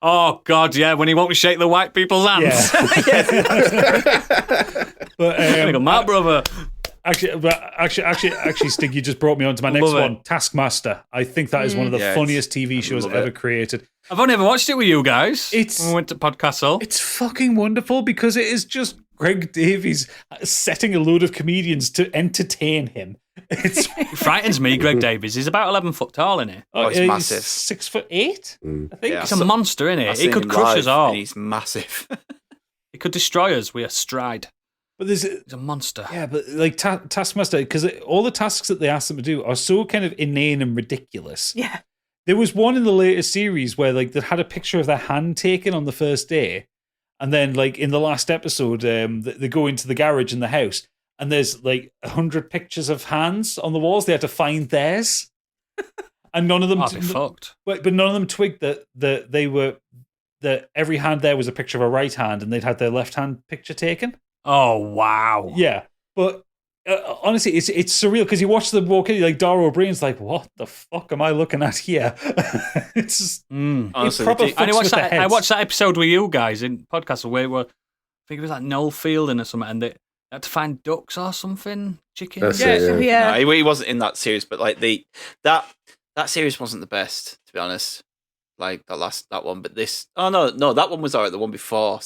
Oh God, yeah! When he won't shake the white people's hands. But my brother. Actually, Stig, you just brought me on to my next one, Taskmaster. I think that is one of the funniest TV shows ever created. I've only ever watched it with you guys. When we went to Podcastle. It's fucking wonderful because it is just Greg Davies setting a load of comedians to entertain him. It frightens me, Greg Davies. He's about 11 foot tall, isn't he? Oh, he's massive. 6'8", I think. Yeah, he's a monster, isn't he? He could crush us all. He's massive. He could destroy us with a stride. But he's a monster. Yeah, but like Taskmaster, because all the tasks that they ask them to do are so kind of inane and ridiculous. Yeah. There was one in the latest series where like they had a picture of their hand taken on the first day, and then like in the last episode, they go into the garage in the house, and there's like 100 pictures of hands on the walls. They had to find theirs, and none of them. Fucked. But none of them twigged that every hand there was a picture of a right hand, and they'd had their left hand picture taken. Oh wow! Yeah, but honestly, it's surreal because you watch them walk in, like Dara O'Brien's like, "What the fuck am I looking at here?" It's just honestly, I watched that episode with you guys in podcast where I think it was like Noel Fielding or something, and they had to find ducks or something, chickens. Yeah. No, he wasn't in that series, but like that series wasn't the best, to be honest. Like that one, but this. Oh no, that one was alright. The one before,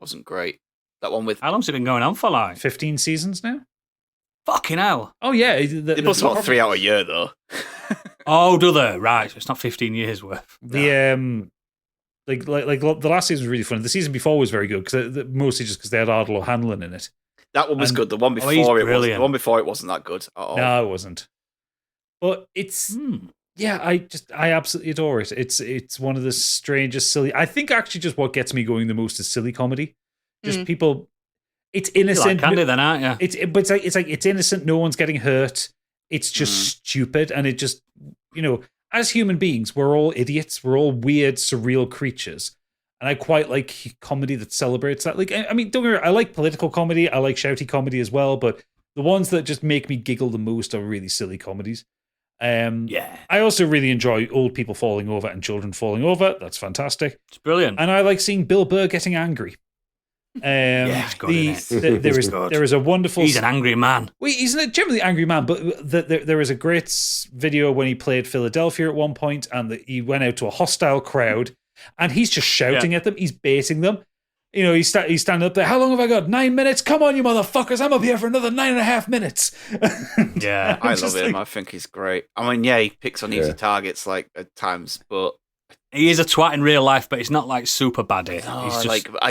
wasn't great. That one with how long's it been going on for? Like 15 seasons now. Fucking hell! Oh yeah, they must about 3 out a year though. Oh, do they? Right, so it's not 15 years worth. The like the last season was really fun. The season before was very good because mostly just because they had Ardal O'Hanlon in it. That one was good. The one before it wasn't that good at all. No, it wasn't. But it's yeah, I absolutely adore it. It's one of the strangest silly. I think actually just what gets me going the most is silly comedy. Just people. It's innocent. You like candy then, aren't you? It's innocent. No one's getting hurt. It's just stupid, and it just as human beings, we're all idiots. We're all weird, surreal creatures, and I quite like comedy that celebrates that. Like, I mean, don't get me wrong, I like political comedy. I like shouty comedy as well, but the ones that just make me giggle the most are really silly comedies. I also really enjoy old people falling over and children falling over. That's fantastic. It's brilliant, and I like seeing Bill Burr getting angry. It's good, there is a wonderful. He's an angry man. Well, he's a generally angry man, but there is a great video when he played Philadelphia at one point, and he went out to a hostile crowd, and he's just shouting at them. He's baiting them. He's standing up there. How long have I got? 9 minutes. Come on, you motherfuckers! I'm up here for another 9.5 minutes. Yeah, I love him. I think he's great. I mean, he picks on easy targets like at times, but He is a twat in real life, but he's not like super baddie. Oh, he's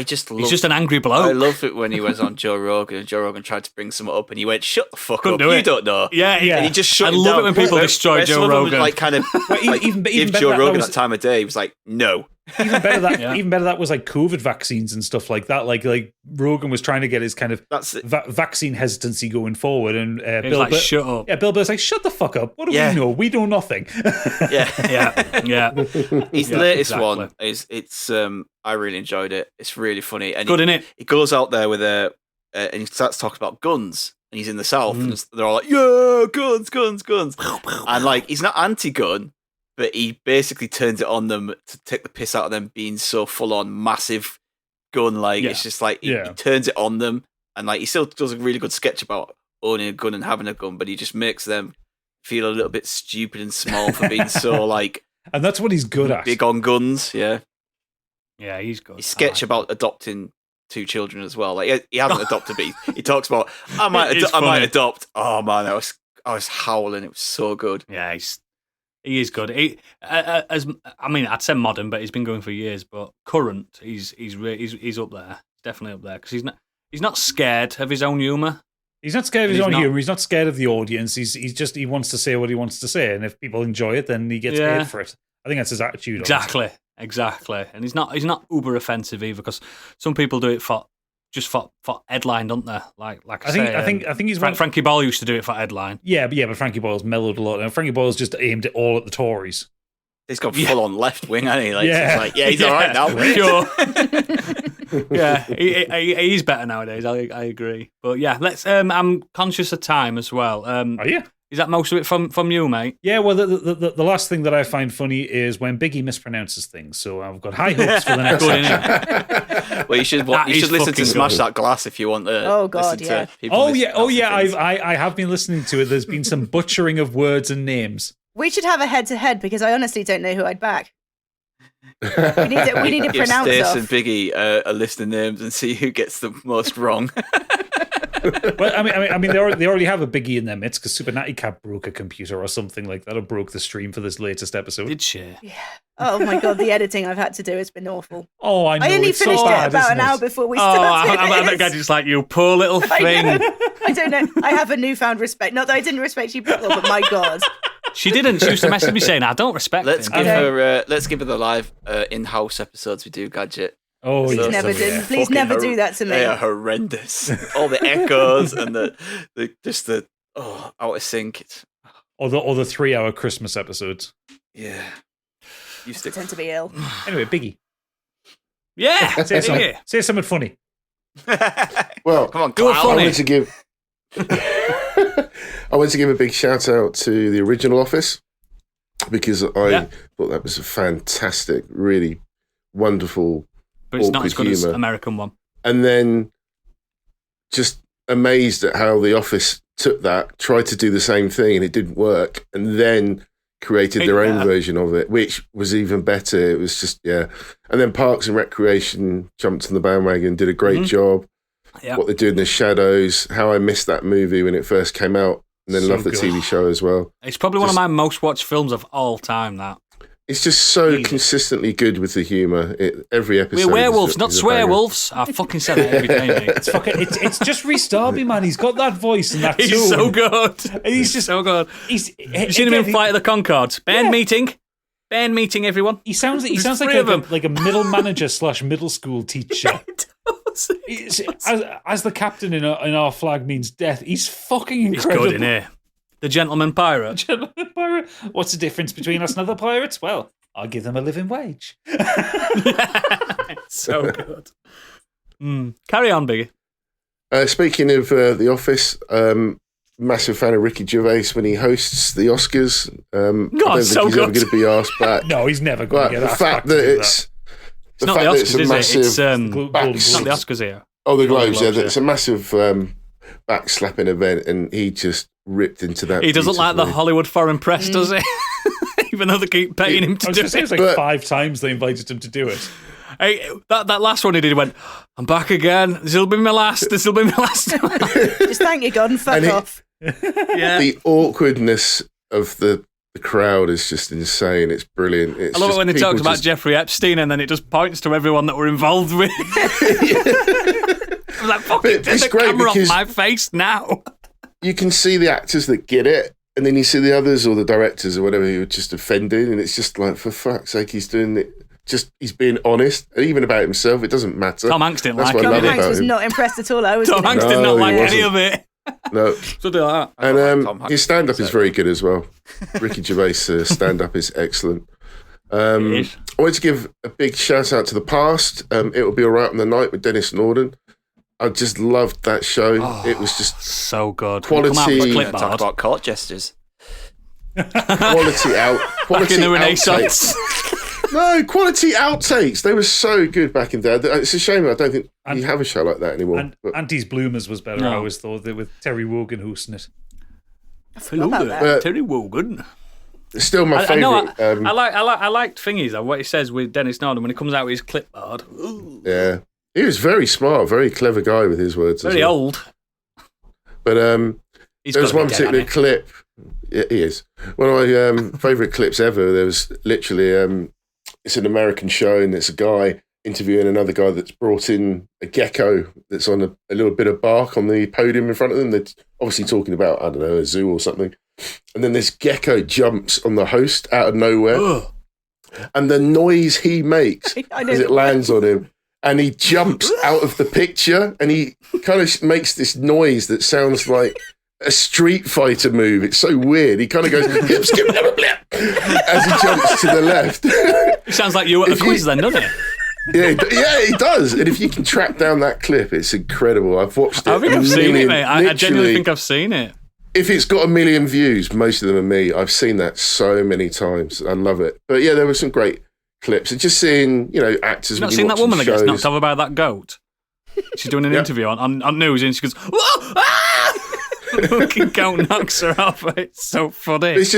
just, he's he's just an angry bloke. I love it when he was on Joe Rogan and Joe Rogan tried to bring something up and he went, "Shut the fuck Couldn't up! do You it. don't know." Yeah. And he just shut I him love down. it when people destroy Where Joe some of them would, Rogan. like kind of even give better Joe that Rogan was- that time of day. He was like, "No." Even better that Yeah. even better that was like COVID vaccines and stuff like that. Like Rogan was trying to get his kind of That's it. vaccine hesitancy going forward, and He was Bill like, Burr, shut up. yeah, Bill Burr's like, shut the fuck up. What do Yeah. we know? We know nothing. Yeah. Yeah. His Yeah, latest exactly. one it's I really enjoyed it. It's really funny. And Good, innit? he goes out there with and he starts talking about guns. And he's in the South, Mm. and they're all like, "Yeah, guns." And like, he's not anti-gun, but he basically turns it on them to take the piss out of them being so full-on massive gun. Like, Yeah. it's just like he Yeah. turns it on them, and like he still does a really good sketch about owning a gun and having a gun, but he just makes them feel a little bit stupid and small for being so like And that's what he's good at. big on guns. Yeah, Yeah, he's good. his sketch about adopting 2 children as well. Like he hasn't adopted, but he talks about I might It's I might funny. adopt. Oh man, I was howling. It was so good. Yeah, he is good. I'd say modern, but he's been going for years. But current, he's up there. Definitely up there because he's not scared of his own humour. He's not scared of And his he's own not- humor. He's not scared of the audience. He wants to say what he wants to say, and if people enjoy it, then he gets Yeah. paid for it. I think that's his attitude. on it. Exactly. And he's not uber offensive either because some people do it for headline, don't they? Like I think he's Frankie Ball used to do it for headline. Yeah, but Frankie Boyle's mellowed a lot. And Frankie Boyle's just aimed it all at the Tories. He's gone full on left wing, hasn't he? Like, Yeah. it's like, yeah, he's all right now. Sure. Yeah, he's better nowadays. I agree. But yeah, let's. I'm conscious of time as well. Are you? Is that most of it from you, mate? Yeah, well, the last thing that I find funny is when Biggie mispronounces things. So I've got high hopes for the next Good, section. Well, you should That is listen to fucking Smash good. That Glass if you want to. Oh, God, listen yeah. to people Oh yeah, mispronouncing things. I have been listening to it. There's been some butchering of words and names. We should have a head-to-head because I honestly don't know who I'd back. We need to Give pronounce Stace off. and Biggie a list of names and see who gets the most wrong. Well, I mean, they already have a Biggie in their midst because Super Natty Cat broke a computer or something like that, or broke the stream for this latest episode. Did she? Oh my God, the editing I've had to do has been awful. Oh, I know. I only it's finished so it bad, about isn't an hour it? before we Oh, started. I bet Gadget's like, you poor little thing. I don't know. I have a newfound respect. Not that I didn't respect you before, but my God. She didn't. She used to message me saying, I don't respect Let's him. give Okay. her the live in-house episodes we do, Gadget. Oh, Please yes. never yeah. do. Please Fucking never do that to me. They are horrendous. All the echoes and the out of sync. It's, Or the 3-hour Christmas episodes. yeah. I Used to tend to be ill. Anyway, Biggie, Yeah. say something. yeah. Say something funny. Well, Come on, Do it Kyle. funny. I wanted to give I wanted to give a big shout out to the original Office because I thought that was a fantastic, really wonderful, But it's not as awkward good as humour. American one. And then just amazed at how the Office took that, tried to do the same thing, and it didn't work, and then created their own Yeah. version of it, which was even better. It was just, yeah. And then Parks and Recreation jumped on the bandwagon, did a great job. Yeah. What they do in the shadows, how I missed that movie when it first came out, and then So love the good. TV show as well. It's probably one of Just- my most watched films of all time, that. It's just so Easy. consistently good with the humour. Every episode. We're werewolves, is not is a banger. swearwolves. I fucking said that every day, mate. It's fucking. It's just Rhys Darby, man. He's got that voice and that tone. He's so good. He's just so good. He's. You seen him in Flight of the Conchords? Band meeting. Band meeting, everyone. He sounds There's like three of them. like a middle manager / middle school teacher. As the captain in our flag means death. He's fucking He's incredible. good in here. The gentleman pirate. Gentleman pirate. What's the difference between us and other pirates? Well, I'll give them a living wage. So good. Carry on, Biggie. Speaking of The Office, massive fan of Ricky Gervais when he hosts the Oscars. I don't think so he's ever good. going to be asked back. No, he's never going But to get the asked fact back to that do it's It's not the fact that Oscars, a is massive it? It's Golden back- it's not the Globes. Oscars here. Oh, the Golden Globes, Globes, yeah. It's a massive backslapping event, and he just ripped into that. He doesn't like the beautifully. Hollywood foreign press, does he? Even though they keep paying him I to was do going to say it was it. like But- 5 times they invited him to do it. Hey, that last one he did, he went, I'm back again. This'll be my last. This'll be my last time. Just thank you, God, and fuck And it- off. Yeah. The awkwardness of the the crowd is just insane. It's brilliant. It's I love it just when they people talked about just- Jeffrey Epstein and then it just points to everyone that were involved with it. I was like, fucking But take it's the great camera off because- my face now. You can see the actors that get it, and then you see the others or the directors or whatever who are just offended, and it's just like, for fuck's sake, he's doing it. Just he's being honest, and even about himself. It doesn't matter. Tom Hanks didn't That's like what it. I love Tom Hanks about was him. not impressed at all. I was Tom gonna- Hanks No, did not he like any wasn't. of it. No, Something like that. I don't like and Tom Hanks. his stand-up is very good as well. Ricky Gervais' stand-up is excellent. It is. I wanted to give a big shout out to The Past. It Will Be Alright on the Night with Dennis Norden. I just loved that show. It was just So good. Quality- Come out with a Talk clipboard. about court jesters. quality out. Back Quality in the outtakes. Renaissance. No, quality outtakes. They were so good back in the day. It's a shame that I don't think you have a show like that anymore. And but, Auntie's Bloomers was better. No. I always thought with Terry Wogan hosting it. Hello about there, that. Terry Wogan. it's still my I know. favourite. I liked thingies. What he says with Dennis Norden when he comes out with his clipboard. Ooh, Yeah. He was very smart, very clever guy with his words. as very well. old. But He's there was gotta one be dead, particular hasn't clip. Yeah, he is. One of my favourite clips ever. There was literally, it's an American show, and it's a guy interviewing another guy that's brought in a gecko that's on a little bit of bark on the podium in front of them. They're obviously talking about, I don't know, a zoo or something. And then this gecko jumps on the host out of nowhere. he? Ugh. And the noise he makes I know as it the- lands on him, and he jumps out of the picture, and he kind of makes this noise that sounds like a Street Fighter move. It's so weird. He kind of goes hip, skip, blah, blah, blah, as he jumps to the left. It sounds like you at a If you- quiz then, doesn't it? Yeah, he does. And if you can track down that clip, it's incredible. I've watched it. I think a I've seen it, million- mate. I genuinely literally, think I've seen it. if it's got 1 million views, most of them are me. I've seen that so many times. I love it. But yeah, there were some great clips. And just seeing, actors. You've not when seen you're that woman that watching gets shows. knocked over by that goat? She's doing an Yeah. interview on news and she goes, "Whoa, ah!" The fucking goat knocks her off. It's so funny. It's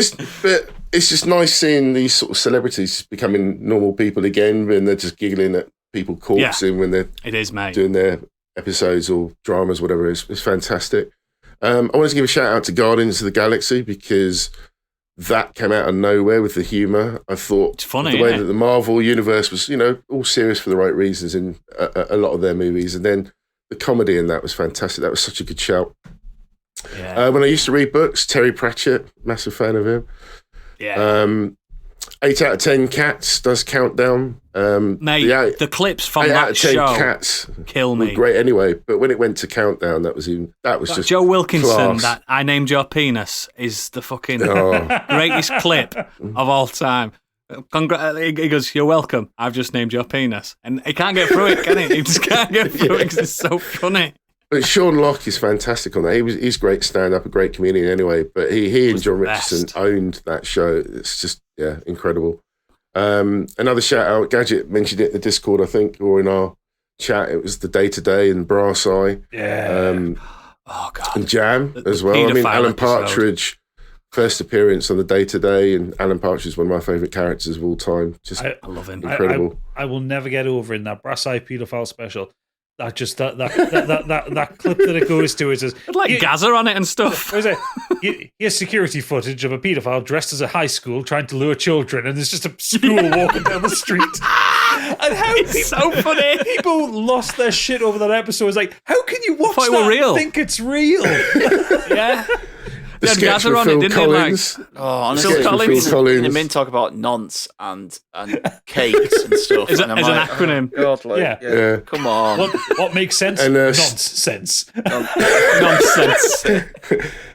just nice seeing these sort of celebrities becoming normal people again, when they're just giggling at people corpsing when they're It is, mate. doing their episodes or dramas, whatever. It's fantastic. I wanted to give a shout out to Guardians of the Galaxy because that came out of nowhere with the humour. I thought It's funny, the way isn't that it? the Marvel universe was, all serious for the right reasons in a lot of their movies, and then the comedy in that was fantastic. That was such a good shout. Yeah. When I used to read books, Terry Pratchett, massive fan of him. yeah. 8 out of 10 Cats does Countdown. Mate, the clips from 8 out that of 10 show Cats kill were me. great anyway. But when it went to Countdown, that was That just Joe Wilkinson, class. that I Named Your Penis, is the fucking Oh. greatest clip of all time. He goes, "You're welcome. I've just named your penis," and he can't get through it, can he? He just can't get through it because it's so funny. But Sean Locke is fantastic on that. He's great stand-up, a great comedian anyway. But he and Was John the Richardson best. owned that show. It's just, incredible. Another shout-out, Gadget mentioned it in the Discord, I think, or in our chat. It was the Day-to-Day and Brass Eye. Yeah. Oh god, And Jam The as well. I mean, paedophile Alan episode. Partridge, first appearance on the Day-to-Day, and Alan Partridge is one of my favourite characters of all time. Just I love him. incredible. I will never get over in that Brass Eye paedophile special. That clip that it goes to is Like Gaza on it and stuff. what is it? Here's security footage of a paedophile dressed as a high school trying to lure children, and there's just a school walking down the street. And how It's so funny. people lost their shit over that episode. It's like, how can you watch Thought it that were real. and think it's real? Yeah, The they had sketch Gaza with on Phil it, didn't they? Like, Collins. Oh, honestly, Phil Collins. Phil Collins. The men talk about nonce and cakes and stuff. as, and I'm as an like, acronym, oh, God, like, Yeah. Yeah. come on. What makes sense? And, Nonsense. nonsense.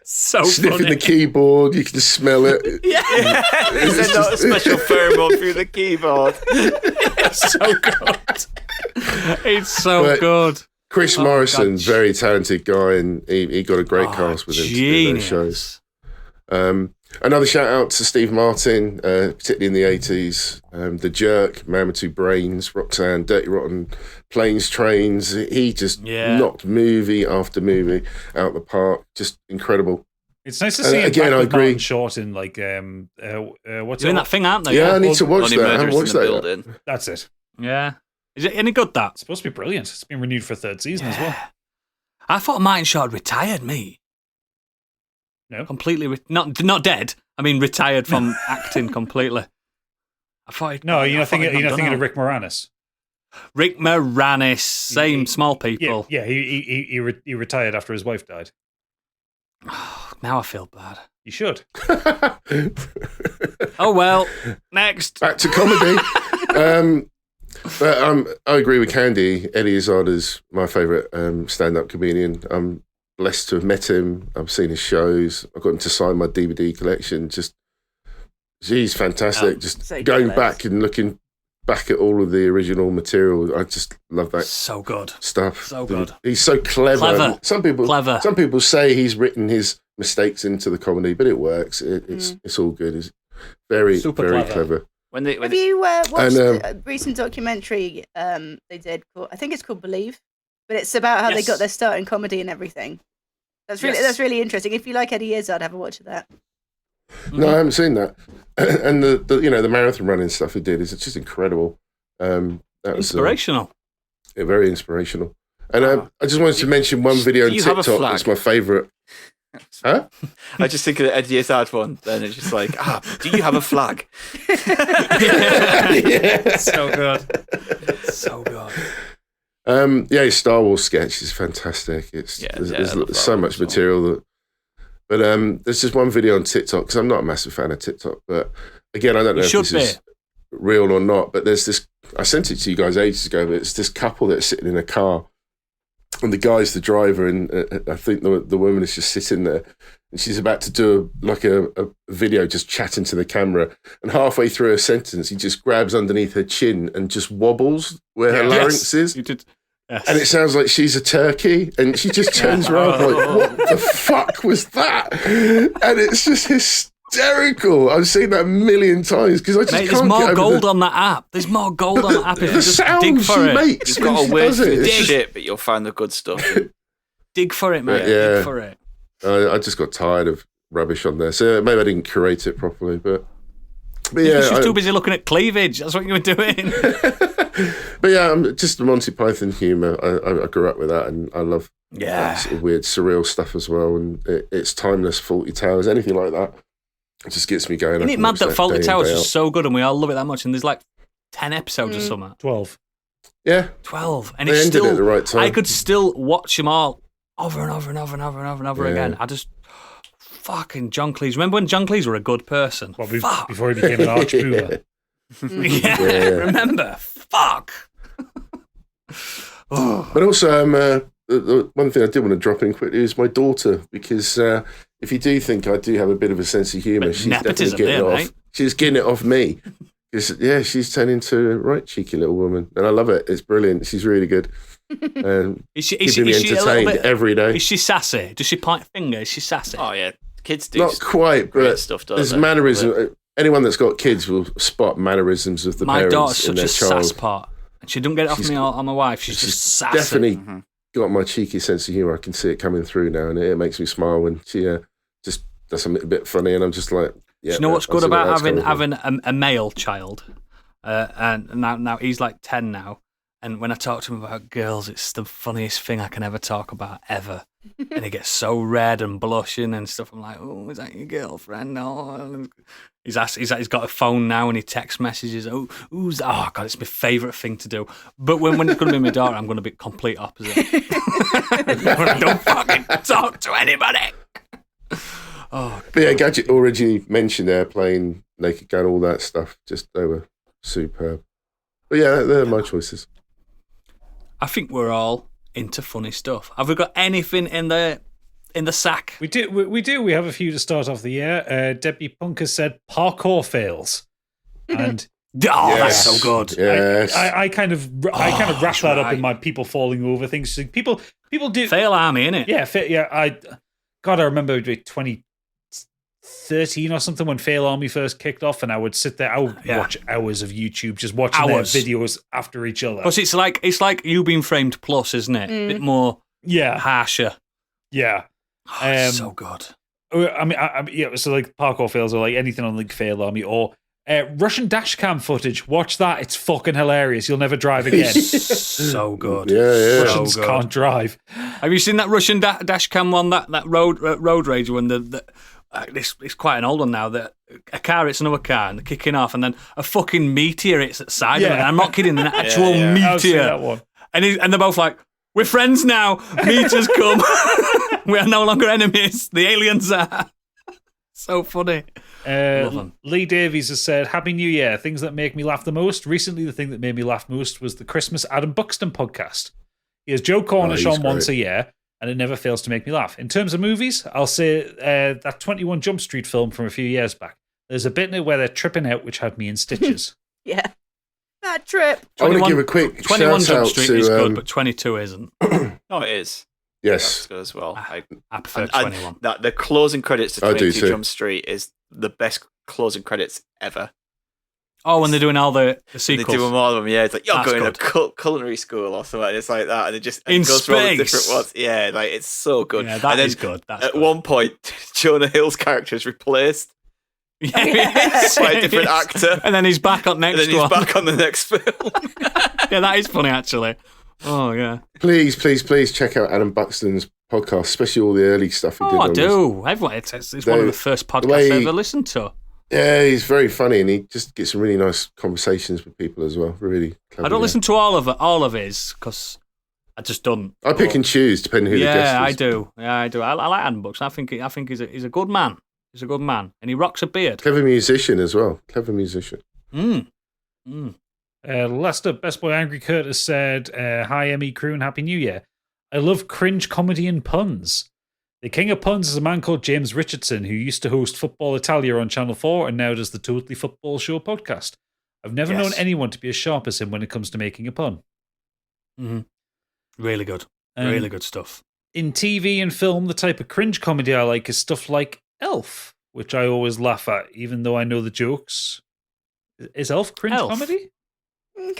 So Sniffing funny. the keyboard, you can smell it. They send out a special pheromone through the keyboard. It's so good. It's so But- good. Chris Oh, Morrison, God. very talented guy, and he got a great cast with him to do those shows. Another shout out to Steve Martin, particularly in the 80s. The Jerk, Man with Two Brains, Roxanne, Dirty Rotten, Planes, Trains. He just Yeah. knocked movie after movie out the park. Just incredible. It's nice to see him again, back I with agree. Martin Short in like what's Doing it? that thing, aren't they? Yeah, I need to Only watch that. I haven't murders in watched the that. building. That's it. Yeah. Is it any good, that? It's supposed to be brilliant. It's been renewed for a third season as well. I thought Martin Short retired, me. No. Completely, not dead. I mean, retired from acting completely. I thought. You're not thinking of Rick Moranis. Rick Moranis, same small people. Yeah. He retired after his wife died. Now I feel bad. You should. Oh well. Next. Back to comedy. But I agree with Candy. Eddie Izzard is my favourite stand-up comedian. I'm blessed to have met him. I've seen his shows. I got him to sign my DVD collection. He's fantastic. So going jealous. back and looking back at all of the original material, I just love that So good. stuff. So good. He's so clever. Some Clever. people say he's written his mistakes into the comedy, but it works. It's all good. It's very, Super very clever. clever. Have you watched And, a recent documentary they did called, I think it's called Believe, but it's about how they got their start in comedy and everything. That's really interesting. If you like Eddie Izzard, have a watch of that. No, I haven't seen that. And the marathon running stuff he did is just incredible. That was Inspirational. very inspirational. And I just wanted to mention one video on do you have a TikTok flag? that's my favourite. Huh? I just think of the Eddie Izzard one. Then it's just like, do you have a flag? Yeah. So good. So good. His Star Wars sketch is fantastic. There's so much material but there's just one video on TikTok because I'm not a massive fan of TikTok, but again, I don't know if this is real or not. But there's this. I sent it to you guys ages ago. But it's this couple that's sitting in a car, and the guy's the driver, and I think the woman is just sitting there, and she's about to do a video, just chatting to the camera, and halfway through a sentence, he just grabs underneath her chin and just wobbles where her larynx is. You did. Yes. And it sounds like she's a turkey, and she just turns around like, what the fuck was that? And it's just hysterical. I've seen that a million times because I just Mate, can't there's more get over gold on that app. There's more gold on that app if you the just sound dig she for it. makes You've when got she a word does for it. the It's just- shit, but you'll find the good stuff. Dig for it, mate. Yeah. Dig for it. I just got tired of rubbish on there, so maybe I didn't curate it properly, but yeah, Because you're too busy looking at cleavage. That's what you were doing. but yeah, I'm just the Monty Python humour. I grew up with that, and I love that sort of weird, surreal stuff as well. And it's timeless. Fawlty Towers, anything like that, it just gets me going. Isn't it mad that Fawlty Towers is is so good and we all love it that much? And there's like 10 episodes or something. 12. Yeah, 12. And they it's ended still at the right time. I could still watch them all over and over and over and over and over and over Yeah. again. I just fucking John Cleese. Remember when John Cleese were a good person? Well, Fuck. before he became an arch pooler. Yeah, Yeah. remember? Fuck. Oh. But also, the one thing I did want to drop in quickly is my daughter, because if you do think I do have a bit of a sense of humour, Bit she's nepotism definitely getting there, it mate. off. She's getting it off me. Because, she's turning into a right cheeky little woman. And I love it. It's brilliant. She's really good. Is she Keeping me a little entertained bit, every day. Is she sassy? Does she point fingers? Is she sassy? Oh yeah, kids do. Not quite, great but stuff, don't there's they? mannerisms. Anyone that's got kids will spot mannerisms of the My parents daughter's in such their a child. sass pot. And she doesn't get it off me or my wife. She's just sassy. Definitely got my cheeky sense of humour. I can see it coming through now, and it makes me smile when she just does something a bit funny, and I'm just like, yeah. Do you know what's I good see where about that's coming from. having a male child? And now he's like 10 now. And when I talk to him about girls, it's the funniest thing I can ever talk about, ever. And he gets so red and blushing and stuff. I'm like, oh, is that your girlfriend? No. He's got a phone now and he text messages. Oh, who's that? Oh, God, it's my favourite thing to do. But when it's going to be my daughter, I'm going to be complete opposite. Don't fucking talk to anybody. Oh, But yeah, Gadget already mentioned Airplane, Naked Gun, all that stuff. Just they were superb. But yeah, they're my choices. I think we're all into funny stuff. Have we got anything in the sack? We do. We have a few to start off the year. Debbie Punk has said parkour fails, and That's so good. Yes. I kind of wrap that's that up right. in my people falling over things. So people do. Fail army, innit? Yeah. I remember 2013 or something when Fail Army first kicked off, and I would sit there. I would watch hours of YouTube just watching their videos after each other. Because it's like You Being Framed Plus, isn't it? A bit more harsher. Yeah. Oh, it's so good. I mean, so like parkour fails or like anything on like Fail Army or Russian dashcam footage. Watch that; it's fucking hilarious. You'll never drive again. So good. Yeah. Russians So good. can't drive. Have you seen that Russian dashcam one? That road rage one. it's quite an old one now, that a car hits another car and they're kicking off, and then a fucking meteor hits at the side of it. And I'm not kidding, an actual I've seen meteor. that one. And they're both like, we're friends now. Meteors come. We are no longer enemies. The aliens are. So funny. Love 'em. Lee Davies has said, Happy New Year. Things that make me laugh the most. Recently, the thing that made me laugh most was the Christmas Adam Buxton podcast. He has Joe Cornish on once a year, and it never fails to make me laugh. In terms of movies, I'll say that 21 Jump Street film from a few years back. There's a bit in it where they're tripping out, which had me in stitches. Yeah. Bad trip. I want to give a quick 21 shout Jump out Street to, is good, but 22 isn't. No, it is. yes, That's good as well. I prefer 21. The closing credits to I do 22 too. Jump Street is the best closing credits ever. Oh, when they're doing all the They sequels. do them all of them, yeah. It's like, you're That's going good. to culinary school or something. It's like that. And it just In goes through all the space. different ones. Yeah, like, it's so good. Yeah, and that then is good. That's at good. one point, Jonah Hill's character is replaced Yeah, Yes. by a different actor. And then he's back on next And then he's one. back on the next film. Yeah, that is funny, actually. Oh, yeah. please check out Adam Buxton's podcast, especially all the early stuff he did. Oh, I on this. do. Everyone, it's one of the first podcasts way- I ever listened to. Yeah, he's very funny, and he just gets some really nice conversations with people as well. Really clever. I don't guy. listen to all of his, because I just don't. I pick and choose depending who the guest is. Yeah, I do. Yeah, I do. I like Adam Buxton. I think he's a good man. He's a good man, and he rocks a beard. Clever musician as well. Clever musician. Lester Best Boy Angry Curtis said, Hi, ME crew, and Happy New Year. I love cringe comedy and puns. The king of puns is a man called James Richardson, who used to host Football Italia on Channel 4 and now does the Totally Football Show podcast. I've never known anyone to be as sharp as him when it comes to making a pun. Mm-hmm. Really good. Really good stuff. In TV and film, the type of cringe comedy I like is stuff like Elf, which I always laugh at, even though I know the jokes. Is Elf cringe comedy?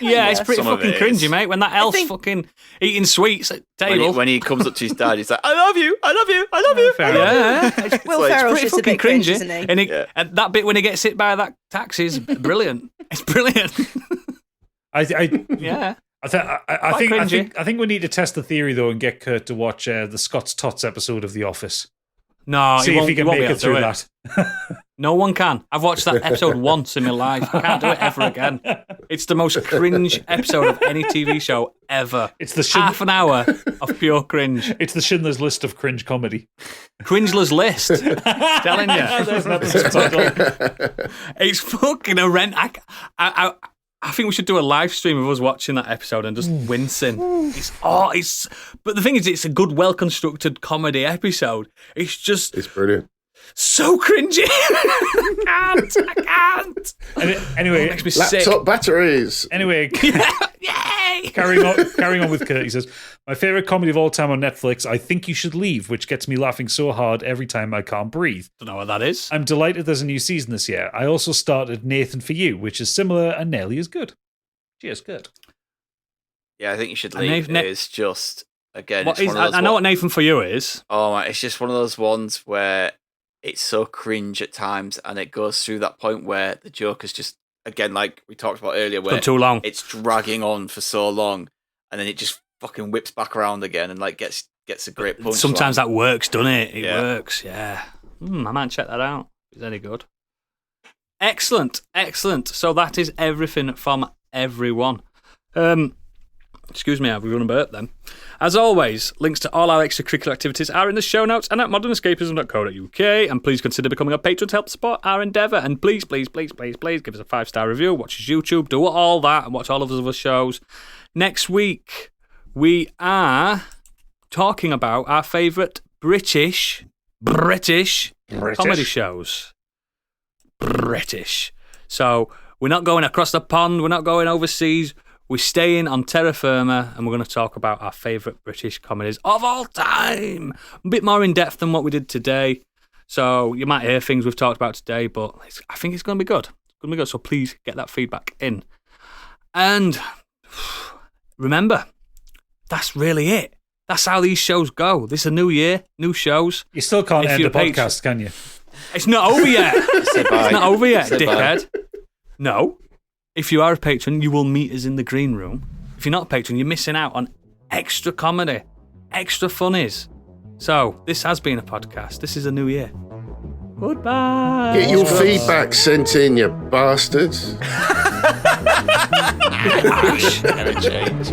Yeah, it's pretty Some of fucking it cringy, is. mate. When that elf's fucking eating sweets at table. When he comes up to his dad, he's like, I love you, I love you, I love you. Fair enough. Yeah, it's Will like, it's Ferrell's pretty just a fucking bit cringe, cringy. isn't he? And, and that bit when he gets hit by that taxi is brilliant. It's brilliant. Yeah. I think we need to test the theory though and get Kurt to watch the Scott's Tots episode of The Office. No, See if he can won't make be it able to through do that. No one can. I've watched that episode once in my life. I can't do it ever again. It's the most cringe episode of any TV show ever. It's the half an hour of pure cringe. It's the Schindler's List of cringe comedy. Cringeler's List. Telling you. There's an episode title. It's fucking horrendous. I think we should do a live stream of us watching that episode and just wincing. But the thing is, it's a good, well-constructed comedy episode. It's brilliant. So cringy. I can't. Anyway, it makes me Laptop sick. batteries. Anyway, Yay! carrying on with Kurt. He says, my favorite comedy of all time on Netflix, I Think You Should Leave, which gets me laughing so hard every time I can't breathe. Don't know what that is. I'm delighted there's a new season this year. I also started Nathan For You, which is similar and nearly as good. Cheers, Kurt. Yeah, I think you should leave. It's just, again, What it's is, one of those I know what Nathan For You is. Oh, my, it's just one of those ones where it's so cringe at times, and it goes through that point where the joke is just, again, like we talked about earlier, where too long. It's dragging on for so long, and then it just fucking whips back around again and like gets a great punch. Sometimes that works, doesn't it? It works, yeah. I might check that out. Is any good? Excellent. So that is everything from everyone. Excuse me, I've run a burp then. As always, links to all our extracurricular activities are in the show notes and at modernescapism.co.uk. And please consider becoming a patron to help support our endeavour. And please give us a 5-star review, watch us YouTube, do all that, and watch all of the other shows. Next week, we are talking about our favourite British comedy shows. British. So we're not going across the pond, we're not going overseas. We're staying on terra firma, and we're going to talk about our favourite British comedies of all time. A bit more in depth than what we did today. So you might hear things we've talked about today, but I think it's going to be good. It's going to be good, so please get that feedback in. And remember, that's really it. That's how these shows go. This is a new year, new shows. You still can't end a podcast, can you? It's not over yet. Say bye. It's not over yet, Say dickhead. No. If you are a patron, you will meet us in the green room. If you're not a patron, you're missing out on extra comedy, extra funnies. So, this has been a podcast. This is a new year. Goodbye. Get your feedback sent in, you bastards. Never change.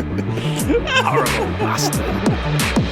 Horrible bastard.